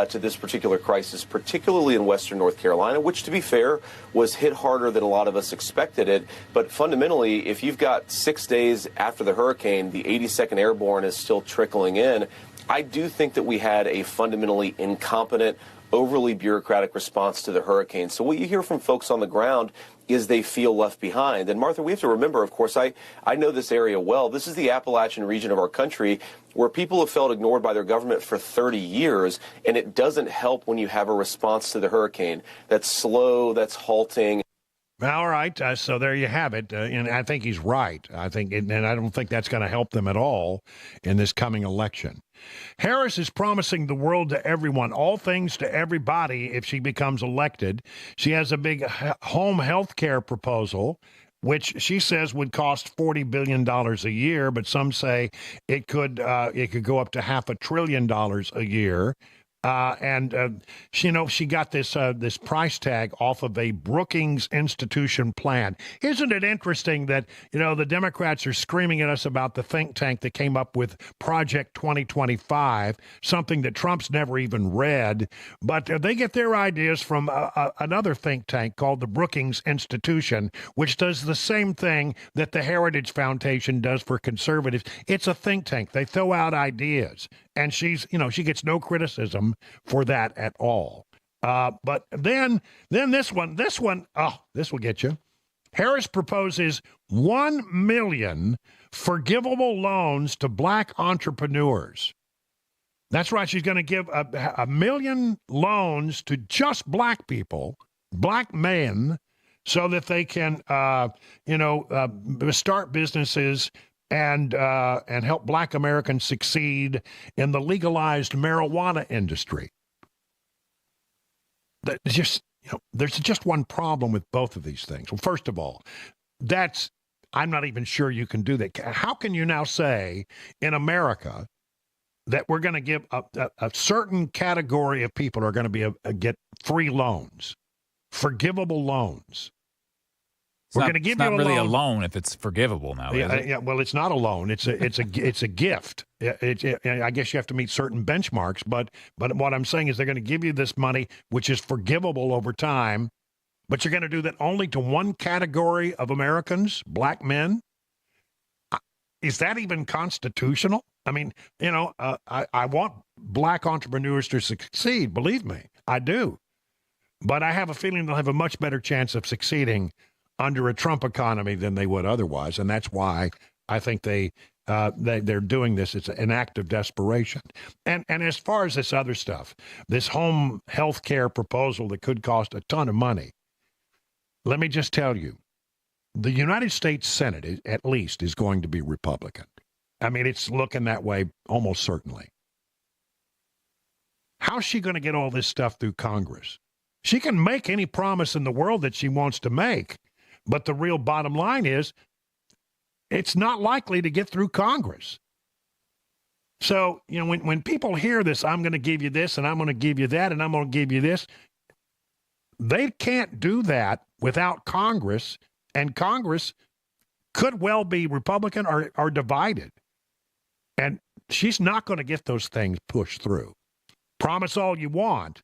Speaker 16: to this particular crisis, particularly in western North Carolina, which, to be fair, was hit harder than a lot of us expected it. But fundamentally, if you've got 6 days after the hurricane, the 82nd Airborne is still trickling in, I do think that we had a fundamentally incompetent, overly bureaucratic response to the hurricane. So what you hear from folks on the ground is they feel left behind. And Martha, we have to remember, of course, I know this area well. This is the Appalachian region of our country where people have felt ignored by their government for 30 years, and it doesn't help when you have a response to the hurricane that's slow, that's halting.
Speaker 2: All right, so there you have it, and I think he's right. I don't think that's going to help them at all in this coming election. Harris is promising the world to everyone, all things to everybody if she becomes elected. She has a big home health care proposal, which she says would cost $40 billion a year, but some say it could go up to $500 billion a year. She got this price tag off of a Brookings Institution plan. Isn't it interesting that, the Democrats are screaming at us about the think tank that came up with Project 2025, something that Trump's never even read, but they get their ideas from another think tank called the Brookings Institution, which does the same thing that the Heritage Foundation does for conservatives. It's a think tank. They throw out ideas. And she gets no criticism for that at all. But then this one, this will get you. Harris proposes 1 million forgivable loans to black entrepreneurs. That's right. She's going to give a million loans to just black people, black men, so that they can, start businesses and help black Americans succeed in the legalized marijuana industry. There's just one problem with both of these things. Well, first of all, I'm not even sure you can do that. How can you now say in America that we're going to give a certain category of people are going to get free loans, forgivable loins? We're going to give you a loan.
Speaker 3: It's not really a loan if it's forgivable now, is it?
Speaker 2: Yeah, well, it's not a loan. It's a gift. I guess you have to meet certain benchmarks, but what I'm saying is they're going to give you this money, which is forgivable over time, but you're going to do that only to one category of Americans, black men. Is that even constitutional? I mean, I want black entrepreneurs to succeed. Believe me, I do. But I have a feeling they'll have a much better chance of succeeding under a Trump economy than they would otherwise, and that's why I think they're doing this. It's an act of desperation. And as far as this other stuff, this home health care proposal that could cost a ton of money, let me just tell you, the United States Senate, at least, is going to be Republican. I mean, it's looking that way almost certainly. How's she going to get all this stuff through Congress? She can make any promise in the world that she wants to make, but the real bottom line is it's not likely to get through Congress. So, when people hear this, I'm going to give you this, and I'm going to give you that, and I'm going to give you this, they can't do that without Congress, and Congress could well be Republican or divided. And she's not going to get those things pushed through. Promise all you want,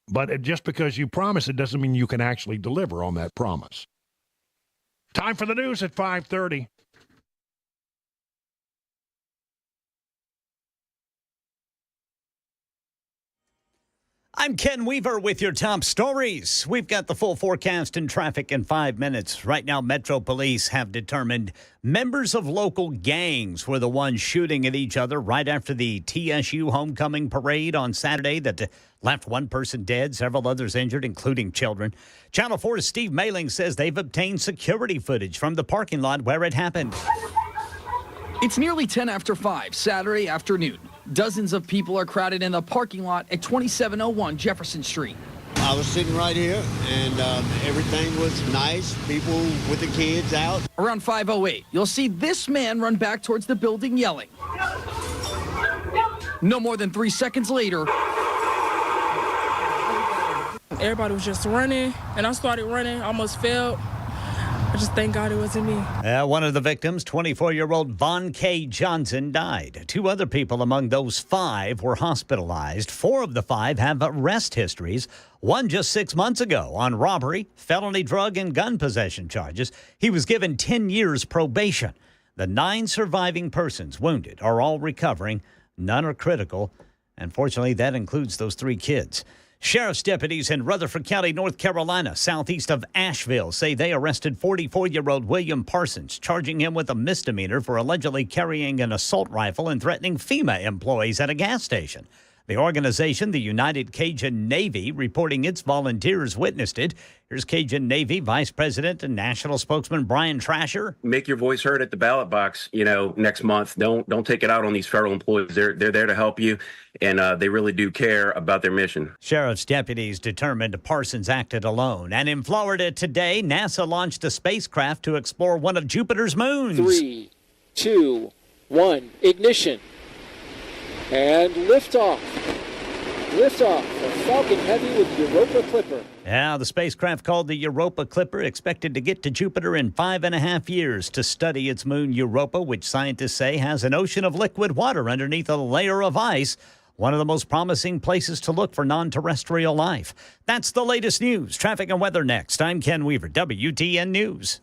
Speaker 2: but just because you promise it doesn't mean you can actually deliver on that promise. Time for the news at 5:30.
Speaker 1: I'm Ken Weaver with your top stories. We've got the full forecast and traffic in 5 minutes. Right now, Metro Police have determined members of local gangs were the ones shooting at each other right after the TSU homecoming parade on Saturday that left one person dead, several others injured, including children. Channel 4's Steve Mailing says they've obtained security footage from the parking lot where it happened.
Speaker 12: It's nearly 10 after 5, Saturday afternoon. Dozens of people are crowded in the parking lot at 2701 Jefferson Street.
Speaker 17: I was sitting right here, and everything was nice. People with the kids out.
Speaker 12: Around 5:08, you'll see this man run back towards the building yelling. No more than 3 seconds later,
Speaker 23: everybody was just running, and I started running, almost fell. I just thank God it wasn't me.
Speaker 1: One of the victims, 24-year-old Von K. Johnson, died. 2 other people among those 5 were hospitalized. 4 of the 5 have arrest histories. One just 6 months ago on robbery, felony drug, and gun possession charges. He was given 10 years probation. The 9 surviving persons wounded are all recovering. None are critical. Unfortunately, that includes those 3 kids. Sheriff's deputies in Rutherford County, North Carolina, southeast of Asheville, say they arrested 44-year-old William Parsons, charging him with a misdemeanor for allegedly carrying an assault rifle and threatening FEMA employees at a gas station. The organization, the United Cajun Navy, reporting its volunteers witnessed it. Here's Cajun Navy Vice President and National Spokesman Brian Trasher.
Speaker 15: Make your voice heard at the ballot box, next month. Don't take it out on these federal employees. They're there to help you, and they really do care about their mission.
Speaker 1: Sheriff's deputies determined Parsons acted alone. And in Florida today, NASA launched a spacecraft to explore one of Jupiter's moons.
Speaker 24: 3, 2, 1, ignition. And liftoff. Liftoff for Falcon Heavy with Europa Clipper.
Speaker 1: Yeah, the spacecraft called the Europa Clipper expected to get to Jupiter in 5.5 years to study its moon Europa, which scientists say has an ocean of liquid water underneath a layer of ice. One of the most promising places to look for non-terrestrial life. That's the latest news. Traffic and weather next. I'm Ken Weaver, WTN News.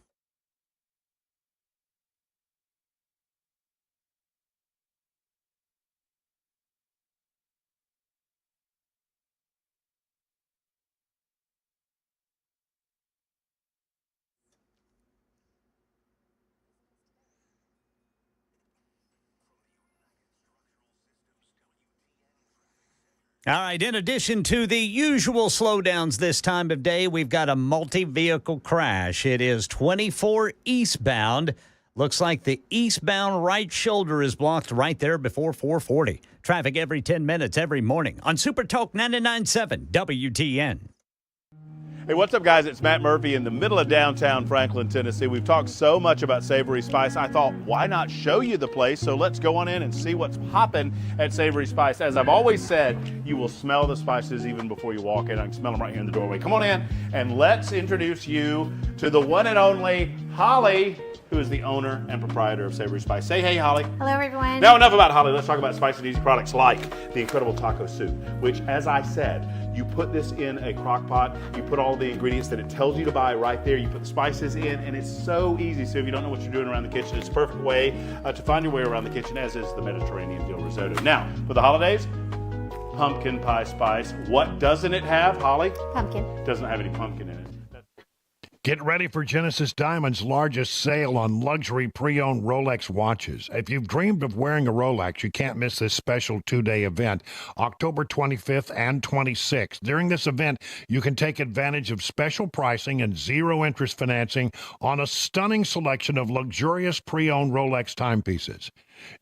Speaker 1: All right, in addition to the usual slowdowns this time of day, we've got a multi-vehicle crash. It is 24 eastbound. Looks like the eastbound right shoulder is blocked right there before 440. Traffic every 10 minutes every morning on Super Talk 99.7 WTN.
Speaker 21: Hey, what's up, guys? It's Matt Murphy in the middle of downtown Franklin, Tennessee. We've talked so much about Savory Spice. I thought, why not show you the place? So let's go on in and see what's popping at Savory Spice. As I've always said, you will smell the spices even before you walk in. I can smell them right here in the doorway. Come on in, and let's introduce you to the one and only Holly, who is the owner and proprietor of Savory Spice. Say hey, Holly.
Speaker 25: Hello, everyone.
Speaker 21: Now, enough about Holly. Let's talk about spicy and easy products like the incredible taco soup, which, as I said, you put this in a crock pot, you put all the ingredients that it tells you to buy right there, you put the spices in, and it's so easy. So if you don't know what you're doing around the kitchen, it's a perfect way to find your way around the kitchen, as is the Mediterranean dill risotto. Now, for the holidays, pumpkin pie spice. What doesn't it have, Holly?
Speaker 25: Pumpkin.
Speaker 21: Doesn't have any pumpkin in it.
Speaker 2: Get ready for Genesis Diamond's largest sale on luxury pre-owned Rolex watches. If you've dreamed of wearing a Rolex, you can't miss this special 2-day event, October 25th and 26th. During this event, you can take advantage of special pricing and zero-interest financing on a stunning selection of luxurious pre-owned Rolex timepieces.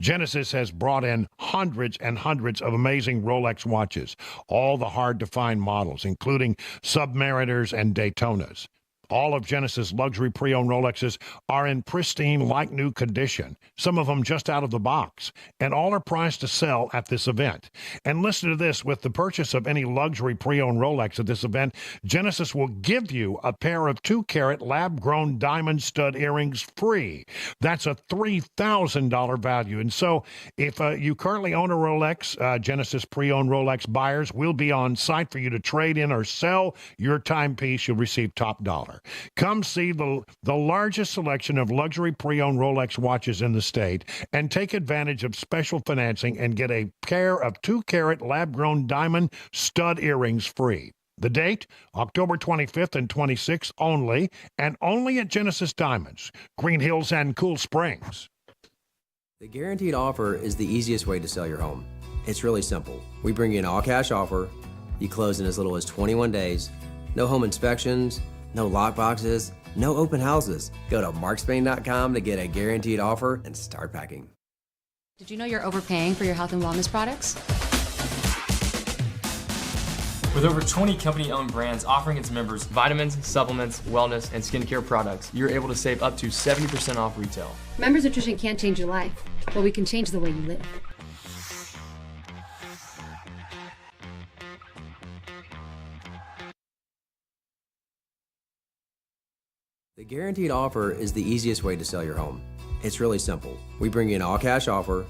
Speaker 2: Genesis has brought in hundreds and hundreds of amazing Rolex watches, all the hard-to-find models, including Submariners and Daytonas. All of Genesis luxury pre-owned Rolexes are in pristine, like-new condition, some of them just out of the box, and all are priced to sell at this event. And listen to this, with the purchase of any luxury pre-owned Rolex at this event, Genesis will give you a pair of 2-carat lab-grown diamond stud earrings free. That's a $3,000 value. And so if you currently own a Rolex, Genesis pre-owned Rolex buyers will be on site for you to trade in or sell your timepiece. You'll receive top dollar. Come see the largest selection of luxury pre-owned Rolex watches in the state and take advantage of special financing and get a pair of 2-carat lab-grown diamond stud earrings free. The date, October 25th and 26th only, and only at Genesis Diamonds, Green Hills and Cool Springs.
Speaker 18: The guaranteed offer is the easiest way to sell your home. It's really simple. We bring you an all-cash offer. You close in as little as 21 days. No home inspections, no lock boxes, no open houses. Go to markspain.com to get a guaranteed offer and start packing.
Speaker 13: Did you know you're overpaying for your health and wellness products?
Speaker 14: With over 20 company-owned brands offering its members vitamins, supplements, wellness, and skincare products, you're able to save up to 70% off retail.
Speaker 13: Members Nutrition can't change your life, but we can change the way you live.
Speaker 18: The guaranteed offer is the easiest way to sell your home. It's really simple. We bring you an all-cash offer.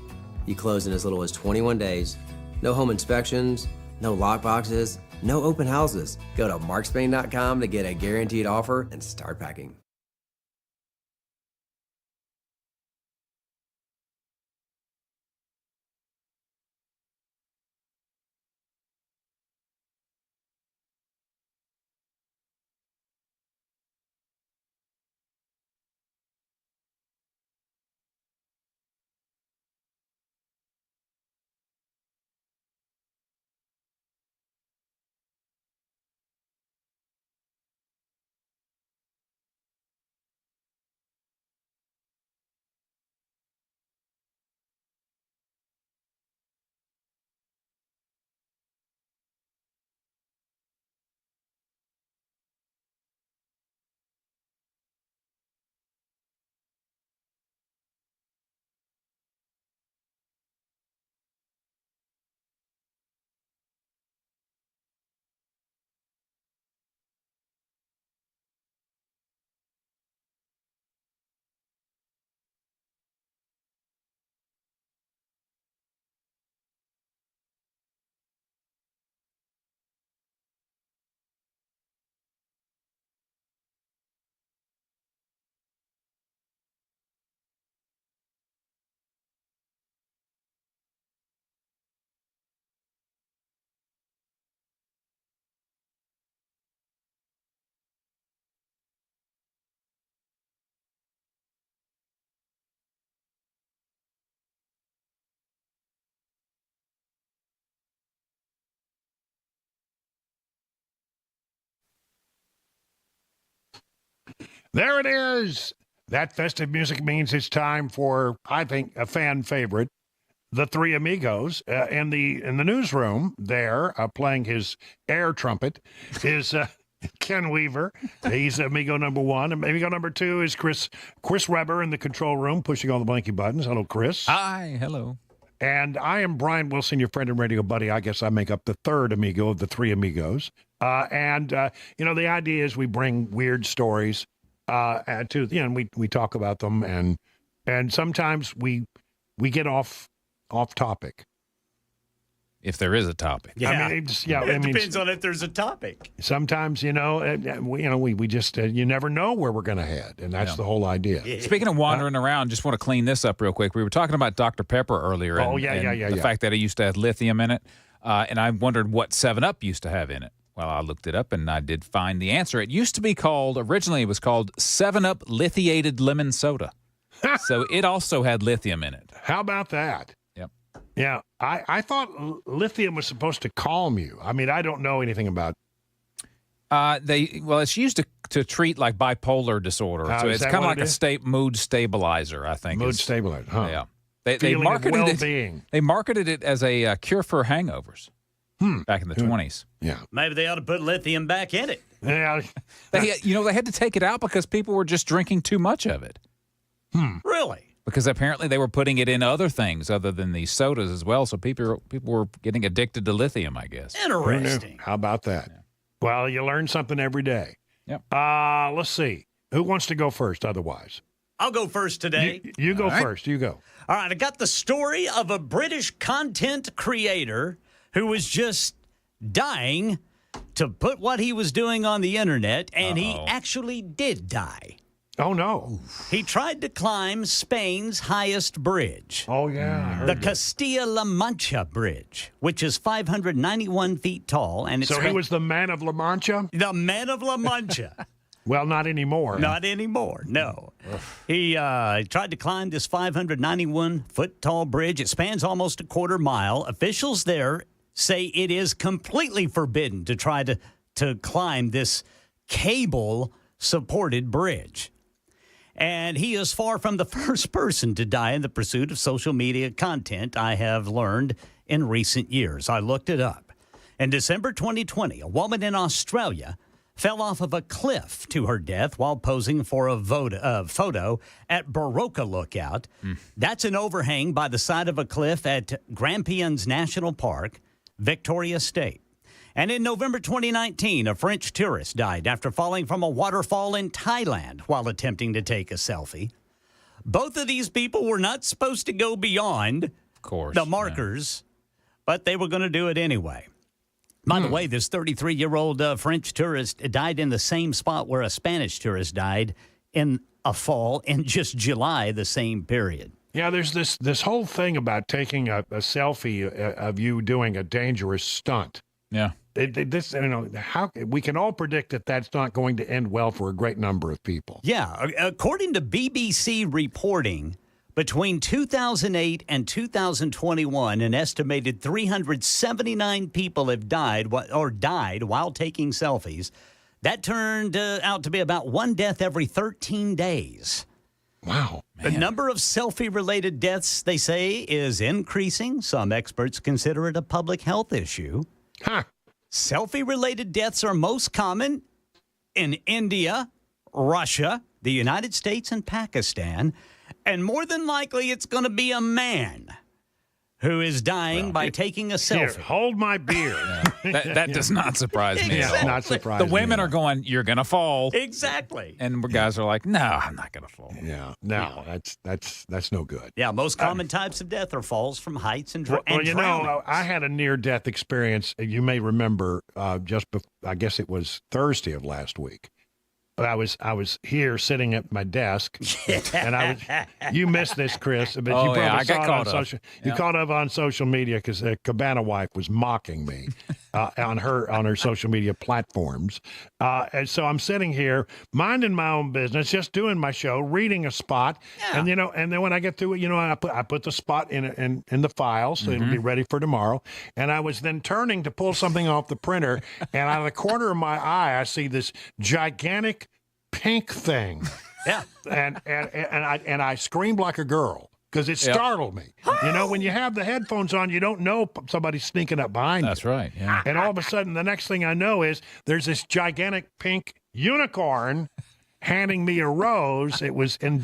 Speaker 18: You close in as little as 21 days. No home inspections, no lock boxes, no open houses. Go to markspain.com to get a guaranteed offer and start packing.
Speaker 2: There it is. That festive music means it's time for, I think, a fan favorite, the Three Amigos. In the newsroom there, playing his air trumpet, is Ken Weaver. He's amigo number one. And amigo number two is Chris Weber in the control room, pushing all the blanky buttons. Hello, Chris.
Speaker 3: Hi, hello.
Speaker 2: And I am Brian Wilson, your friend and radio buddy. I guess I make up the third amigo of the Three Amigos. The idea is we bring weird stories and we talk about them, and sometimes we get off topic.
Speaker 3: If there is a topic.
Speaker 1: Yeah. It depends on if there's a topic.
Speaker 2: Sometimes, we just, you never know where we're going to head, and that's the whole idea.
Speaker 3: Yeah. Speaking of wandering around, just want to clean this up real quick. We were talking about Dr. Pepper earlier. The fact that it used to have lithium in it, and I wondered what 7-Up used to have in it. Well, I looked it up, and I did find the answer. It used to be originally it was called 7-Up Lithiated Lemon Soda. So it also had lithium in it.
Speaker 2: How about that?
Speaker 3: Yep.
Speaker 2: Yeah, I thought lithium was supposed to calm you. I mean, I don't know anything about.
Speaker 3: It's used to treat like bipolar disorder. So it's kind of like a mood stabilizer, I think.
Speaker 2: Mood stabilizer, huh?
Speaker 3: Yeah. They marketed
Speaker 2: well-being.
Speaker 3: They marketed it as a cure for hangovers. Back in the 20s.
Speaker 2: Yeah.
Speaker 1: Maybe they ought to put lithium back in it.
Speaker 2: Yeah.
Speaker 3: They had to take it out because people were just drinking too much of it.
Speaker 1: Really?
Speaker 3: Because apparently they were putting it in other things other than these sodas as well. So people were getting addicted to lithium, I guess.
Speaker 1: Interesting.
Speaker 2: How about that? Yeah. Well, you learn something every day.
Speaker 3: Yep.
Speaker 2: Let's see. Who wants to go first otherwise?
Speaker 1: I'll go first today.
Speaker 2: You go first. You go.
Speaker 1: All right. I got the story of a British content creator who was just dying to put what he was doing on the internet, and he actually did die.
Speaker 2: Oh, no.
Speaker 1: He tried to climb Spain's highest bridge.
Speaker 2: Oh, yeah.
Speaker 1: The Castilla-La Mancha Bridge, which is 591 feet tall. And
Speaker 2: so he was the man of La Mancha?
Speaker 1: The man of La Mancha.
Speaker 2: Well, not anymore.
Speaker 1: Not anymore, no. He tried to climb this 591-foot-tall bridge. It spans almost a quarter mile. Officials there say it is completely forbidden to try to climb this cable-supported bridge. And he is far from the first person to die in the pursuit of social media content, I have learned in recent years. I looked it up. In December 2020, a woman in Australia fell off of a cliff to her death while posing for a photo at Barocca Lookout. That's an overhang by the side of a cliff at Grampians National Park, Victoria State. And in November 2019, a French tourist died after falling from a waterfall in Thailand while attempting to take a selfie. Both of these people were not supposed to go beyond the markers, but they were going to do it anyway. By the way, this 33-year-old French tourist died in the same spot where a Spanish tourist died in a fall in just July, the same period.
Speaker 2: Yeah, there's this whole thing about taking a selfie of you doing a dangerous stunt.
Speaker 3: Yeah.
Speaker 2: How we can all predict that that's not going to end well for a great number of people.
Speaker 1: Yeah, according to BBC reporting, between 2008 and 2021, an estimated 379 people have died while taking selfies. That turned out to be about one death every 13 days.
Speaker 2: Wow.
Speaker 1: The number of selfie-related deaths, they say, is increasing. Some experts consider it a public health issue.
Speaker 2: Huh.
Speaker 1: Selfie-related deaths are most common in India, Russia, the United States, and Pakistan. And more than likely, it's going to be a man who is dying by taking a selfie.
Speaker 2: Here, hold my beer.
Speaker 3: That does not surprise me.
Speaker 1: Exactly.
Speaker 3: At all.
Speaker 2: Not surprising.
Speaker 3: The women are going, "You're going to fall."
Speaker 1: Exactly.
Speaker 3: And the guys are like, "No, I'm not going to fall."
Speaker 2: Yeah. No, that's no good.
Speaker 1: Yeah, most common types of death are falls from heights and
Speaker 2: Well, you
Speaker 1: drownings.
Speaker 2: know, I had a near-death experience. You may remember I guess it was Thursday of last week. I was here sitting at my desk, and you missed this, Chris, but you probably saw it on social. You caught up on social media because the Cabana wife was mocking me on her social media platforms, and so I'm sitting here minding my own business, just doing my show, reading a spot, and then when I get through it, I put the spot in the file so it'll be ready for tomorrow, and I was then turning to pull something off the printer, and out of the corner of my eye, I see this gigantic pink thing.
Speaker 1: Yeah.
Speaker 2: And I screamed like a girl because it startled me. When you have the headphones on, you don't know somebody's sneaking up behind you.
Speaker 3: That's right. Yeah.
Speaker 2: And all of a sudden, the next thing I know is there's this gigantic pink unicorn handing me a rose. It was in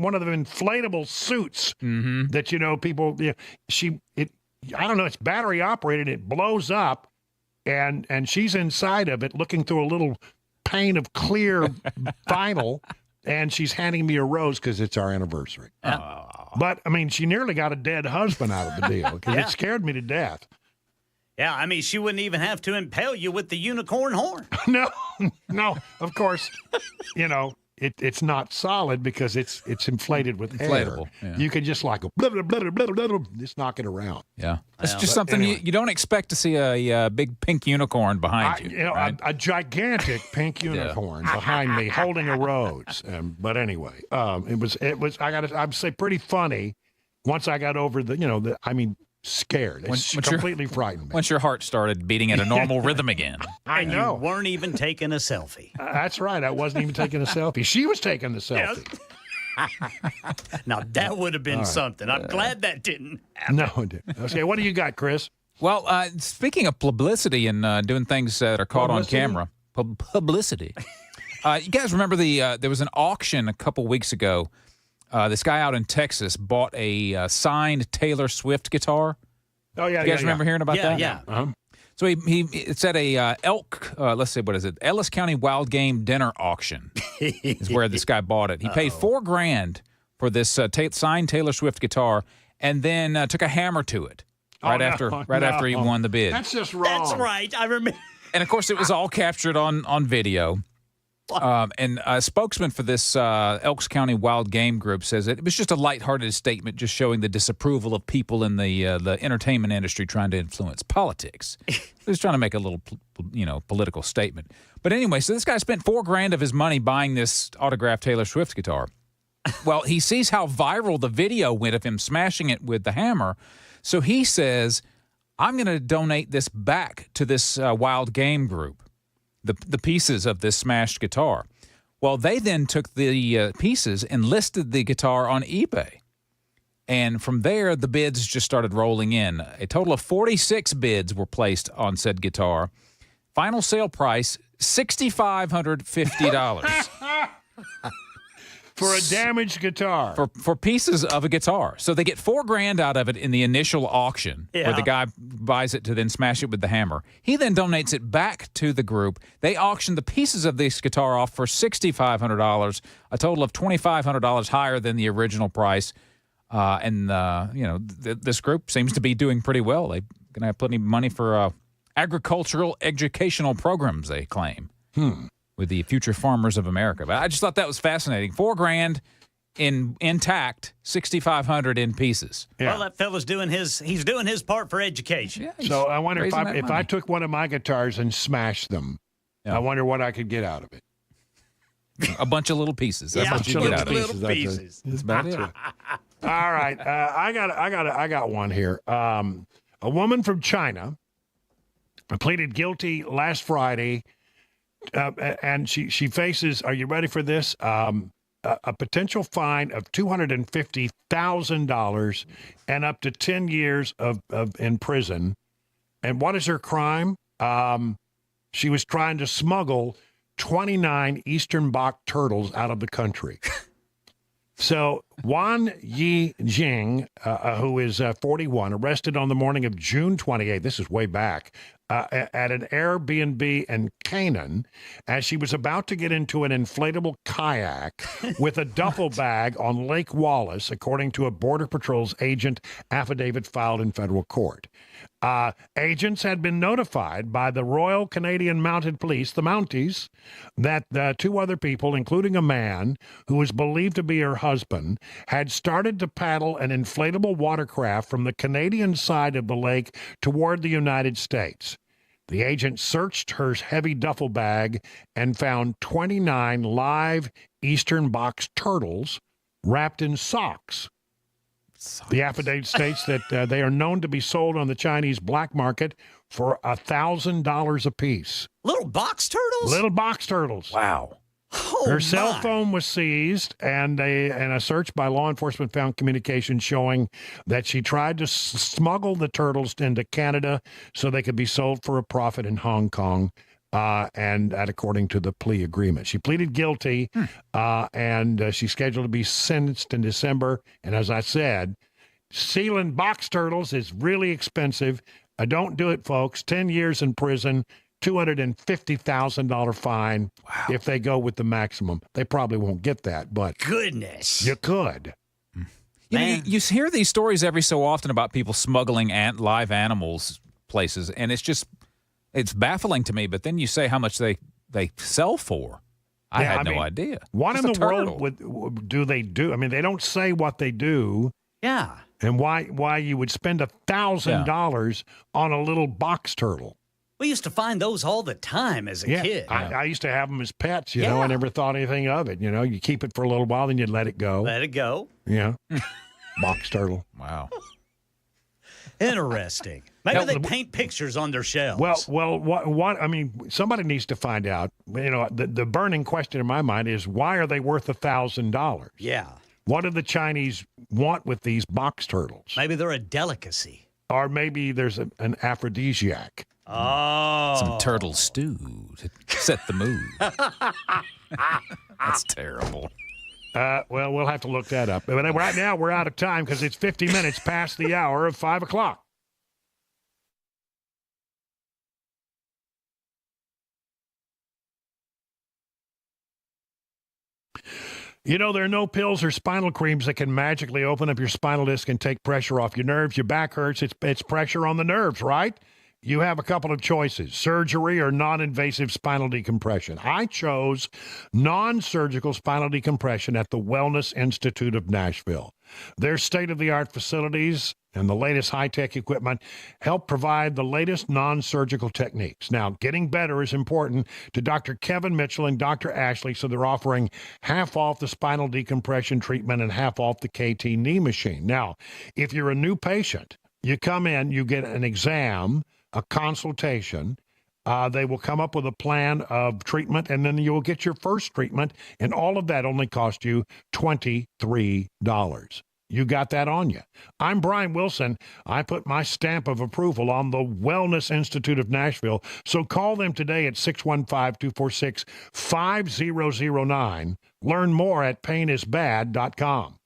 Speaker 2: one of the inflatable suits that people. I don't know. It's battery operated. It blows up, and she's inside of it, looking through a little pane of clear vinyl, and she's handing me a rose because it's our anniversary. But I mean, she nearly got a dead husband out of the deal because it scared me to death.
Speaker 1: Yeah, I mean, she wouldn't even have to impale you with the unicorn horn.
Speaker 2: No, of course, it's not solid because it's inflated with
Speaker 3: Inflatable,
Speaker 2: air.
Speaker 3: yeah.
Speaker 2: You can just like go blah, blah, blah, blah, blah, blah, just knock it around.
Speaker 3: Yeah. It's just something you don't expect to see a big pink unicorn behind you. Right?
Speaker 2: A gigantic pink unicorn behind me holding a rose. But anyway, it was. I'd say pretty funny. Once I got over scared. It's completely frightened me.
Speaker 3: Once your heart started beating at a normal rhythm again.
Speaker 2: I know.
Speaker 1: You weren't even taking a selfie.
Speaker 2: That's right. I wasn't even taking a selfie. She was taking the selfie.
Speaker 1: Now, that would have been something. I'm glad that didn't happen.
Speaker 2: No, it didn't. Okay, what do you got, Chris?
Speaker 3: Well, speaking of publicity and doing things that are caught on camera, publicity. You guys remember there was an auction a couple weeks ago. This guy out in Texas bought a signed Taylor Swift guitar.
Speaker 2: Oh, yeah,
Speaker 3: you guys remember hearing about that?
Speaker 1: Yeah.
Speaker 2: Uh-huh.
Speaker 3: So it's at a let's see, what is it? Ellis County Wild Game Dinner Auction is where this guy bought it. He paid $4,000 for this signed Taylor Swift guitar, and then took a hammer to it after he won the bid.
Speaker 2: That's just wrong.
Speaker 1: That's right. I remember.
Speaker 3: And of course, it was all captured on video. And a spokesman for this Elks County Wild Game Group says that it was just a lighthearted statement, just showing the disapproval of people in the entertainment industry trying to influence politics. He was trying to make a little, political statement. But anyway, so this guy spent $4,000 of his money buying this autographed Taylor Swift guitar. Well, he sees how viral the video went of him smashing it with the hammer, so he says, "I'm going to donate this back to this Wild Game Group." The pieces of this smashed guitar. Well, they then took the pieces and listed the guitar on eBay. And from there, the bids just started rolling in. A total of 46 bids were placed on said guitar. Final sale price, $6,550.
Speaker 2: For a damaged guitar.
Speaker 3: For pieces of a guitar. So they get $4,000 out of it in the initial auction, where the guy buys it to then smash it with the hammer. He then donates it back to the group. They auction the pieces of this guitar off for $6,500, a total of $2,500 higher than the original price. This group seems to be doing pretty well. They're going to have plenty of money for agricultural educational programs, they claim. With the future farmers of America. But I just thought that was fascinating. $4,000 intact, $6,500 in pieces.
Speaker 2: Yeah.
Speaker 1: Well, that fella's doing his part for education.
Speaker 3: Yeah,
Speaker 2: so I wonder if I took one of my guitars and smashed them, I wonder what I could get out of it.
Speaker 3: A bunch of little pieces. That's what you get out of it.
Speaker 1: Little pieces.
Speaker 3: That's about it.
Speaker 2: All right, I got one here. A woman from China pleaded guilty last Friday. And she faces, are you ready for this? A potential fine of $250,000 and up to 10 years in prison. And what is her crime? She was trying to smuggle 29 Eastern Bach turtles out of the country. So Wan Yi Jing, who is 41, arrested on the morning of June 28th, this is way back, at an Airbnb in Canaan, as she was about to get into an inflatable kayak with a duffel bag on Lake Wallace, according to a Border Patrol's agent affidavit filed in federal court. Agents had been notified by the Royal Canadian Mounted Police, the Mounties, that two other people, including a man who was believed to be her husband, had started to paddle an inflatable watercraft from the Canadian side of the lake toward the United States. The agent searched her heavy duffel bag and found 29 live Eastern box turtles wrapped in socks. The affidavit states that they are known to be sold on the Chinese black market for $1,000 apiece.
Speaker 1: Little box turtles?
Speaker 2: Little box turtles.
Speaker 1: Wow.
Speaker 2: Her cell phone was seized, and a search by law enforcement found communication showing that she tried to smuggle the turtles into Canada so they could be sold for a profit in Hong Kong. And that according to the plea agreement. She pleaded guilty, and she's scheduled to be sentenced in December. And as I said, sealing box turtles is really expensive. Don't do it, folks. 10 years in prison, $250,000 fine if they go with the maximum. They probably won't get that, but
Speaker 1: goodness,
Speaker 2: you could.
Speaker 3: You hear these stories every so often about people smuggling live animals places, and it's baffling to me, but then you say how much they sell for. I had no idea.
Speaker 2: What in the world do they do? I mean, they don't say what they do.
Speaker 1: Yeah.
Speaker 2: And why you would spend $1,000 on a little box turtle.
Speaker 1: We used to find those all the time as a kid.
Speaker 2: I used to have them as pets, you know. I never thought anything of it. You know, you keep it for a little while, then you let it go.
Speaker 1: Let it go.
Speaker 2: Yeah. Box turtle.
Speaker 3: Wow.
Speaker 1: Interesting. Maybe they paint pictures on their shelves.
Speaker 2: Well, what? I mean, somebody needs to find out. You know, the burning question in my mind is, why are they worth $1,000?
Speaker 1: Yeah.
Speaker 2: What do the Chinese want with these box turtles?
Speaker 1: Maybe they're a delicacy.
Speaker 2: Or maybe there's an aphrodisiac.
Speaker 1: Oh.
Speaker 3: Some turtle stew to set the mood. That's terrible.
Speaker 2: Well, we'll have to look that up. But right now, we're out of time because it's 50 minutes past the hour of 5 o'clock. You know, there are no pills or spinal creams that can magically open up your spinal disc and take pressure off your nerves. Your back hurts. It's pressure on the nerves, right? You have a couple of choices, surgery or non-invasive spinal decompression. I chose non-surgical spinal decompression at the Wellness Institute of Nashville. Their state-of-the-art facilities and the latest high-tech equipment help provide the latest non-surgical techniques. Now, getting better is important to Dr. Kevin Mitchell and Dr. Ashley, so they're offering half off the spinal decompression treatment and half off the KT knee machine. Now, if you're a new patient, you come in, you get an exam, a consultation, They will come up with a plan of treatment, and then you'll get your first treatment, and all of that only cost you $23. You got that on you. I'm Brian Wilson. I put my stamp of approval on the Wellness Institute of Nashville. So call them today at 615-246-5009. Learn more at painisbad.com.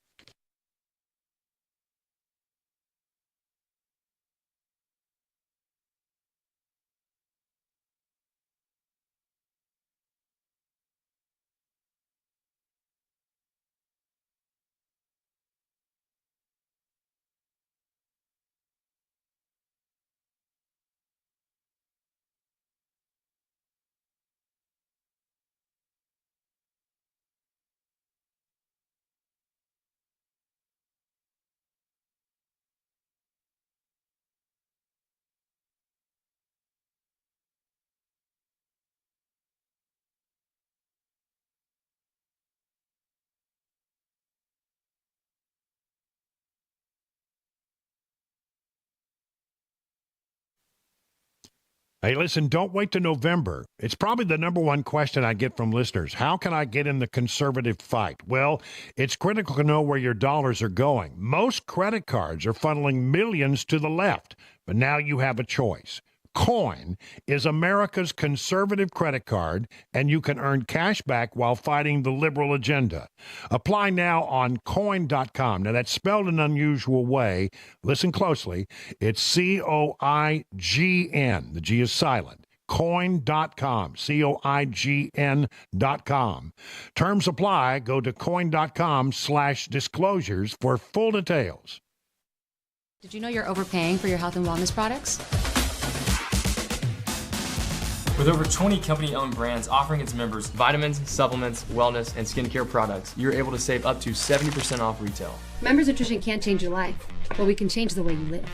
Speaker 2: Hey, listen, don't wait to November. It's probably the number one question I get from listeners. How can I get in the conservative fight? Well, it's critical to know where your dollars are going. Most credit cards are funneling millions to the left, but now you have a choice. Coin is America's conservative credit card, and you can earn cash back while fighting the liberal agenda. Apply now on coin.com. Now, that's spelled an unusual way. Listen closely. It's C-O-I-G-N. The G is silent. Coin.com. COIGN.com. Terms apply. Go to coin.com/disclosures for full details.
Speaker 13: Did you know you're overpaying for your health and wellness products?
Speaker 14: With over 20 company-owned brands offering its members vitamins, supplements, wellness, and skincare products, you're able to save up to 70% off retail.
Speaker 13: Members Nutrition can't change your life, but we can change the way you live.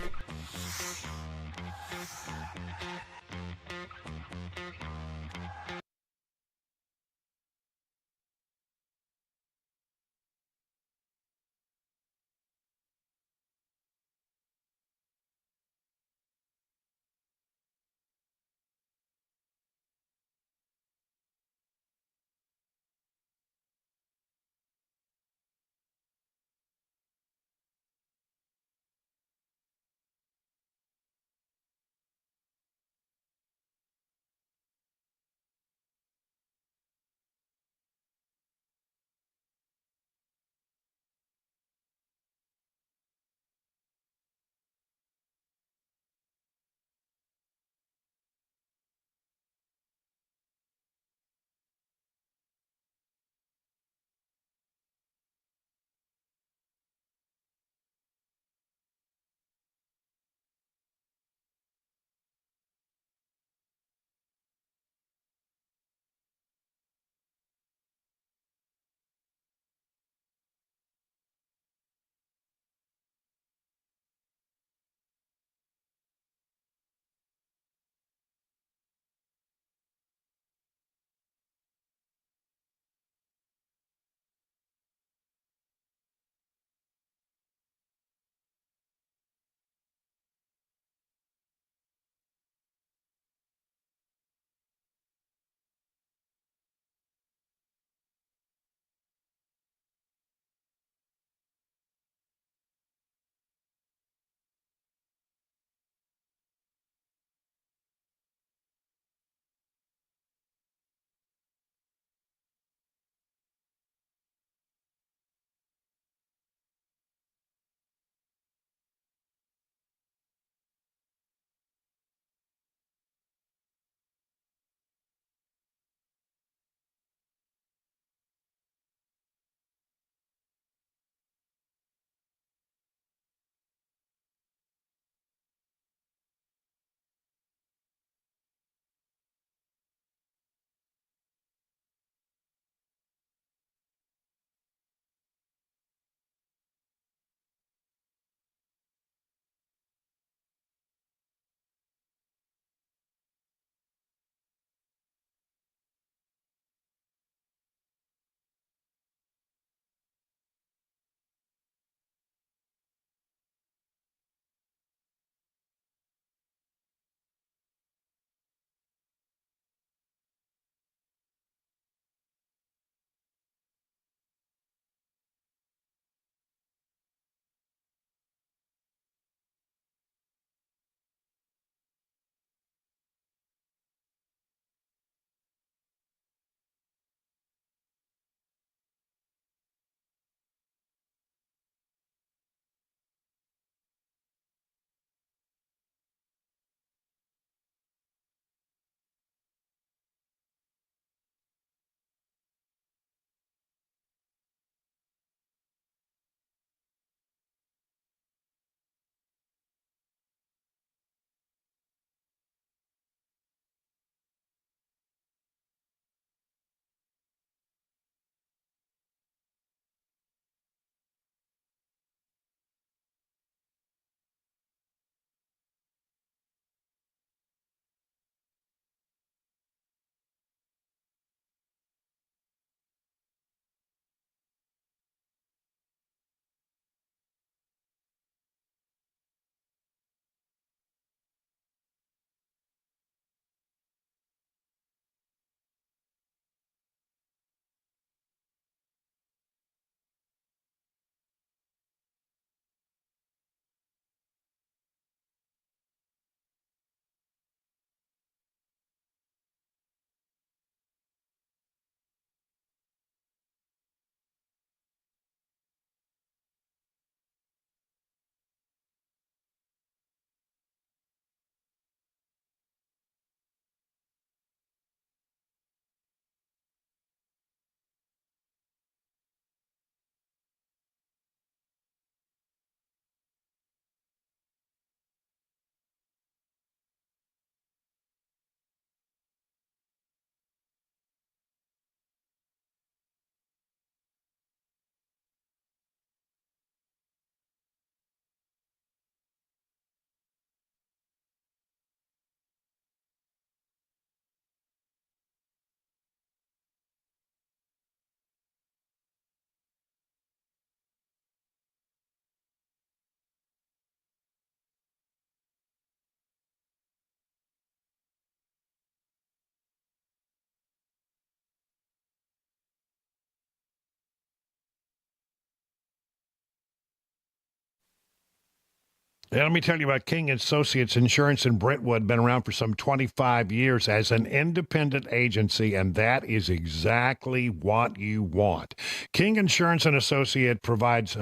Speaker 2: Yeah, let me tell you about King Associates Insurance in Brentwood. Been around for some 25 years as an independent agency, and that is exactly what you want. King Insurance and Associate provides,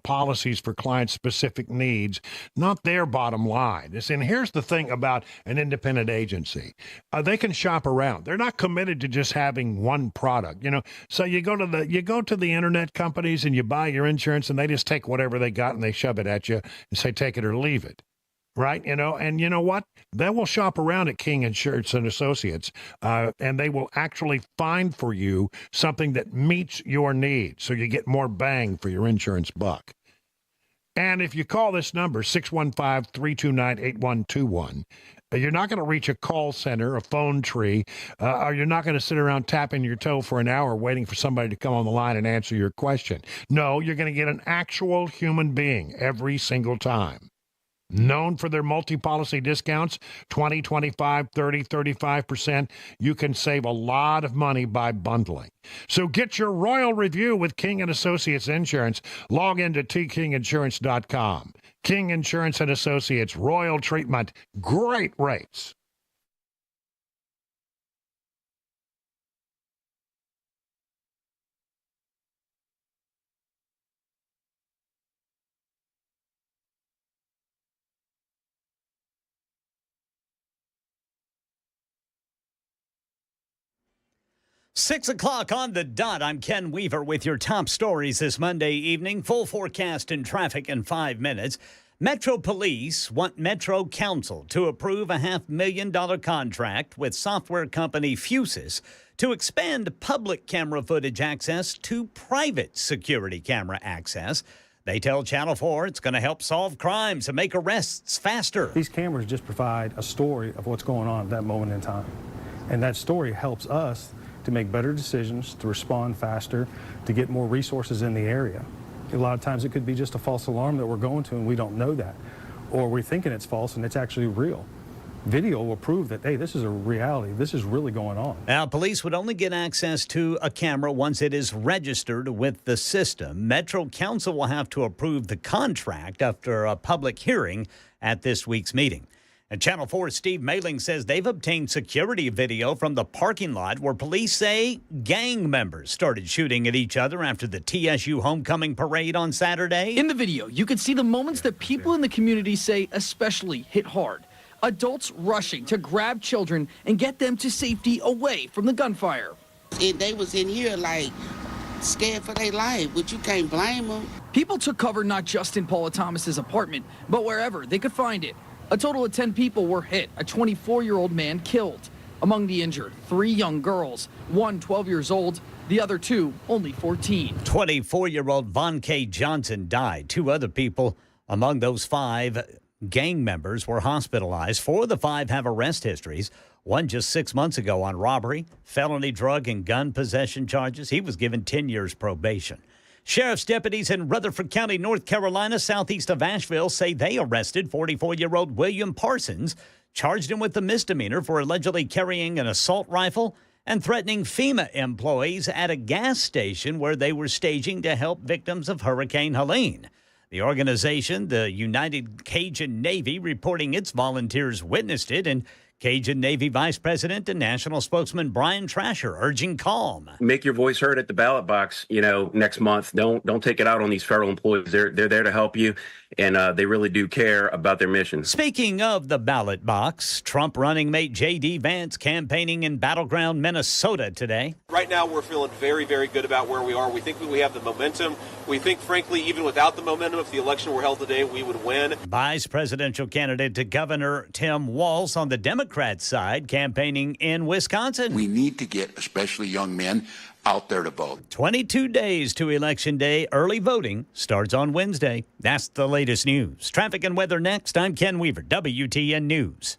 Speaker 2: policies for client-specific needs, not their bottom line. And here's the thing about an independent agency: they can shop around. They're not committed to just having one product. So you go to the internet companies and you buy your insurance, and they just take whatever they got and they shove it at you and say, take it or leave it, right? And you know what? They will shop around at King Insurance and Associates, and they will actually find for you something that meets your needs, so you get more bang for your insurance buck. And if you call this number, 615-329-8121, you're not going to reach a call center, a phone tree, or you're not going to sit around tapping your toe for an hour waiting for somebody to come on the line and answer your question. No, you're going to get an actual human being every single time. Known for their multi-policy discounts, 20, 25, 30, 35%. You can save a lot of money by bundling. So get your royal review with King & Associates Insurance. Log into tkinginsurance.com. King Insurance & Associates, royal treatment, great rates.
Speaker 1: Six o'clock on the dot. I'm Ken Weaver with your top stories this Monday evening. Full forecast and traffic in 5 minutes. Metro Police want Metro Council to approve a $500,000 contract with software company Fusus to expand public camera footage access to private security camera access. They tell Channel 4 it's going to help solve crimes and make arrests faster.
Speaker 4: These cameras just provide a story of what's going on at that moment in time. And that story helps us to make better decisions, to respond faster, to get more resources in the area. A lot of times it could be just a false alarm that we're going to and we don't know that. Or we're thinking it's false and it's actually real. Video will prove that, hey, this is a reality. This is really going on.
Speaker 1: Now, police would only get access to a camera once it is registered with the system. Metro Council will have to approve the contract after a public hearing at this week's meeting. And Channel 4's Steve Mailing says they've obtained security video from the parking lot where police say gang members started shooting at each other after the TSU homecoming parade on Saturday.
Speaker 12: In the video, you can see the moments that people in the community say especially hit hard. Adults rushing to grab children and get them to safety away from the gunfire.
Speaker 5: They was in here like scared for their life, but you can't blame them.
Speaker 12: People took cover not just in Paula Thomas's apartment, but wherever they could find it. A total of 10 people were hit, a 24-year-old man killed. Among the injured, 3 young girls, one 12 years old, the other 2 only 14.
Speaker 1: 24-year-old Von K. Johnson died. 2 other people among those 5 gang members were hospitalized. 4 of the 5 have arrest histories. One just 6 months ago on robbery, felony drug and gun possession charges. He was given 10 years probation. Sheriff's deputies in Rutherford County, North Carolina, southeast of Asheville, say they arrested 44-year-old William Parsons, charged him with a misdemeanor for allegedly carrying an assault rifle and threatening FEMA employees at a gas station where they were staging to help victims of Hurricane Helene. The organization, the United Cajun Navy, reporting its volunteers witnessed it, and Cajun Navy Vice President and National Spokesman Brian Trasher urging calm.
Speaker 15: Make your voice heard at the ballot box, next month. Don't take it out on these federal employees. They're there to help you, and they really do care about their mission.
Speaker 1: Speaking of the ballot box, Trump running mate J.D. Vance campaigning in battleground Minnesota today.
Speaker 16: Right now, we're feeling very, very good about where we are. We think we have the momentum. We think, frankly, even without the momentum, if the election were held today, we would win.
Speaker 1: Vice presidential candidate to Governor Tim Walz on the Democrat side campaigning in Wisconsin.
Speaker 19: We need to get especially young men out there to vote.
Speaker 1: 22 days to Election Day. Early voting starts on Wednesday. That's the latest news. Traffic and weather next. I'm Ken Weaver, WTN News.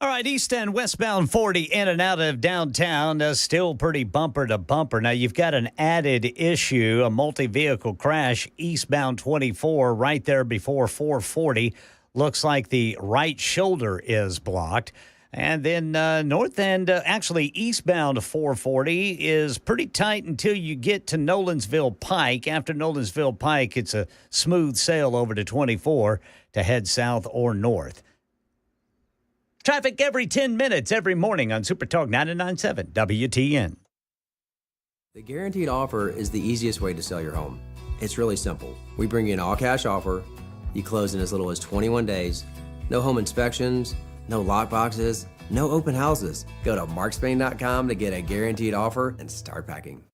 Speaker 1: All right, east and westbound 40 in and out of downtown, still pretty bumper to bumper. Now, you've got an added issue, a multi-vehicle crash, eastbound 24 right there before 440. Looks like the right shoulder is blocked. And then north end, actually eastbound 440 is pretty tight until you get to Nolensville Pike. After Nolensville Pike, it's a smooth sail over to 24 to head south or north. Traffic every 10 minutes every morning on Super Talk 99.7 WTN.
Speaker 18: The guaranteed offer is the easiest way to sell your home. It's really simple. We bring you an all-cash offer. You close in as little as 21 days. No home inspections, no lockboxes, no open houses. Go to markspain.com to get a guaranteed offer and start packing.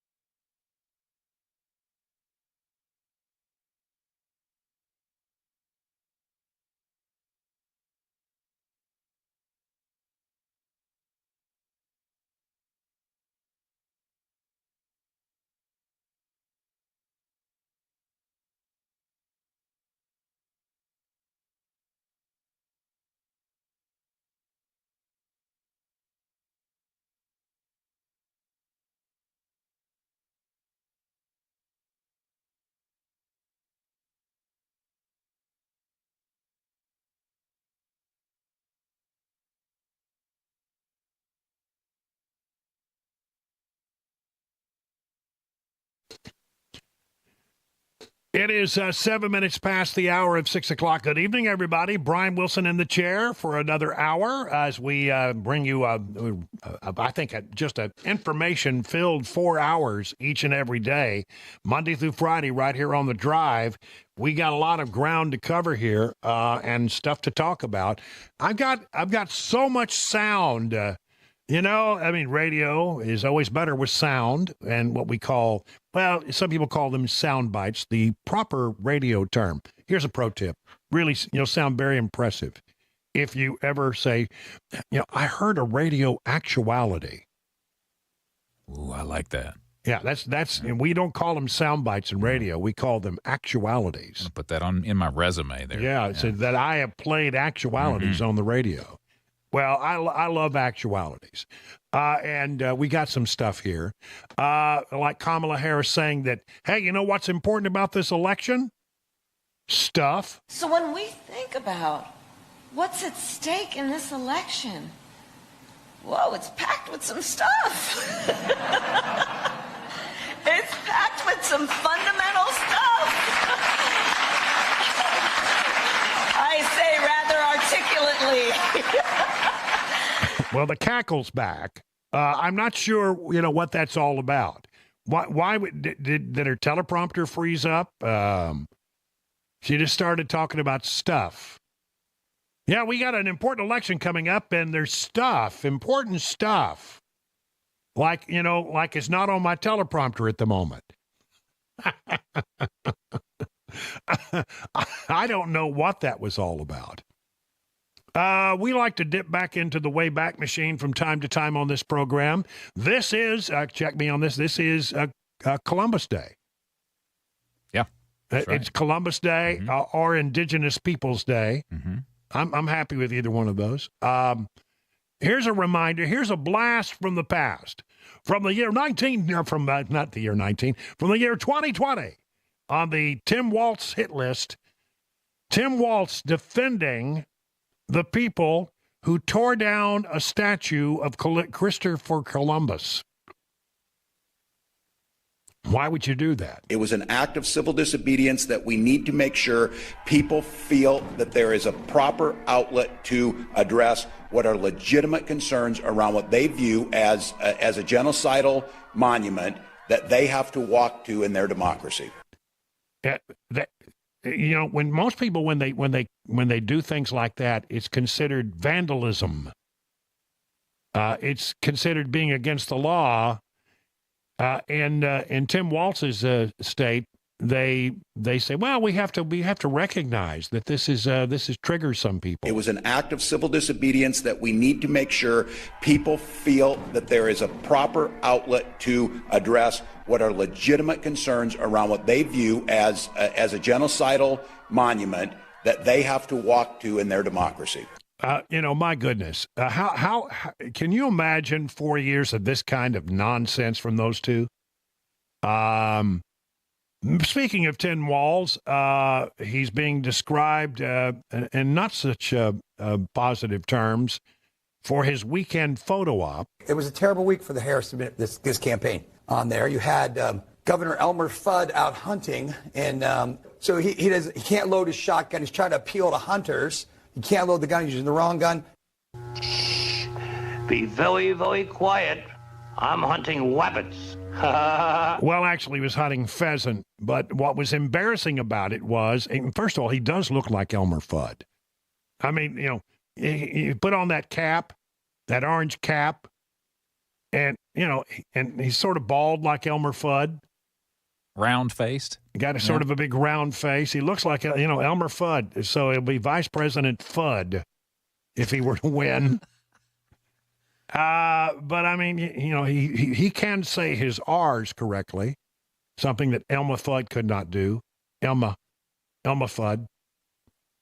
Speaker 2: It is 7 minutes past the hour of 6 o'clock. Good evening, everybody. Brian Wilson in the chair for another hour as we bring you, I think, just an information-filled 4 hours each and every day, Monday through Friday, right here on The Drive. We got a lot of ground to cover here and stuff to talk about. I've got so much sound. Radio is always better with sound and what we call, well, some people call them sound bites, the proper radio term. Here's a pro tip. Really, sound very impressive. If you ever say, I heard a radio actuality.
Speaker 3: Ooh, I like that.
Speaker 2: Yeah, that's, and we don't call them sound bites in radio. We call them actualities.
Speaker 3: I'm gonna put that in my resume there.
Speaker 2: Yeah, so that I have played actualities on the radio. Well, I love actualities. And we got some stuff here. Like Kamala Harris saying that, hey, you know what's important about this election? Stuff.
Speaker 8: So when we think about what's at stake in this election, whoa, it's packed with some stuff. It's packed with some fundamental stuff. I say rather articulately.
Speaker 2: Well, the cackle's back. I'm not sure, what that's all about. Why did her teleprompter freeze up? She just started talking about stuff. Yeah, we got an important election coming up, and there's stuff, important stuff. Like it's not on my teleprompter at the moment. I don't know what that was all about. We like to dip back into the Wayback Machine from time to time on this program. This is, check me on this, this is Columbus Day.
Speaker 3: Yeah.
Speaker 2: It's
Speaker 3: right.
Speaker 2: Columbus Day or Indigenous Peoples Day.
Speaker 3: Mm-hmm.
Speaker 2: I'm happy with either one of those. Here's a reminder. Here's a blast from the past. From the year 2020, on the Tim Waltz hit list, Tim Waltz defending the people who tore down a statue of Christopher Columbus. Why would you do that?
Speaker 9: It was an act of civil disobedience that we need to make sure people feel that there is a proper outlet to address what are legitimate concerns around what they view as a genocidal monument that they have to walk to in their democracy.
Speaker 2: When most people, when they do things like that, it's considered vandalism. It's considered being against the law. In Tim Waltz's state, they say, well, we have to recognize that this is triggers some people.
Speaker 9: It was an act of civil disobedience that we need to make sure people feel that there is a proper outlet to address what are legitimate concerns around what they view as a genocidal monument that they have to walk to in their democracy.
Speaker 2: My goodness. How can you imagine 4 years of this kind of nonsense from those two? Speaking of Tin Walls, he's being described in not such positive terms for his weekend photo op.
Speaker 7: It was a terrible week for the Harris this campaign. On there, you had Governor Elmer Fudd out hunting, and so he can't load his shotgun. He's trying to appeal to hunters. He can't load the gun. He's using the wrong gun.
Speaker 11: Shh. Be very, very quiet. I'm hunting rabbits.
Speaker 2: Well, actually, he was hunting pheasant. But what was embarrassing about it was, first of all, he does look like Elmer Fudd. I mean, he put on that cap, that orange cap, and, and he's sort of bald like Elmer Fudd.
Speaker 3: Round-faced.
Speaker 2: Got sort of a big round face. He looks like, Elmer Fudd. So it'll be Vice President Fudd if he were to win. But I mean, he can say his R's correctly, something that Elmer Fudd could not do. Elmer Fudd,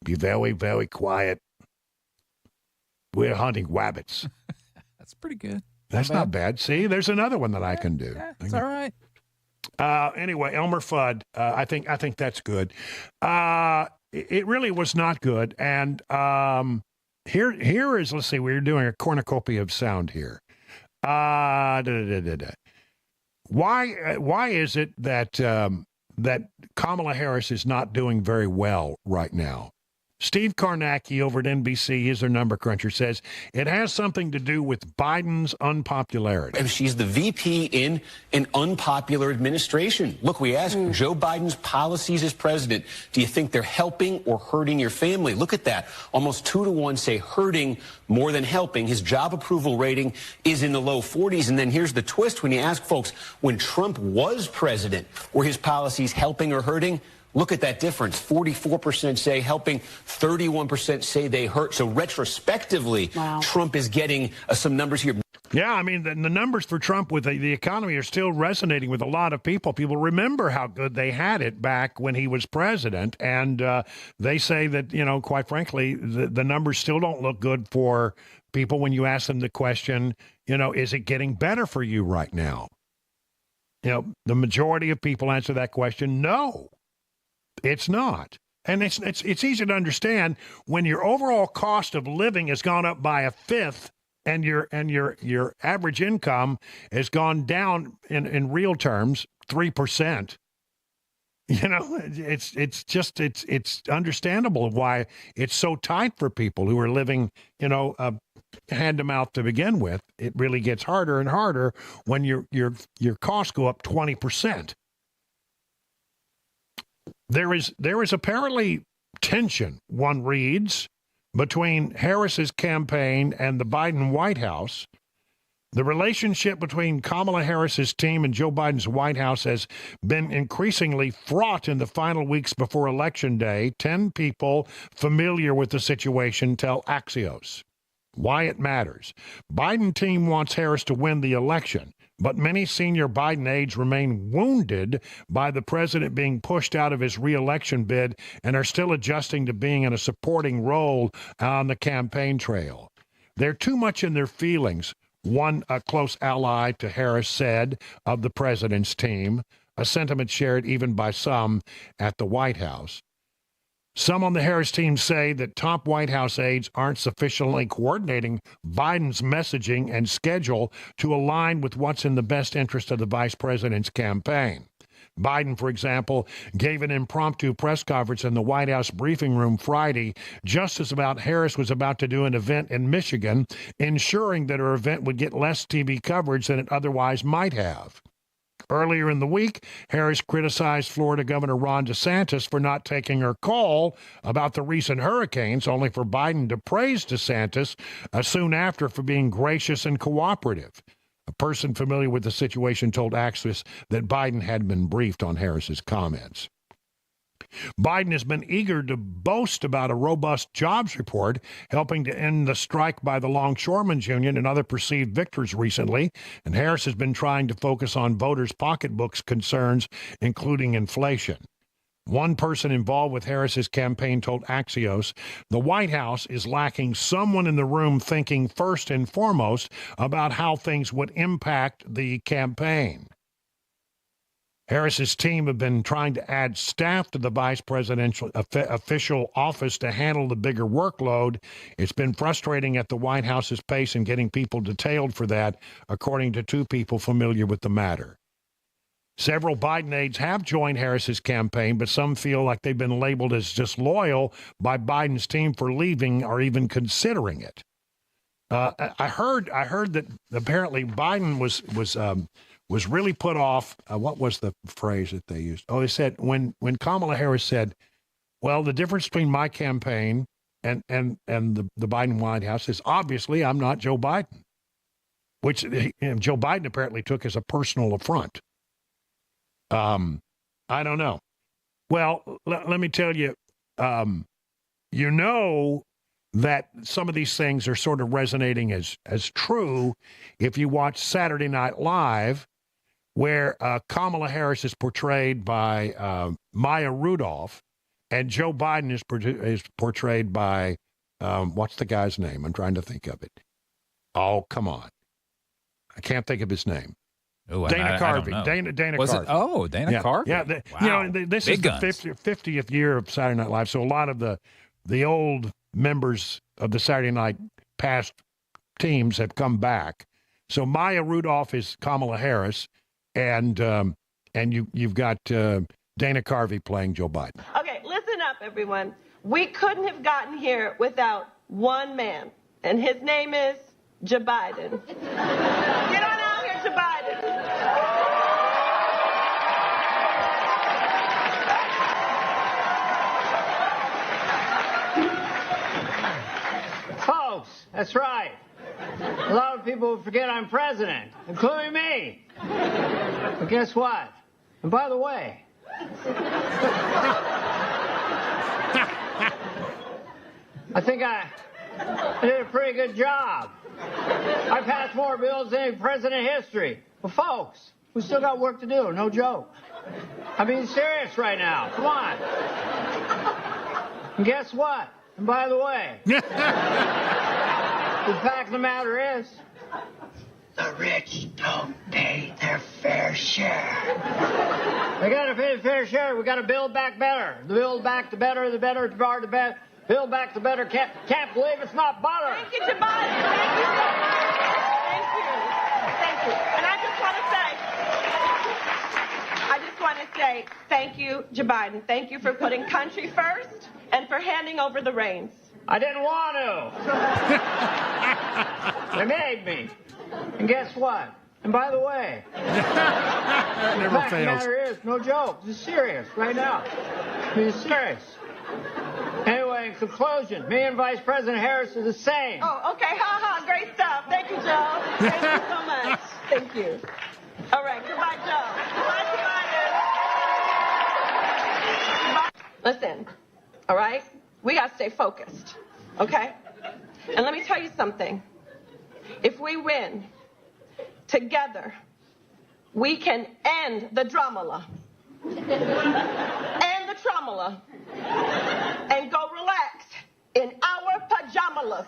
Speaker 2: be very, very quiet. We're hunting rabbits.
Speaker 3: That's pretty good.
Speaker 2: That's not bad. See, there's another one that I can do.
Speaker 3: Yeah, it's all right.
Speaker 2: Anyway, Elmer Fudd, I think that's good. It really was not good, and Here is, let's see, we're doing a cornucopia of sound here. Why is it that that Kamala Harris is not doing very well right now? Steve Kornacki over at NBC, he's their number cruncher, says it has something to do with Biden's unpopularity.
Speaker 10: She's the VP in an unpopular administration. Look, we asked Joe Biden's policies as president, do you think they're helping or hurting your family? Look at that. Almost 2-to-1 say hurting more than helping. His job approval rating is in the low 40s. And then here's the twist. When you ask folks, when Trump was president, were his policies helping or hurting? Look at that difference. 44% say helping, 31% say they hurt. So retrospectively, Trump is getting some numbers here.
Speaker 2: Yeah, I mean, the numbers for Trump with the economy are still resonating with a lot of people. People remember how good they had it back when he was president. And they say that, quite frankly, the numbers still don't look good for people when you ask them the question, is it getting better for you right now? The majority of people answer that question, no. It's not. And it's easy to understand when your overall cost of living has gone up by a fifth and your average income has gone down in real terms 3%. It's understandable why it's so tight for people who are living, hand to mouth to begin with. It really gets harder and harder when your costs go up 20%. There is apparently tension, one reads, between Harris's campaign and the Biden White House. The relationship between Kamala Harris's team and Joe Biden's White House has been increasingly fraught in the final weeks before Election Day. 10 people familiar with the situation tell Axios why it matters. Biden team wants Harris to win the election, but many senior Biden aides remain wounded by the president being pushed out of his re-election bid and are still adjusting to being in a supporting role on the campaign trail. They're too much in their feelings, one close ally to Harris said of the president's team, a sentiment shared even by some at the White House. Some on the Harris team say that top White House aides aren't sufficiently coordinating Biden's messaging and schedule to align with what's in the best interest of the vice president's campaign. Biden, for example, gave an impromptu press conference in the White House briefing room Friday, just as Harris was about to do an event in Michigan, ensuring that her event would get less TV coverage than it otherwise might have. Earlier in the week, Harris criticized Florida Governor Ron DeSantis for not taking her call about the recent hurricanes, only for Biden to praise DeSantis soon after for being gracious and cooperative. A person familiar with the situation told Axios that Biden had been briefed on Harris's comments. Biden has been eager to boast about a robust jobs report, helping to end the strike by the Longshoremen's Union and other perceived victors recently, and Harris has been trying to focus on voters' pocketbooks concerns, including inflation. One person involved with Harris's campaign told Axios the White House is lacking someone in the room thinking first and foremost about how things would impact the campaign. Harris's team have been trying to add staff to the vice presidential official office to handle the bigger workload. It's been frustrating at the White House's pace in getting people detailed for that, according to two people familiar with the matter. Several Biden aides have joined Harris's campaign, but some feel like they've been labeled as disloyal by Biden's team for leaving or even considering it. I heard that apparently Biden was really put off. What was the phrase that they used? Oh, they said when Kamala Harris said, well, the difference between my campaign and the Biden White House is obviously I'm not Joe Biden, which Joe Biden apparently took as a personal affront. I don't know. Well, let me tell you, you know that some of these things are sort of resonating as true if you watch Saturday Night Live, where Kamala Harris is portrayed by Maya Rudolph, and Joe Biden is portrayed by, what's the guy's name? I'm trying to think of it. Oh, come on. I can't think of his name.
Speaker 3: Ooh,
Speaker 2: Dana Carvey. Dana Carvey.
Speaker 3: Oh, Dana Carvey.
Speaker 2: Yeah,
Speaker 3: Wow.
Speaker 2: You know, this
Speaker 3: Big
Speaker 2: is the 50th year of Saturday Night Live, so a lot of the old members of the Saturday Night past teams have come back. So Maya Rudolph is Kamala Harris, and you've got Dana Carvey playing Joe Biden.
Speaker 6: Okay, listen up, everyone. We couldn't have gotten here without one man, and his name is Joe Biden. Get on out here, Joe Biden.
Speaker 17: Folks, that's right. A lot of people forget I'm president, including me. But guess what? And by the way, I think I did a pretty good job. I passed more bills than any president in history. But folks, we still got work to do, no joke. I'm being serious right now. Come on. And guess what? And by the way, the fact of the matter is, the rich don't pay their fair share. They gotta pay their fair share. We gotta build back better. The build back the better, the better, the better, the better. Build back the better. Can't believe it's not butter.
Speaker 6: Thank you, Joe Biden. Thank you, Joe Biden. Thank you. And I just want to say thank you, Joe Biden. Thank you for putting country first and for handing over the reins.
Speaker 17: I didn't want to. They made me. And guess what? And by the way, the fact of the matter is, no joke. This is serious right now. This is serious. Anyway, in conclusion, me and Vice President Harris are the same.
Speaker 6: Oh, okay. Ha ha. Great stuff. Thank you, Joe. Thank you so much. Thank you. All right. Goodbye, Joe. Goodbye, Biden. Listen. All right? We got to stay focused. Okay? And let me tell you something. If we win together, we can end the dramala. End the traumala. And go relax in our pajamas.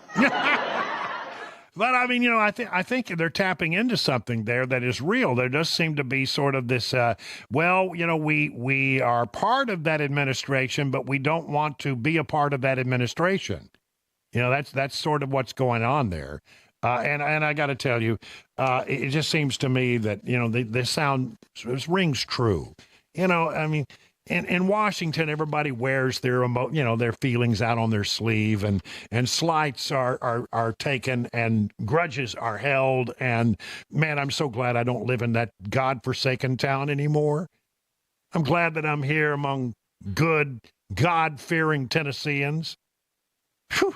Speaker 2: But I mean, you know, I think they're tapping into something there that is real. There does seem to be sort of this, well, you know, we are part of that administration, but we don't want to be a part of that administration. You know, that's sort of what's going on there. And I got to tell you, it just seems to me that, you know, this rings true. You know, I mean, in Washington, everybody wears their their feelings out on their sleeve, and slights are taken and grudges are held. And man, I'm so glad I don't live in that godforsaken town anymore. I'm glad that I'm here among good, God-fearing Tennesseans. Whew.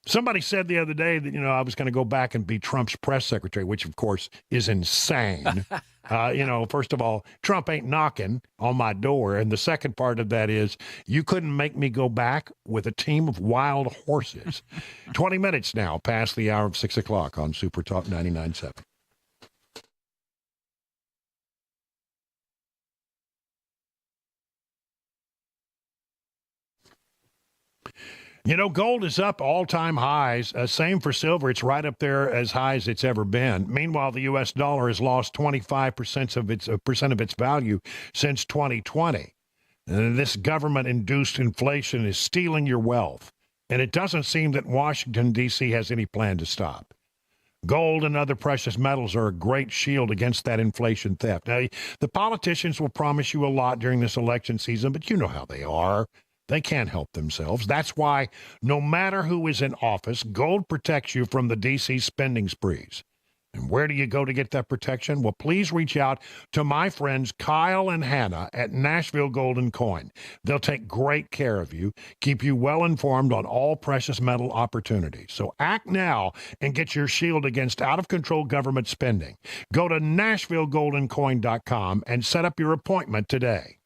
Speaker 2: Somebody said the other day that, you know, I was going to go back and be Trump's press secretary, which, of course, is insane. You know, first of all, Trump ain't knocking on my door. And the second part of that is you couldn't make me go back with a team of wild horses. 20 minutes now past the hour of 6 o'clock on Super Talk 99.7. You know, gold is up all-time highs. Same for silver. It's right up there as high as it's ever been. Meanwhile, the U.S. dollar has lost 25% of its value since 2020. And this government-induced inflation is stealing your wealth. And it doesn't seem that Washington, D.C. has any plan to stop. Gold and other precious metals are a great shield against that inflation theft. Now, the politicians will promise you a lot during this election season, but you know how they are. They can't help themselves. That's why no matter who is in office, gold protects you from the D.C. spending sprees. And where do you go to get that protection? Well, please reach out to my friends Kyle and Hannah at Nashville Gold and Coin. They'll take great care of you, keep you well informed on all precious metal opportunities. So act now and get your shield against out-of-control government spending. Go to NashvilleGoldandCoin.com and set up your appointment today.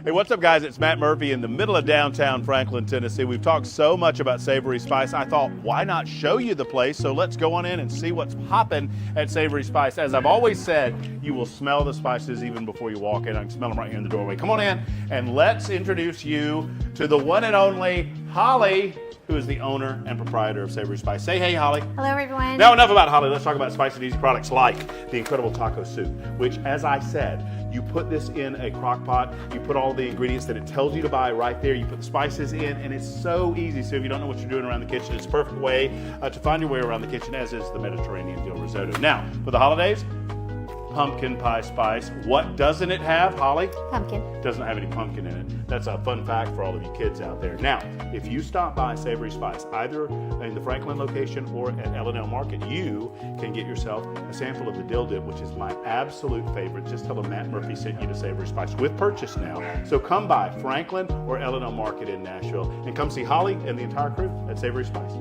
Speaker 21: Hey, what's up, guys? It's Matt Murphy in the middle of downtown Franklin, Tennessee. We've talked so much about Savory Spice. I thought, why not show you the place? So let's go on in and see what's popping at Savory Spice. As I've always said, you will smell the spices even before you walk in. I can smell them right here in the doorway. Come on in, and let's introduce you to the one and only Holly, who is the owner and proprietor of Savory Spice. Say hey, Holly.
Speaker 20: Hello, everyone.
Speaker 21: Now, enough about Holly. Let's talk about spice and easy products like the incredible taco soup, which, as I said, you put this in a crock pot, you put all the ingredients that it tells you to buy right there, you put the spices in, and it's so easy. So if you don't know what you're doing around the kitchen, it's a perfect way to find your way around the kitchen, as is the Mediterranean dill risotto. Now, for the holidays, pumpkin pie spice. What doesn't it have, Holly?
Speaker 20: Pumpkin.
Speaker 21: Doesn't have any pumpkin in it. That's a fun fact for all of you kids out there. Now, if you stop by Savory Spice, either in the Franklin location or at L&L Market, you can get yourself a sample of the dill dip, which is my absolute favorite. Just tell them Matt Murphy sent you to Savory Spice with purchase now. So come by Franklin or L&L Market in Nashville and come see Holly and the entire crew at Savory Spice.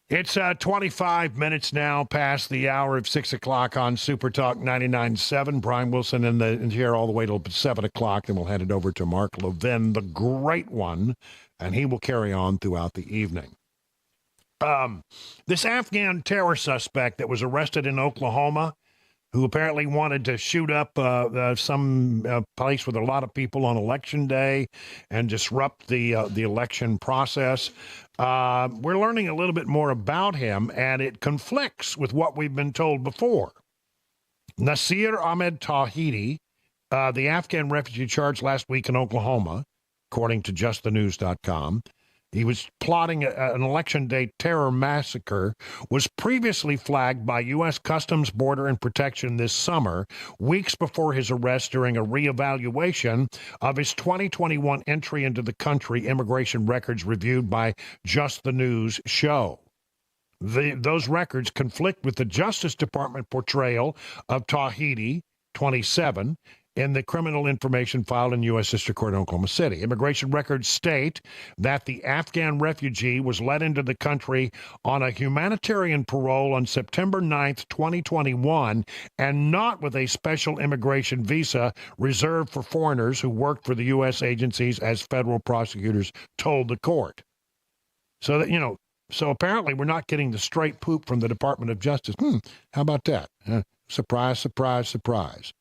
Speaker 2: It's 25 minutes now past the hour of 6 o'clock on Super Talk 99.7. Brian Wilson in here all the way till 7 o'clock. Then we'll hand it over to Mark Levin, the great one, and he will carry on throughout the evening. This Afghan terror suspect that was arrested in Oklahoma, who apparently wanted to shoot up some place with a lot of people on Election Day and disrupt the election process. We're learning a little bit more about him, and it conflicts with what we've been told before. Nasir Ahmed Tawhidi The Afghan refugee charged last week in Oklahoma, according to justthenews.com. He was plotting an election day terror massacre, was previously flagged by U.S. Customs, Border, and Protection this summer, weeks before his arrest during a reevaluation of his 2021 entry into the country, immigration records reviewed by Just the News show. Those records conflict with the Justice Department portrayal of Tawhidi, 27, in the criminal information filed in U.S. District Court in Oklahoma City. Immigration records state that the Afghan refugee was let into the country on a humanitarian parole on September 9th, 2021, and not with a special immigration visa reserved for foreigners who worked for the U.S. agencies, as federal prosecutors told the court. So that, so apparently we're not getting the straight poop from the Department of Justice. How about that? Surprise, surprise, surprise.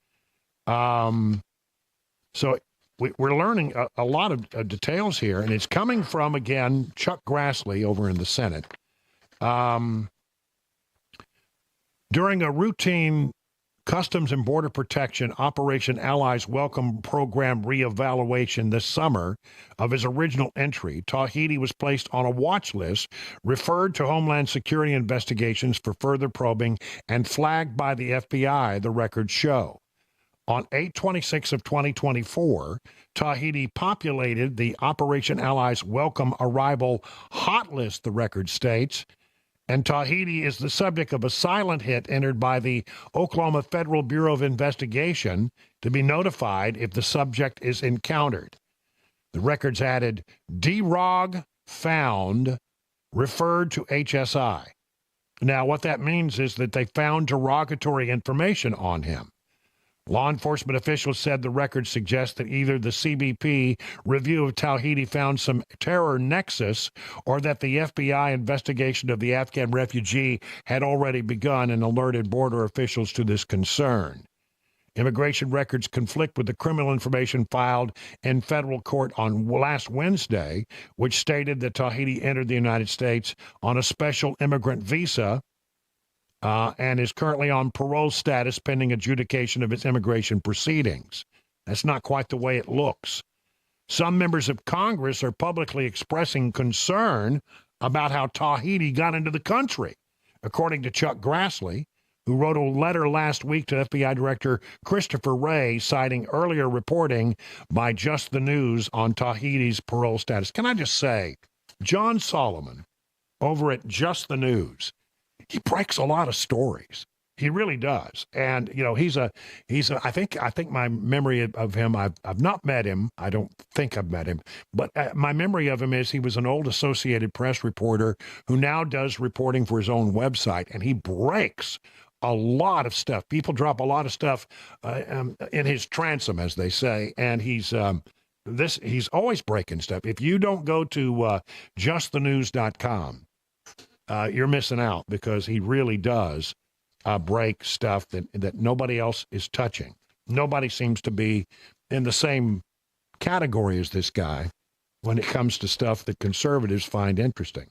Speaker 2: So we're learning a lot of details here, and it's coming from, again, Chuck Grassley over in the Senate. During a routine Customs and Border Protection Operation Allies Welcome Program reevaluation this summer of his original entry, Tawhidi was placed on a watch list, referred to Homeland Security investigations for further probing, and flagged by the FBI, the records show. On 8/26 of 2024, Tawhidi populated the Operation Allies Welcome Arrival hot list, the record states, and Tawhidi is the subject of a silent hit entered by the Oklahoma Federal Bureau of Investigation to be notified if the subject is encountered. The records added, DROG found, referred to HSI. Now, what that means is that they found derogatory information on him. Law enforcement officials said the record suggests that either the CBP review of Tawhidi found some terror nexus, or that the FBI investigation of the Afghan refugee had already begun and alerted border officials to this concern. Immigration records conflict with the criminal information filed in federal court on last Wednesday, which stated that Tawhidi entered the United States on a special immigrant visa and is currently on parole status pending adjudication of its immigration proceedings. That's not quite the way it looks. Some members of Congress are publicly expressing concern about how Tawhidi got into the country, according to Chuck Grassley, who wrote a letter last week to FBI Director Christopher Wray, citing earlier reporting by Just the News on Tawhidi's parole status. Can I just say, John Solomon over at Just the News, he breaks a lot of stories. He really does. And, I think my memory of him, I've not met him. I don't think I've met him. But my memory of him is he was an old Associated Press reporter who now does reporting for his own website. And he breaks a lot of stuff. People drop a lot of stuff in his transom, as they say. And he's always breaking stuff. If you don't go to justthenews.com, you're missing out, because he really does break stuff that nobody else is touching. Nobody seems to be in the same category as this guy when it comes to stuff that conservatives find interesting.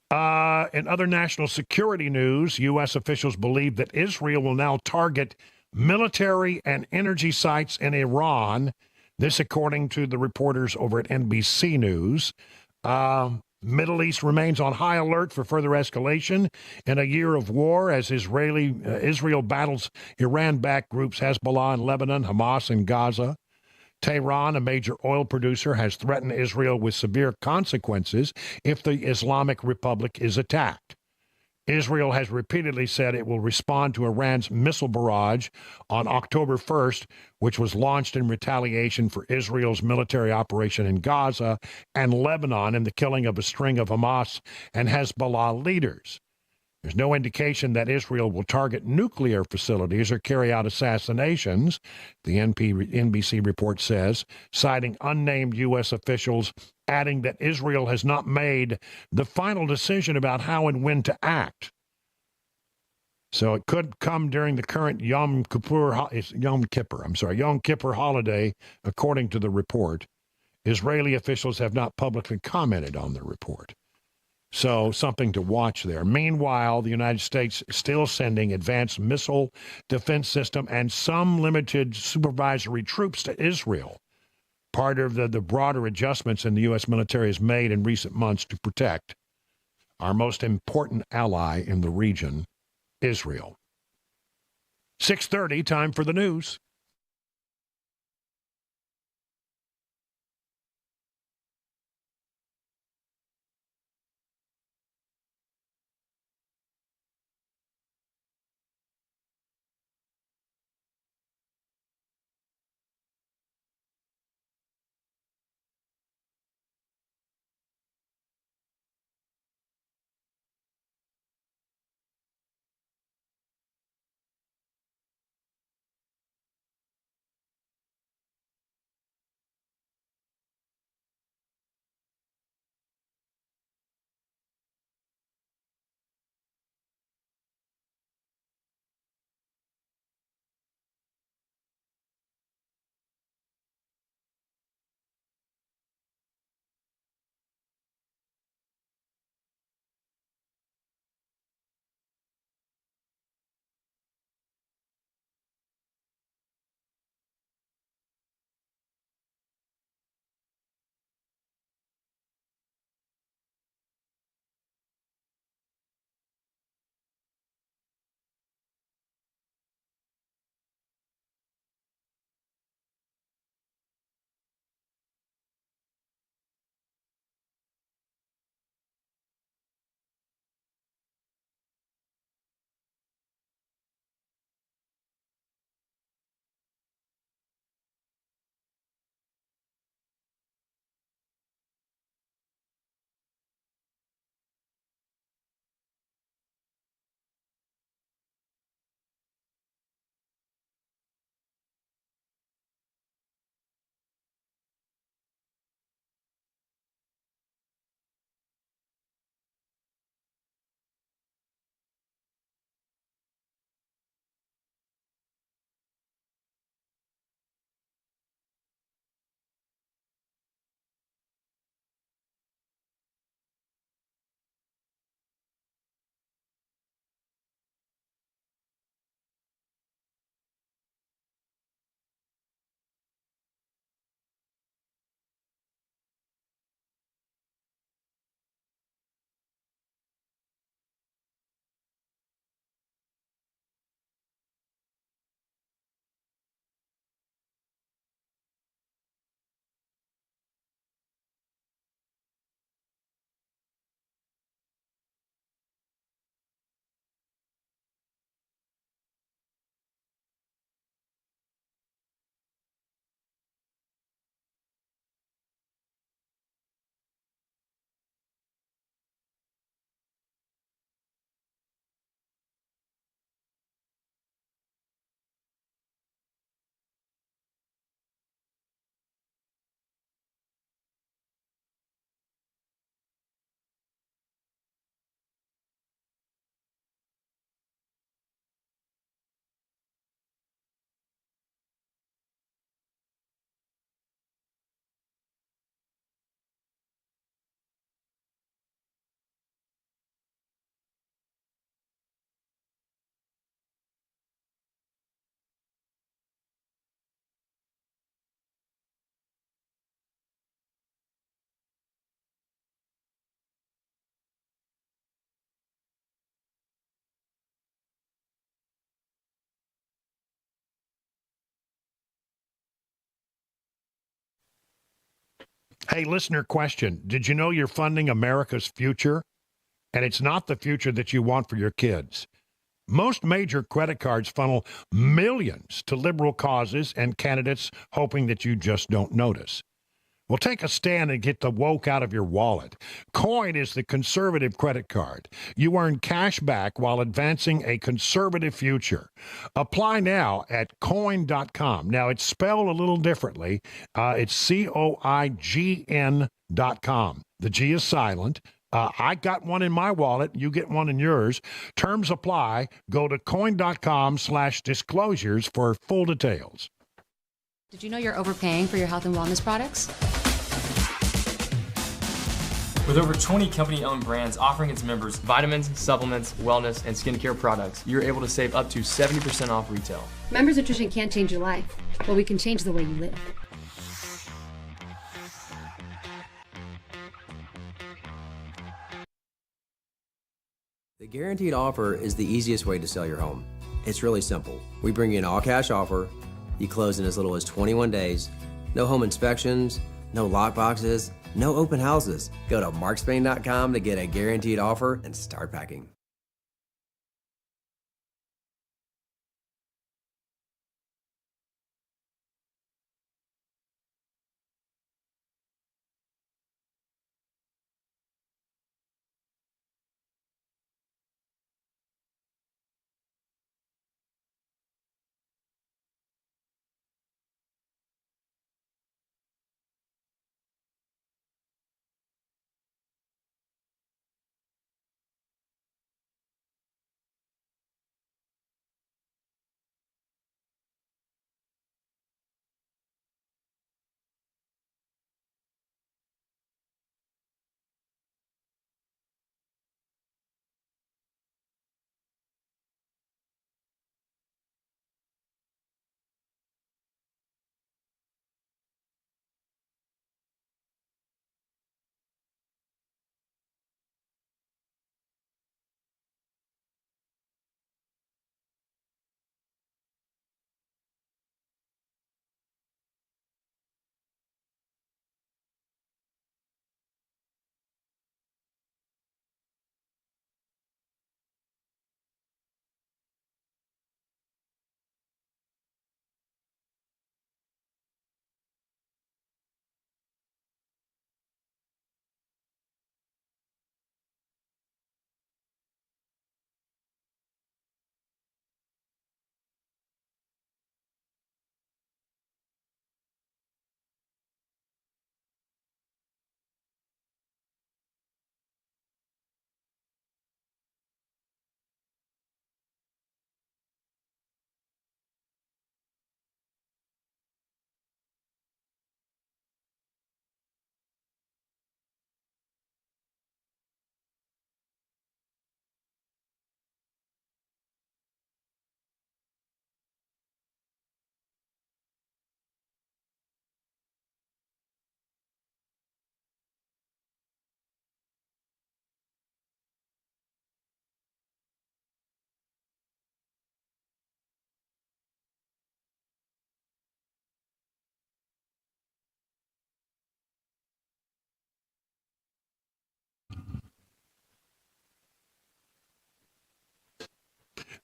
Speaker 2: In other national security news, U.S. officials believe that Israel will now target military and energy sites in Iran. This according to the reporters over at NBC News. Middle East remains on high alert for further escalation in a year of war as Israel battles Iran-backed groups Hezbollah in Lebanon, Hamas in Gaza. Tehran, a major oil producer, has threatened Israel with severe consequences if the Islamic Republic is attacked. Israel has repeatedly said it will respond to Iran's missile barrage on October 1st, which was launched in retaliation for Israel's military operation in Gaza and Lebanon and the killing of a string of Hamas and Hezbollah leaders. There's no indication that Israel will target nuclear facilities or carry out assassinations, the NBC report says, citing unnamed U.S. officials, adding that Israel has not made the final decision about how and when to act. So it could come during the current Yom Kippur holiday, according to the report. Israeli officials have not publicly commented on the report. So something to watch there. Meanwhile, the United States is still sending advanced missile defense system and some limited supervisory troops to Israel. Part of the broader adjustments in the U.S. military has made in recent months to protect our most important ally in the region, Israel. 6:30, time for the news. Hey, listener question. Did you know you're funding America's future? And it's not the future that you want for your kids. Most major credit cards funnel millions to liberal causes and candidates hoping that you just don't notice. Well, take a stand and get the woke out of your wallet. Coin is the conservative credit card. You earn cash back while advancing a conservative future. Apply now at coin.com. Now, it's spelled a little differently. It's COIGN.com. The G is silent. I got one in my wallet. You get one in yours. Terms apply. Go to coin.com/disclosures for full details.
Speaker 13: Did you know you're overpaying for your health and wellness products?
Speaker 14: With over 20 company-owned brands offering its members vitamins, supplements, wellness, and skincare products, you're able to save up to 70% off retail.
Speaker 13: Members Nutrition can't change your life, but we can change the way you live.
Speaker 18: The guaranteed offer is the easiest way to sell your home. It's really simple. We bring you an all-cash offer. You close in as little as 21 days. No home inspections, no lock boxes, no open houses. Go to markspain.com to get a guaranteed offer and start packing.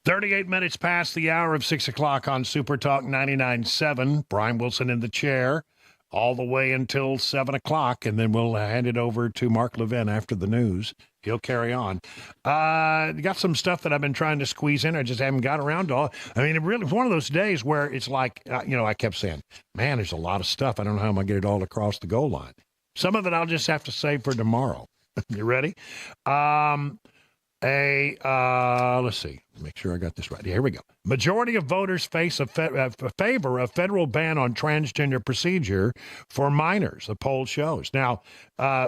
Speaker 2: "38 minutes past the hour of 6 o'clock on Super Talk 99.7. Brian Wilson in the chair all the way until 7 o'clock, and then we'll hand it over to Mark Levin after the news. He'll carry on. Got some stuff that I've been trying to squeeze in. I just haven't got around to all. I mean, it really was one of those days where it's like, I kept saying, man, there's a lot of stuff. I don't know how I'm going to get it all across the goal line. Some of it I'll just have to save for tomorrow. You ready? Let's see. Make sure I got this right. Here we go. Majority of voters face a favor of federal ban on transgender procedure for minors, the poll shows. Now,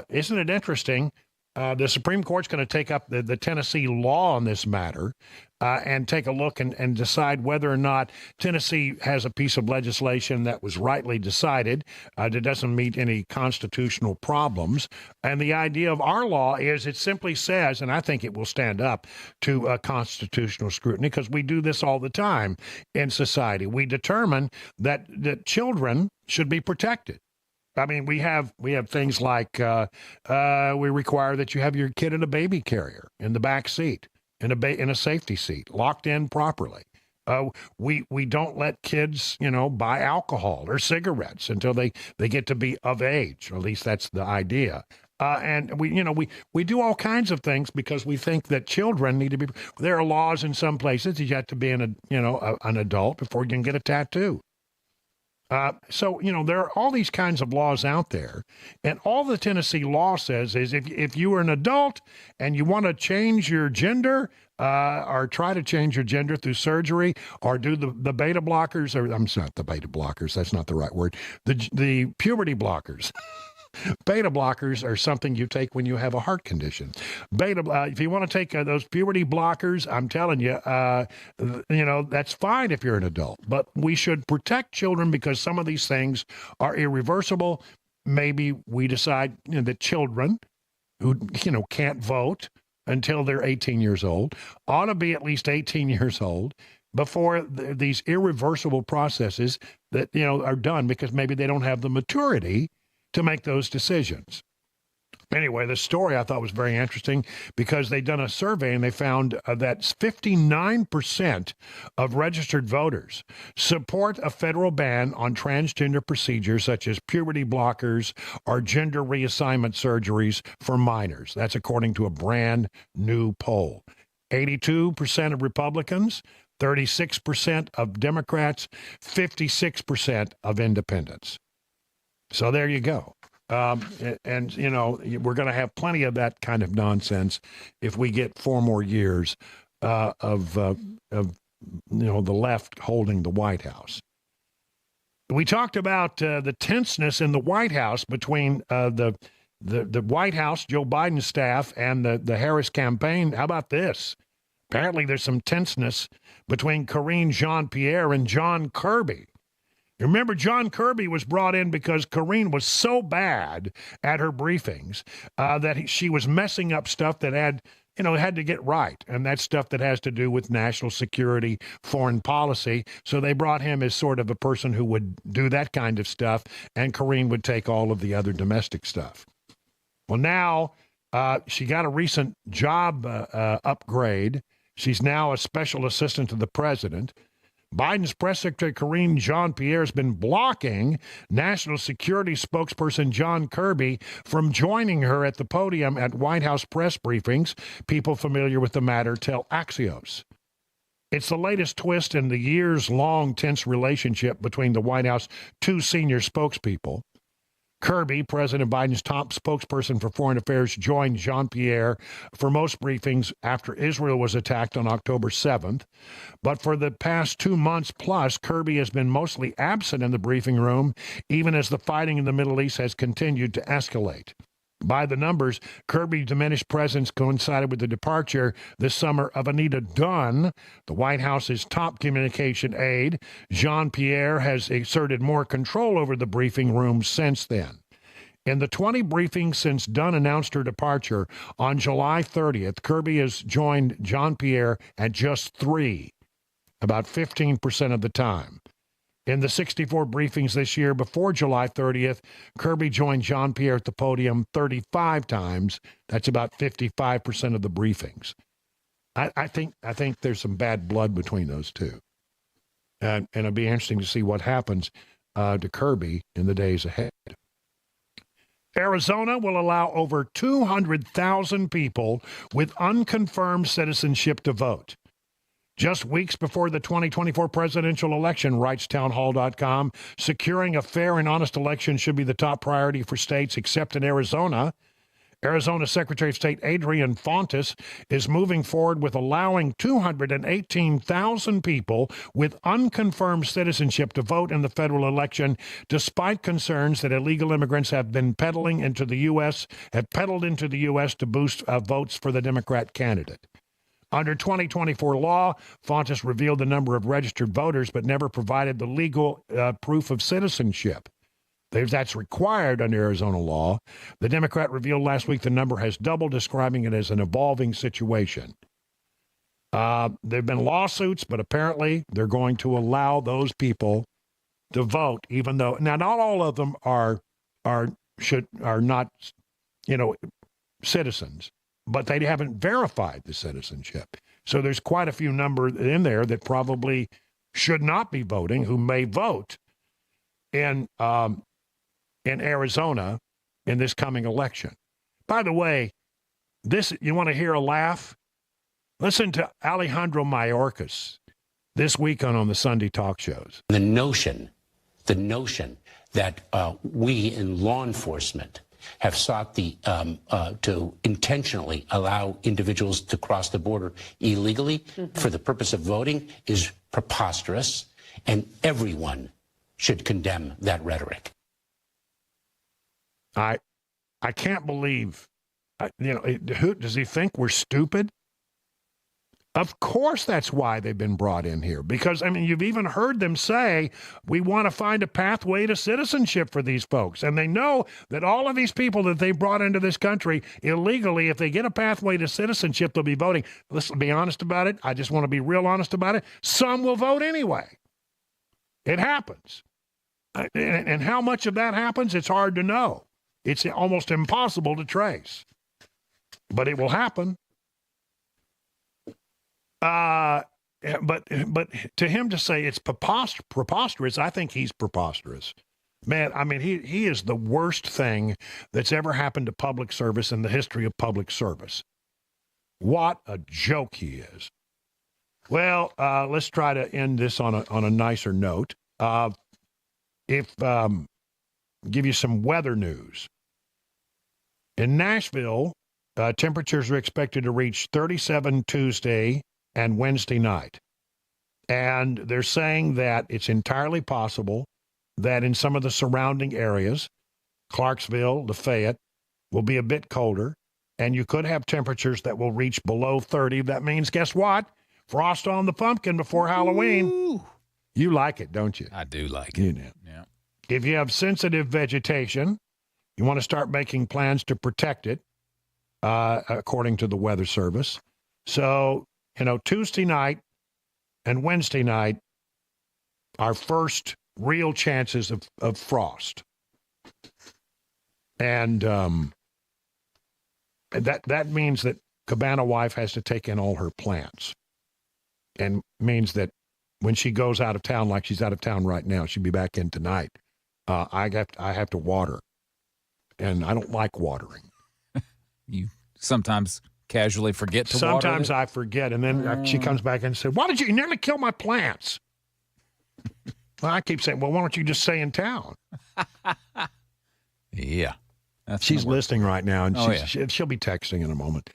Speaker 2: isn't it interesting? The Supreme Court's going to take up the Tennessee law on this matter and take a look and decide whether or not Tennessee has a piece of legislation that was rightly decided that doesn't meet any constitutional problems. And the idea of our law is it simply says, and I think it will stand up to constitutional scrutiny because we do this all the time in society. We determine that children should be protected. I mean, we have things like we require that you have your kid in a baby carrier in the back seat, in a safety seat, locked in properly. We don't let kids, buy alcohol or cigarettes until they get to be of age, or at least that's the idea. And we do all kinds of things because we think that children need to be. There are laws in some places that you have to be an adult before you can get a tattoo. So there are all these kinds of laws out there, and all the Tennessee law says is if you are an adult and you want to change your gender or try to change your gender through surgery or do the beta blockers, or I'm sorry, the beta blockers, that's not the right word, the puberty blockers. Beta blockers are something you take when you have a heart condition. If you want to take those puberty blockers, I'm telling you, that's fine if you're an adult. But we should protect children because some of these things are irreversible. Maybe we decide that children who, can't vote until they're 18 years old ought to be at least 18 years old before these irreversible processes that, are done because maybe they don't have the maturity to make those decisions. Anyway, the story I thought was very interesting because they'd done a survey and they found that 59% of registered voters support a federal ban on transgender procedures such as puberty blockers or gender reassignment surgeries for minors. That's according to a brand new poll. 82% of Republicans, 36% of Democrats, 56% of independents. So there you go. And we're going to have plenty of that kind of nonsense if we get 4 more years of the left holding the White House. We talked about the tenseness in the White House between the White House, Joe Biden staff, and the Harris campaign. How about this? Apparently there's some tenseness between Karine Jean-Pierre and John Kirby. Remember, John Kirby was brought in because Karine was so bad at her briefings that she was messing up stuff that had to get right. And that's stuff that has to do with national security, foreign policy. So they brought him as sort of a person who would do that kind of stuff, and Karine would take all of the other domestic stuff. Well, now she got a recent job upgrade. She's now a special assistant to the president. Biden's press secretary Karine Jean-Pierre has been blocking national security spokesperson John Kirby from joining her at the podium at White House press briefings. People familiar with the matter tell Axios. It's the latest twist in the years-long tense relationship between the White House two senior spokespeople. Kirby, President Biden's top spokesperson for foreign affairs, joined Jean-Pierre for most briefings after Israel was attacked on October 7th. But for the past 2 months plus, Kirby has been mostly absent in the briefing room, even as the fighting in the Middle East has continued to escalate. By the numbers, Kirby's diminished presence coincided with the departure this summer of Anita Dunn, the White House's top communication aide. Jean-Pierre has exerted more control over the briefing room since then. In the 20 briefings since Dunn announced her departure on July 30th, Kirby has joined Jean-Pierre at just 3, about 15% of the time. In the 64 briefings this year before July 30th, Kirby joined Jean-Pierre at the podium 35 times. That's about 55% of the briefings. I think there's some bad blood between those two. And it'll be interesting to see what happens to Kirby in the days ahead. Arizona will allow over 200,000 people with unconfirmed citizenship to vote. Just weeks before the 2024 presidential election, writes townhall.com, securing a fair and honest election should be the top priority for states except in Arizona. Arizona Secretary of State Adrian Fontes is moving forward with allowing 218,000 people with unconfirmed citizenship to vote in the federal election, despite concerns that illegal immigrants have been peddled into the U.S. to boost votes for the Democrat candidate. Under 2024 law, Fontes revealed the number of registered voters but never provided the legal proof of citizenship. That's required under Arizona law. The Democrat revealed last week the number has doubled, describing it as an evolving situation. There have been lawsuits, but apparently they're going to allow those people to vote, even though now not all of them are not citizens, but they haven't verified the citizenship. So there's quite a few number in there that probably should not be voting, who may vote in Arizona in this coming election. By the way, you want to hear a laugh? Listen to Alejandro Mayorkas this week on the Sunday talk shows.
Speaker 20: The notion that we in law enforcement have sought to intentionally allow individuals to cross the border illegally for the purpose of voting is preposterous, and everyone should condemn that rhetoric.
Speaker 2: I I can't believe, who does he think we're stupid? Of course that's why they've been brought in here. Because, you've even heard them say, we want to find a pathway to citizenship for these folks. And they know that all of these people that they brought into this country illegally, if they get a pathway to citizenship, they'll be voting. Let's be honest about it. I just want to be real honest about it. Some will vote anyway. It happens. And how much of that happens, it's hard to know. It's almost impossible to trace. But it will happen. But to him to say it's preposterous, I think he's preposterous. Man, he is the worst thing that's ever happened to public service in the history of public service. What a joke he is. Well, let's try to end this on a nicer note. Give you some weather news. In Nashville, temperatures are expected to reach 37 Tuesday and Wednesday night. And they're saying that it's entirely possible that in some of the surrounding areas, Clarksville, Lafayette, will be a bit colder, and you could have temperatures that will reach below 30. That means, guess what? Frost on the pumpkin before Halloween. Ooh. You like it, don't you?
Speaker 3: I do like it.
Speaker 2: You know.
Speaker 3: Yeah.
Speaker 2: If you have sensitive vegetation, you want to start making plans to protect it, according to the Weather Service. So, Tuesday night and Wednesday night are first real chances of frost. And that means that Cabana Wife has to take in all her plants. And means that when she goes out of town, like she's out of town right now, she'll be back in tonight. I have to water. And I don't like watering.
Speaker 3: You sometimes casually forget to water.
Speaker 2: Sometimes I forget, and then she comes back and says, "Why did you nearly kill my plants?" Well, I keep saying, "Well, why don't you just stay in town?"
Speaker 3: Yeah,
Speaker 2: she's listening right now, and she'll be texting in a moment.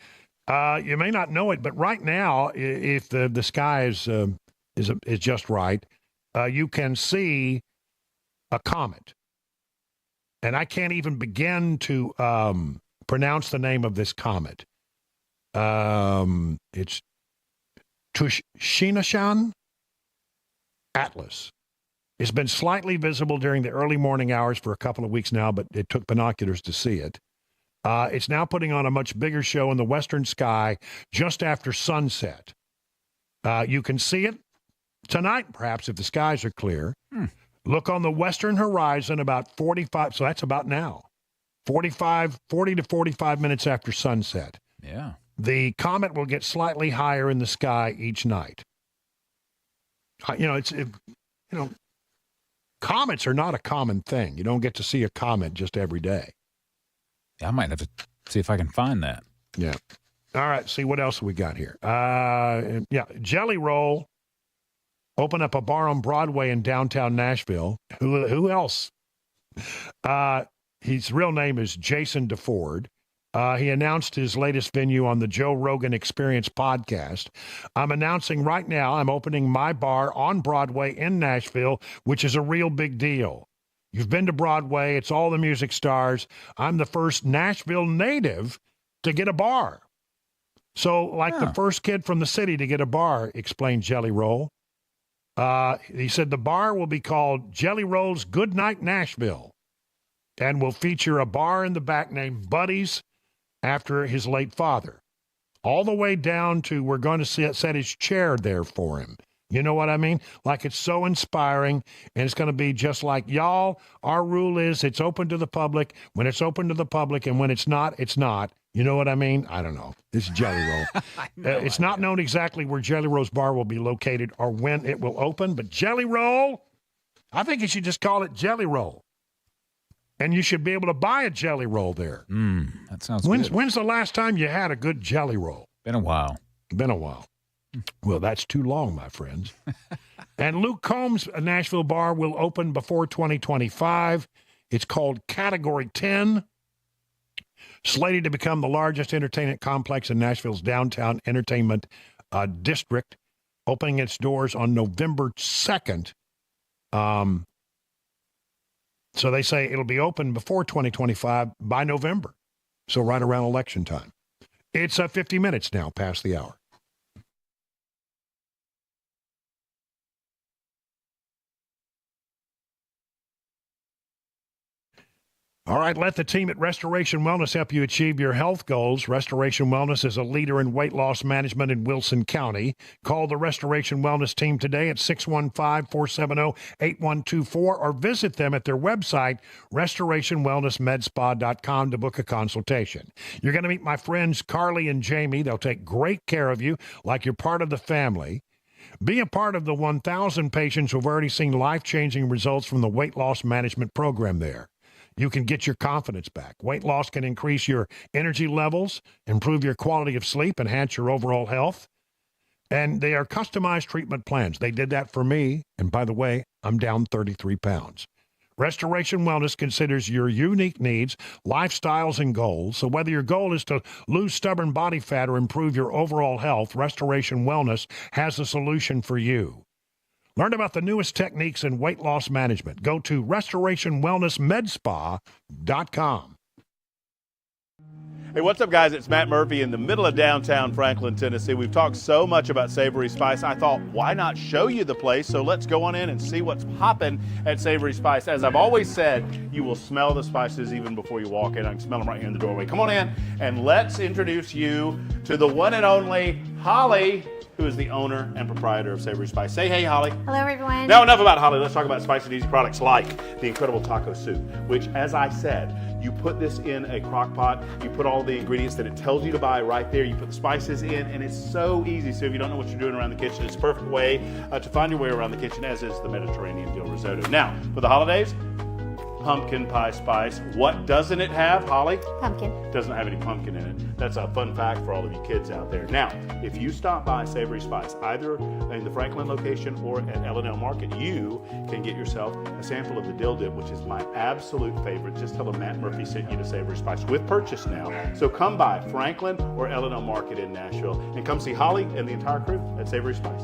Speaker 2: You may not know it, but right now, if the sky is just right, you can see a comet, and I can't even begin to pronounce the name of this comet. It's Tushinashan Atlas. It's been slightly visible during the early morning hours for a couple of weeks now, but it took binoculars to see it. It's now putting on a much bigger show in the western sky just after sunset. You can see it tonight, perhaps, if the skies are clear. Look on the western horizon about 45, so that's about now, 40 to 45 minutes after sunset.
Speaker 3: Yeah.
Speaker 2: The comet will get slightly higher in the sky each night. Comets are not a common thing. You don't get to see a comet just every day.
Speaker 3: Yeah, I might have to see if I can find that.
Speaker 2: Yeah. All right, see what else we got here. Jelly Roll opened up a bar on Broadway in downtown Nashville. Who else? His real name is Jason DeFord. He announced his latest venue on the Joe Rogan Experience podcast. I'm announcing right now I'm opening my bar on Broadway in Nashville, which is a real big deal. You've been to Broadway. It's all the music stars. I'm the first Nashville native to get a bar. So, like the first kid from the city to get a bar, explained Jelly Roll. He said the bar will be called Jelly Roll's Goodnight Nashville and will feature a bar in the back named Buddy's after his late father, all the way down to we're going to set his chair there for him. You know what I mean? Like, it's so inspiring, and it's going to be just like, y'all, our rule is it's open to the public. When it's open to the public, and when it's not, it's not. You know what I mean? I don't know. This is Jelly Roll. It's not known exactly where Jelly Roll's bar will be located or when it will open, but Jelly Roll, I think you should just call it Jelly Roll. And you should be able to buy a Jelly Roll there.
Speaker 3: That sounds good.
Speaker 2: When's the last time you had a good Jelly Roll?
Speaker 3: Been a while.
Speaker 2: Been a while. Well, that's too long, my friends. And Luke Combs' Nashville bar will open before 2025. It's called Category 10. Slated to become the largest entertainment complex in Nashville's downtown entertainment district, opening its doors on November 2nd. So they say it'll be open before 2025 by November. So right around election time. It's 50 minutes now past the hour. All right, let the team at Restoration Wellness help you achieve your health goals. Restoration Wellness is a leader in weight loss management in Wilson County. Call the Restoration Wellness team today at 615-470-8124 or visit them at their website, restorationwellnessmedspa.com, to book a consultation. You're going to meet my friends Carly and Jamie. They'll take great care of you like you're part of the family. Be a part of the 1,000 patients who've already seen life-changing results from the weight loss management program there. You can get your confidence back. Weight loss can increase your energy levels, improve your quality of sleep, enhance your overall health. And they are customized treatment plans. They did that for me. And by the way, I'm down 33 pounds. Restoration Wellness considers your unique needs, lifestyles, and goals. So whether your goal is to lose stubborn body fat or improve your overall health, Restoration Wellness has a solution for you. Learn about the newest techniques in weight loss management. Go to restorationwellnessmedspa.com.
Speaker 21: Hey, what's up, guys? It's Matt Murphy in the middle of downtown Franklin, Tennessee. We've talked so much about Savory Spice. I thought, why not show you the place? So let's go on in and see what's popping at Savory Spice. As I've always said, you will smell the spices even before you walk in. I can smell them right here in the doorway. Come on in, and let's introduce you to the one and only Holly, who is the owner and proprietor of Savory Spice. Say hey, Holly.
Speaker 4: Hello, everyone.
Speaker 21: Now, enough about Holly. Let's talk about spicy and easy products like the incredible taco soup, which, as I said, you put this in a crock pot, you put all the ingredients that it tells you to buy right there, you put the spices in, and it's so easy. So if you don't know what you're doing around the kitchen, it's a perfect way to find your way around the kitchen, as is the Mediterranean dill risotto. Now, for the holidays, pumpkin pie spice. What doesn't it have, Holly?
Speaker 4: Pumpkin.
Speaker 21: Doesn't have any pumpkin in it. That's a fun fact for all of you kids out there. Now, if you stop by Savory Spice, either in the Franklin location or at L&L Market, you can get yourself a sample of the dill dip, which is my absolute favorite. Just tell them Matt Murphy sent you to Savory Spice with purchase now. So come by Franklin or L&L Market in Nashville and come see Holly and the entire crew at Savory Spice.